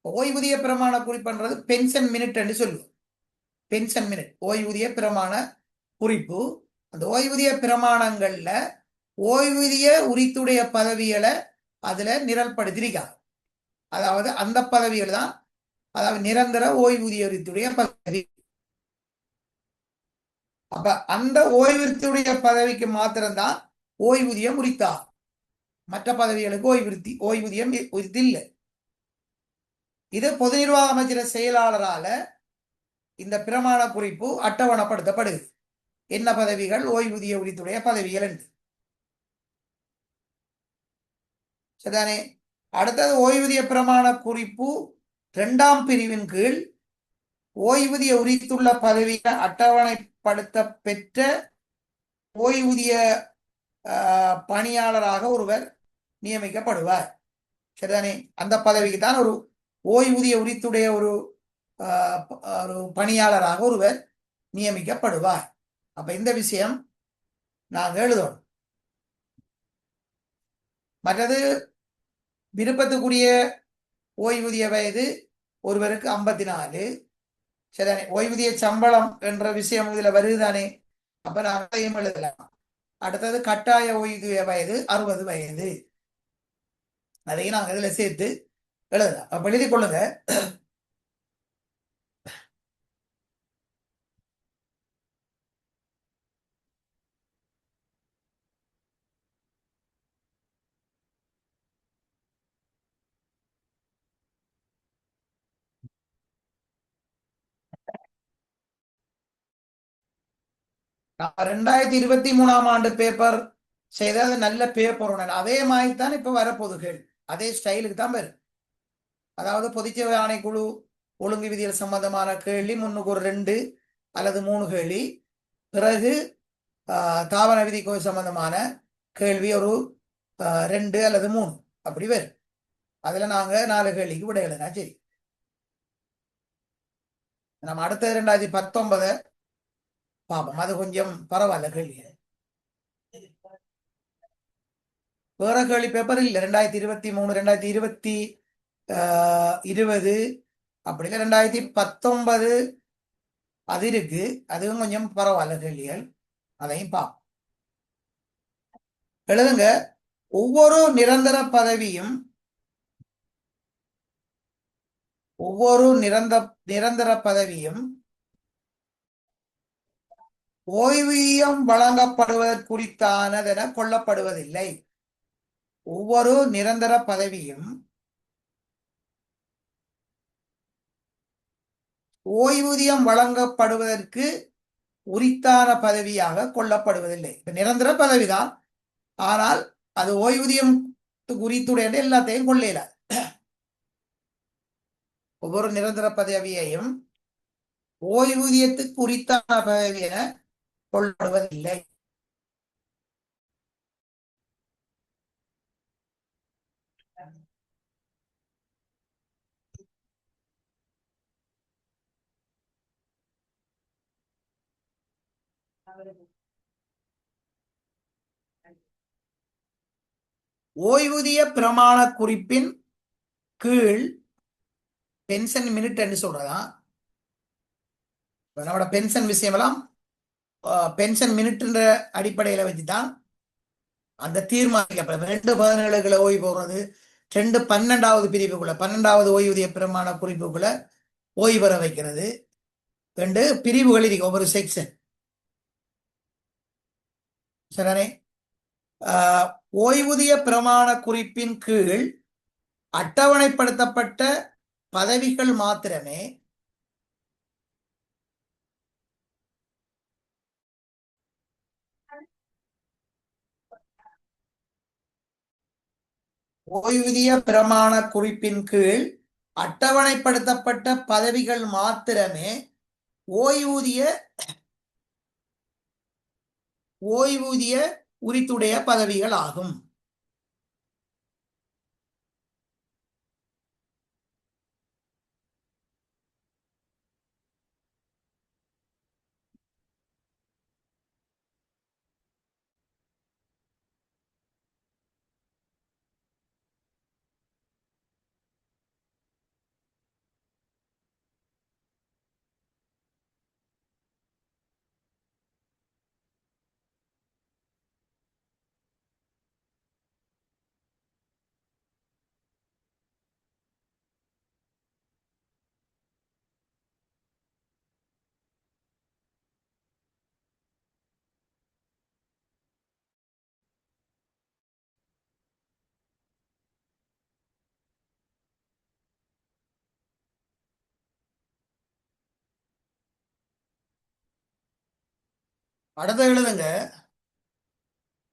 ஓய்வூதிய பிரமாண குறிப்புன்றது பென்ஷன் மினிட் என்று சொல்லுவோம். பென்ஷன் மினிட் ஓய்வூதிய பிரமாண குறிப்பு. அந்த ஓய்வூதிய பிரமாணங்கள்ல ஓய்வூதிய உரித்துடைய பதவிகளை அதுல நிரல்படுத்திருக்காங்க. அதாவது அந்த பதவிகள் தான், அதாவது நிரந்தர ஓய்வூதிய உரித்துடைய பதவி. அப்ப அந்த ஓய்வூதிய பதவிக்கு மாத்திரம்தான் ஓய்வூதியம் உரித்தார். மற்ற பதவிகளுக்கு ஓய்வூதியம் இல்லை. இது பொது நிர்வாக அமைச்சர் செயலாளரால இந்த பிரமாண குறிப்பு அட்டவணைப்படுத்தப்படுது. என்ன பதவிகள் ஓய்வூதிய உரித்துடைய பதவிகள் என்று. சரிதானே? அடுத்தது ஓய்வூதிய பிரமாண குறிப்பு 2ஆம் பிரிவின் கீழ் ஓய்வூதிய உரித்துள்ள பதவிகள் அட்டவணைப்படுத்த பெற்ற ஓய்வூதிய பணியாளராக ஒருவர் நியமிக்கப்படுவார். சரிதானே? அந்த பதவிக்கு தான் ஒரு ஓய்வூதிய உரித்துடைய ஒரு பணியாளராக ஒருவர் நியமிக்கப்படுவார். அப்ப இந்த விஷயம் நாங்கள் எழுதணும். மற்றது விருப்பத்துக்குரிய ஓய்வூதிய வயது ஒருவருக்கு 54. சரிதானே? ஓய்வூதிய சம்பளம் என்ற விஷயம் இதுல வருதுதானே? அப்ப நாங்கள் எழுதலாம். அடுத்தது கட்டாய ஓய்வூதிய வயது 60 வயது. அதையும் நாங்கள் இதுல சேர்த்து எழுதலாம். அப்ப எழுதி கொள்ளுங்க. நான் 2023ஆம் ஆண்டு பேப்பர் செய்த அது நல்ல பேப்பர் உடனே அதே மாதிரி தான் இப்ப வரப்போகுது கேள்வி. அதே ஸ்டைலுக்கு தான் வரும். அதாவது பொதுச்சேவை ஆணைக்குழு ஒழுங்கு விதிகள் சம்பந்தமான கேள்வி 3க்கு ஒரு 2 அல்லது 3 கேள்வி. பிறகு தாவர விதி சம்பந்தமான கேள்வி ஒரு 2 அல்லது 3 அப்படி வரும். அதுல நாங்க 4 கேள்விக்கு விட எழுதுனா சரி. நம்ம அடுத்த 2019 பார்ப்போம். அது கொஞ்சம் பரவாயில்ல கேள்வி. வேற கேள்வி பேப்பர் இல்லை. 2023 2020 அப்படி இல்லை. 2019 அது இருக்கு. அதுவும் கொஞ்சம் பரவாயில்ல கேள்விகள். அதையும் பார்ப்போம். எழுதுங்க. ஒவ்வொரு நிரந்தர பதவியும் ஓய்வூதியம் வழங்கப்படுவதற்குறித்தானதென கொள்ளப்படுவதில்லை. ஒவ்வொரு நிரந்தர பதவியும் ஓய்வூதியம் வழங்கப்படுவதற்கு உரித்தான பதவியாக கொள்ளப்படுவதில்லை. நிரந்தர பதவிதான், ஆனால் அது ஓய்வூதியம் உரித்துடைய எல்லாத்தையும் கொள்ளல. ஒவ்வொரு நிரந்தர பதவியையும் ஓய்வூதியத்துக்கு உரித்தான பதவி என கொள்ளப்படுவதில்லை. ஓய்வூதிய பிரமாண குறிப்பின் கீழ் பென்ஷன் மினிட் என்று சொல்றதா? நம்மளோட பென்ஷன் விஷயம் எல்லாம் பென்ஷன் மினிட்ன்ற அடிப்படையில வச்சுதான் அந்த தீர்மானிக்கப்படும். 2/17 ஓய்வு போடுறது, 2/12 பிரிவுக்குள்ள 12வது ஓய்வூதிய பிரமாண குறிப்புக்குள்ள ஓய்வு பெற வைக்கிறது. 2 பிரிவுகள் இருக்கு, ஒவ்வொரு செக்ஷன். சரிதானே? ஓய்வூதிய பிரமாண குறிப்பின் கீழ் அட்டவணைப்படுத்தப்பட்ட பதவிகள் மாத்திரமே ஓய்வூதிய பிரமாண குறிப்பின் கீழ் அட்டவணைப்படுத்தப்பட்ட பதவிகள் மாத்திரமே ஓய்வூதிய உரித்துடைய பதவிகள் ஆகும். அடுத்து எழுதுங்க,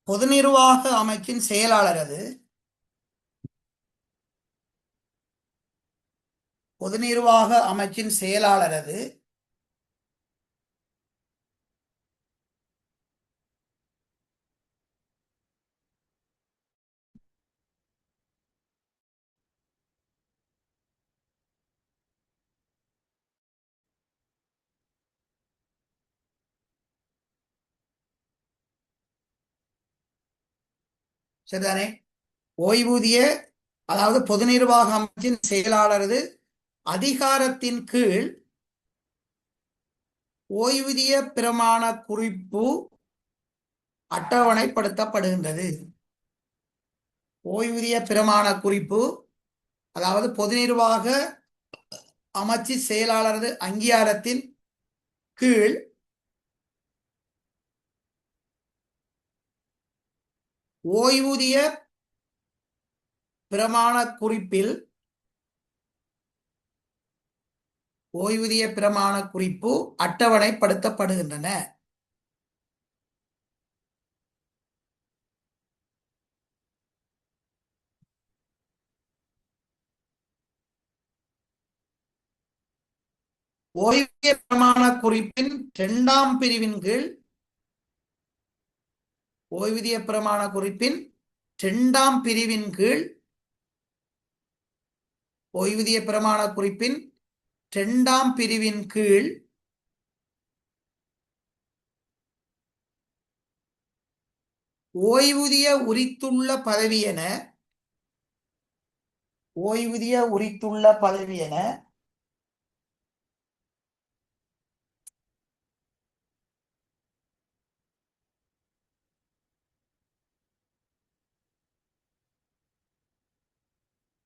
பொது நிர்வாக அமைச்சின் செயலாளர் அது. பொது நிர்வாக அமைச்சின் செயலாளர் அது. சரிதானே? ஓய்வூதிய, அதாவது பொது நிர்வாக அமைச்சின் செயலாளரது அதிகாரத்தின் கீழ் ஓய்வூதிய பிரமாண குறிப்பு அட்டவணைப்படுத்தப்படுகின்றது. ஓய்வூதிய பிரமாண குறிப்பு, அதாவது பொது நிர்வாக அமைச்சு செயலாளரது அங்கீகாரத்தின் கீழ் ஓய்வூதிய பிரமாண குறிப்பில் ஓய்வூதிய பிரமாண குறிப்பு அட்டவணைப்படுத்தப்படுகின்றன. ஓய்வூதிய பிரமாண குறிப்பின் 2ஆம் பிரிவின் கீழ் ஓய்வூதிய பிரமாண குறிப்பின் 2ஆம் பிரிவின் கீழ் ஓய்வூதிய பிரமாண குறிப்பின் 2ஆம் பிரிவின் கீழ் ஓய்வூதிய உரித்துள்ள பதவி என ஓய்வூதிய உரித்துள்ள பதவி என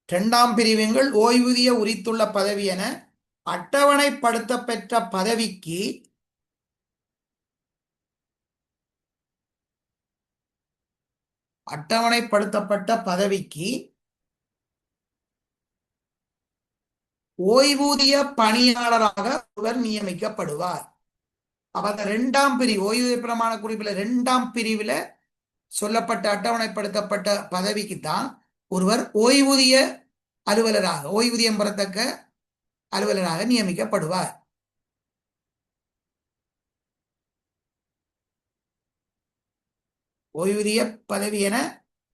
இரண்டாம் பிரிவின்கள் ஓய்வூதிய உரித்துள்ள பதவி என அட்டவணைப்படுத்தப்பெற்ற பதவிக்கு அட்டவணைப்படுத்தப்பட்ட பதவிக்கு ஓய்வூதிய பணியாளராக ஒருவர் நியமிக்கப்படுவார். அப்ப அந்த 2ஆம் பிரிவு ஓய்வூதிய பிரமாண குறிப்பில் 2ஆம் பிரிவுல சொல்லப்பட்ட அட்டவணைப்படுத்தப்பட்ட பதவிக்குத்தான் ஒருவர் ஓய்வூதிய அலுவலராக, ஓய்வூதியம் பெறத்தக்க அலுவலராக நியமிக்கப்படுவார். ஓய்வூதிய பதவி என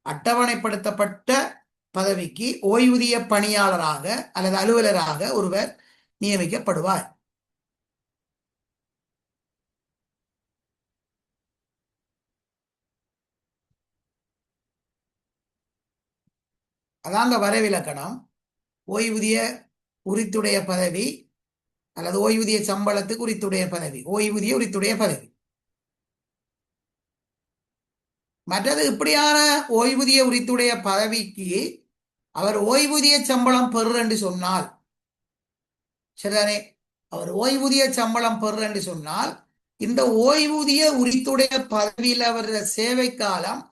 அட்டவணைப்படுத்தப்பட்ட பதவிக்கு ஓய்வூதிய பணியாளராக அல்லது அலுவலராக ஒருவர் நியமிக்கப்படுவார். அதாங்க வரைவிலக்கணம். ஓய்வூதிய உரித்துடைய பதவி அல்லது ஓய்வூதிய சம்பளத்துக்கு உரித்துடைய பதவி, ஓய்வூதிய உரித்துடைய பதவி. மற்றது இப்படியான ஓய்வூதிய உரித்துடைய பதவிக்கு அவர் ஓய்வூதிய சம்பளம் பெறுற என்று சொன்னால், சரிதானே, அவர் ஓய்வூதிய சம்பளம் பெறுற என்று சொன்னால் இந்த ஓய்வூதிய உரித்துடைய பதவியில் அவர் சேவை காலம்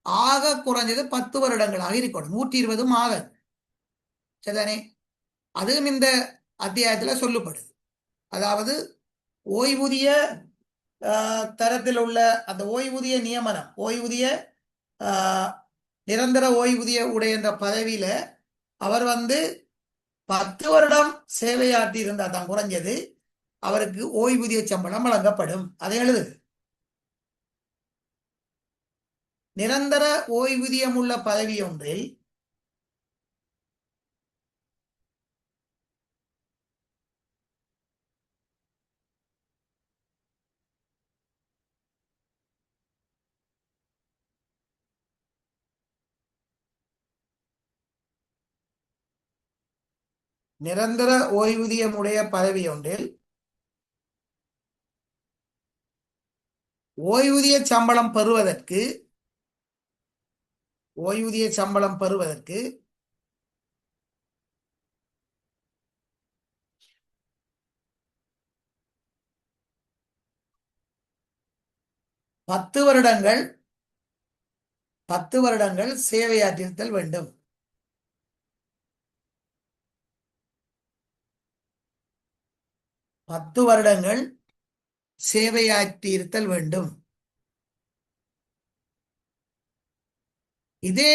ஆக குறைஞ்சது 10 வருடங்களாக இருக்கணும். 120 மாதம். சரிதானே? அதுவும் இந்த அத்தியாயத்தில் சொல்லப்படுது. அதாவது ஓய்வூதிய தரத்தில் உள்ள அந்த ஓய்வூதிய நியமனம், ஓய்வூதிய நிரந்தர ஓய்வூதிய உடைய அந்த பதவியில அவர் 10 வருடம் சேவையாற்றி இருந்தால் தான் குறைஞ்சது அவருக்கு ஓய்வூதிய சம்பளம் வழங்கப்படும். அதை எழுது. நிரந்தர ஓய்வூதியம் உள்ள பதவி ஒன்றில் நிரந்தர ஓய்வூதியம் உடைய பதவி ஒன்றில் ஓய்வூதிய சம்பளம் பெறுவதற்கு 10 வருடங்கள் சேவையாற்றிருத்தல் வேண்டும். 10 வருடங்கள் சேவையாற்றியிருத்தல் வேண்டும். இதே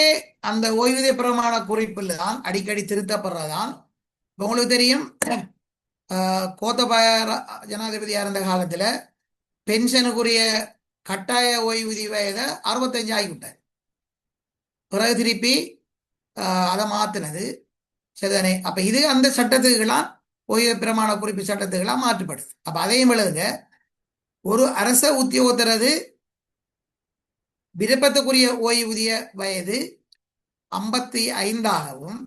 அந்த ஓய்வூதிய பிரமாண குறிப்பில் தான் அடிக்கடி திருத்தப்படுறதான். உங்களுக்கு தெரியும், கோத்தபாய ஜனாதிபதியா இருந்த காலத்துல பென்ஷனுக்குரிய கட்டாய ஓய்வூதிய வயதை 65 ஆகிவிட்டார். பிறகு திருப்பி அதை மாத்தினது சரிதானே. அப்ப இது அந்த சட்டத்துக்கெல்லாம் ஓய்வு பிரமாண குறிப்பு சட்டத்துக்கெல்லாம் மாற்றப்படுது. அப்ப அதையும் எழுதுங்க. ஒரு அரச உத்தியோகத்தரது விருப்பத்துக்குரிய ஓய்வூதிய வயது 55ஆகவும்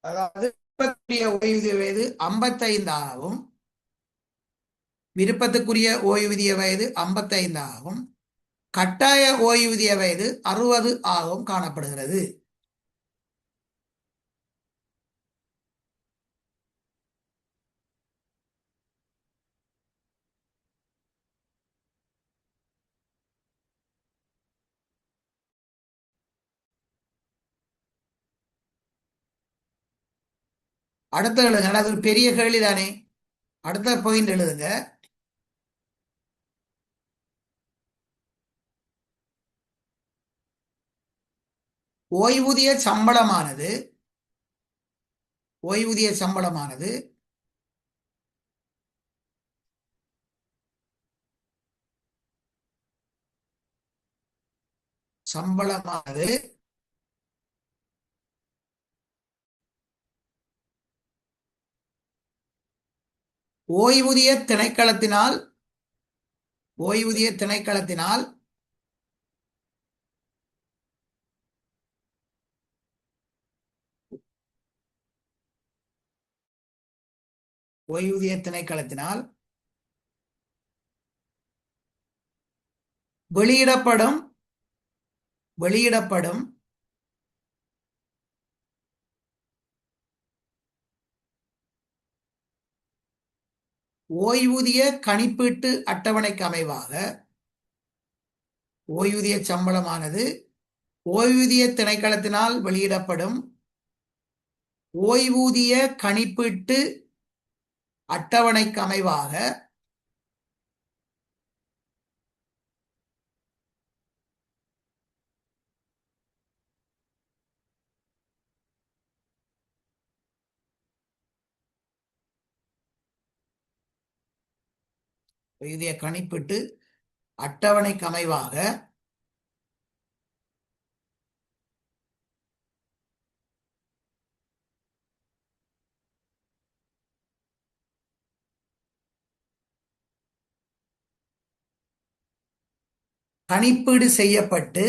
அதாவது ஓய்வூதிய வயது 55ஆகவும் விருப்பத்துக்குரிய ஓய்வூதிய வயது 55ஆகவும் கட்டாய ஓய்வூதிய வயது 60 ஆகவும் காணப்படுகிறது. அடுத்த எழுதுங்க. அது ஒரு பெரிய கேள்வி தானே. அடுத்த பாயிண்ட் எழுதுங்க. ஓய்வூதிய சம்பளமானது சம்பளமானது ஓய்வூதிய திணைக்களத்தினால் வெளியிடப்படும் ஓய்வூதிய கணிப்பீட்டு அட்டவணைக்கு அமைவாக ஓய்வூதிய சம்பளமானது ஓய்வூதிய திணைக்களத்தினால் வெளியிடப்படும் ஓய்வூதிய கணிப்பீட்டு அட்டவணைக்கு அமைவாக ஓய்வூதிய கணிப்பீட்டு அட்டவணைக்கு அமைவாக கணிப்பீடு செய்யப்பட்டு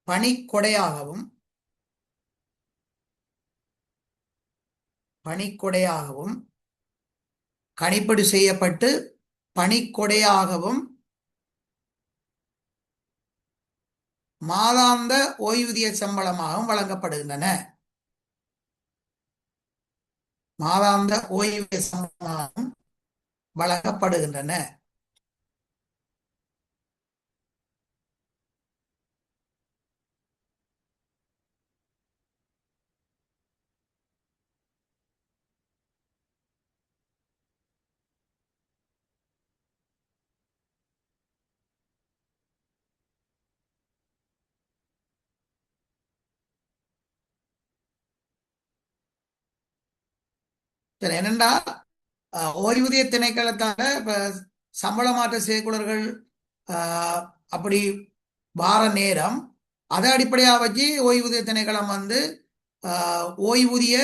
பணிக்கொடையாகவும் கணிப்பீடு செய்யப்பட்டு பணிக்கொடையாகவும் மாதாந்த ஓய்வூதிய சம்பளமாகவும் வழங்கப்படுகின்றன. மாதாந்த ஓய்வூதிய சம்பளமாகவும் வழங்கப்படுகின்றன. சரி, என்னண்டா ஓய்வூதிய திணைக்களத்தால இப்ப சம்பள மாற்ற செயற்குழர்கள் அப்படி வார நேரம் அதை அடிப்படையாக வச்சு ஓய்வூதிய திணைக்களம் ஓய்வூதிய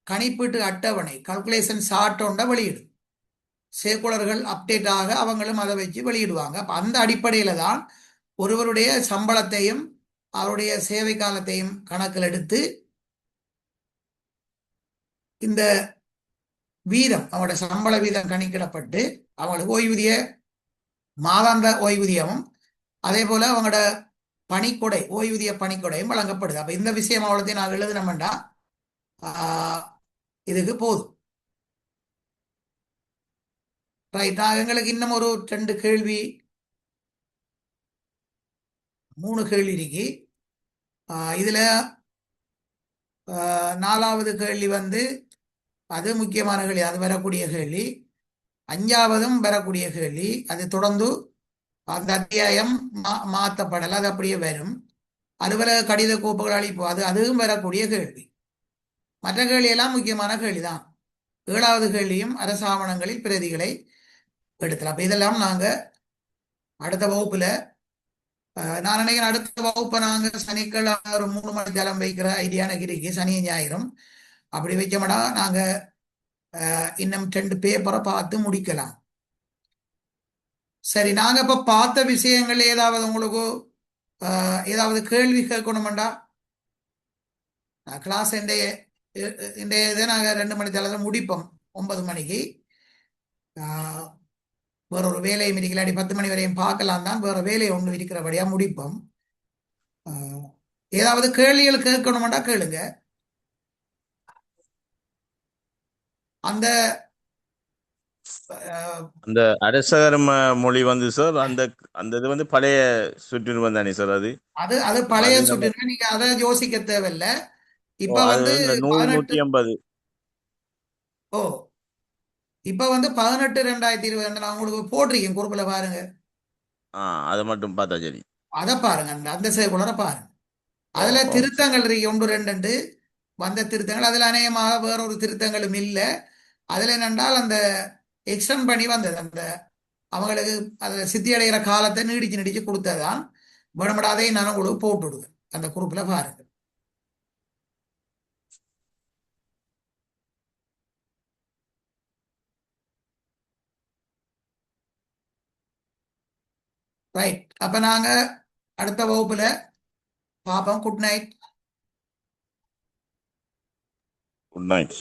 கணிப்பீட்டு அட்டவணை கல்குலேஷன் சார்ட் ஒன்றை வெளியிடும். சேக்குலர்கள் அப்டேட் ஆக அவங்களும் அதை வச்சு வெளியிடுவாங்க. அப்ப அந்த அடிப்படையில தான் ஒருவருடைய சம்பளத்தையும் அவருடைய சேவை காலத்தையும் கணக்கில் எடுத்து இந்த வீதம் அவருடைய சம்பள வீதம் கணக்கிடப்பட்டு அவங்களுக்கு ஓய்வூதிய மாதாந்த ஓய்வூதியமும் அதே போல அவங்களோட பணிக்கொடை ஓய்வூதிய பணிக்கொடையும் வழங்கப்படுது. அப்ப இந்த விஷயம் அவ்வளோத்தையும் நான் எழுதுனோம்டா இதுக்கு போதும். ரைட். எங்களுக்கு இன்னும் ஒரு 2 கேள்வி 3 கேள்வி இருக்கு. இதுல 4வது கேள்வி வந்து அது முக்கியமான கேள்வி, அது வரக்கூடிய கேள்வி. 5வதும் வரக்கூடிய கேள்வி. அது தொடர்ந்து அந்த அத்தியாயம் மாற்றப்படல, அது அப்படியே வரும். அலுவலக கடித கோப்புகள் அளிப்பு, அதுவும் வரக்கூடிய கேள்வி. மற்ற கேள்வி எல்லாம் முக்கியமான கேள்விதான். 7வது கேள்வியும் அரசாவணங்களில் பிரதிகளை எடுக்கலாம். அப்ப இதெல்லாம் நாங்க அடுத்த வகுப்புல நான் நினைக்கிறேன் அடுத்த வகுப்பை நாங்க சனிக்கிழமை ஒரு 3 மணி ஜலம் வைக்கிற ஐடியா எனக்கு இருக்கு. சனியும் ஞாயிறும் அப்படி வைக்கமாடா நாங்க இன்னும் 2 பேப்பரை பார்த்து முடிக்கலாம். சரி, நாங்க இப்ப பார்த்த விஷயங்கள் ஏதாவது உங்களுக்கு ஏதாவது கேள்வி கேட்கணுமெண்டா கிளாஸ் இன்றைய இதை நாங்க 2 மணி தளத்தில் முடிப்போம். 9 மணிக்கு வேற ஒரு வேலையும் இருக்கலாடி 10 மணி வரையும் பார்க்கலாம் தான். வேற வேலை ஒன்று இருக்கிறபடியா முடிப்போம். ஏதாவது கேள்விகள் கேட்கணுமெண்டா கேளுங்க. அந்த அந்த அரசகர மொழி வந்து சார் அந்த அந்த இது வந்து பழைய சுற்றுருவம் தானே சார்? அது அது பழைய அது நம்ம சுற்று, நீங்க அதை யோசிக்க தேவையில்லை. இப்ப அது வந்து இந்த 100 18 150 ஓ இப்ப வந்து 18/2020 நான் உங்களுக்கு போட்டிருக்கேன் குறுக்குல பாருங்க. அதை மட்டும் பார்த்தா சரி. அதை பாருங்க, அந்த சேகுலரை பாருங்க. ஓ அதுல ஓ திருத்தங்கள் இருக்கு 1 2 வந்த திருத்தங்கள். அதுல அநேகமாக வேறொரு திருத்தங்களும் இல்லை. அதுல என்னென்றால் அந்த எக்ஸ்டெண்ட் பண்ணி வந்தது, அந்த அவங்களுக்கு அதுல சித்தி அடைகிற காலத்தை நீடிச்சு நீடிச்சு கொடுத்ததான் வேணும்டா. அதை நான் உங்களுக்கு போட்டு விடுவேன் அந்த குரூப்ல பாருங்க. ரைட். அப்ப நாங்க அடுத்த வகுப்புல பார்ப்போம். Good night. Good night.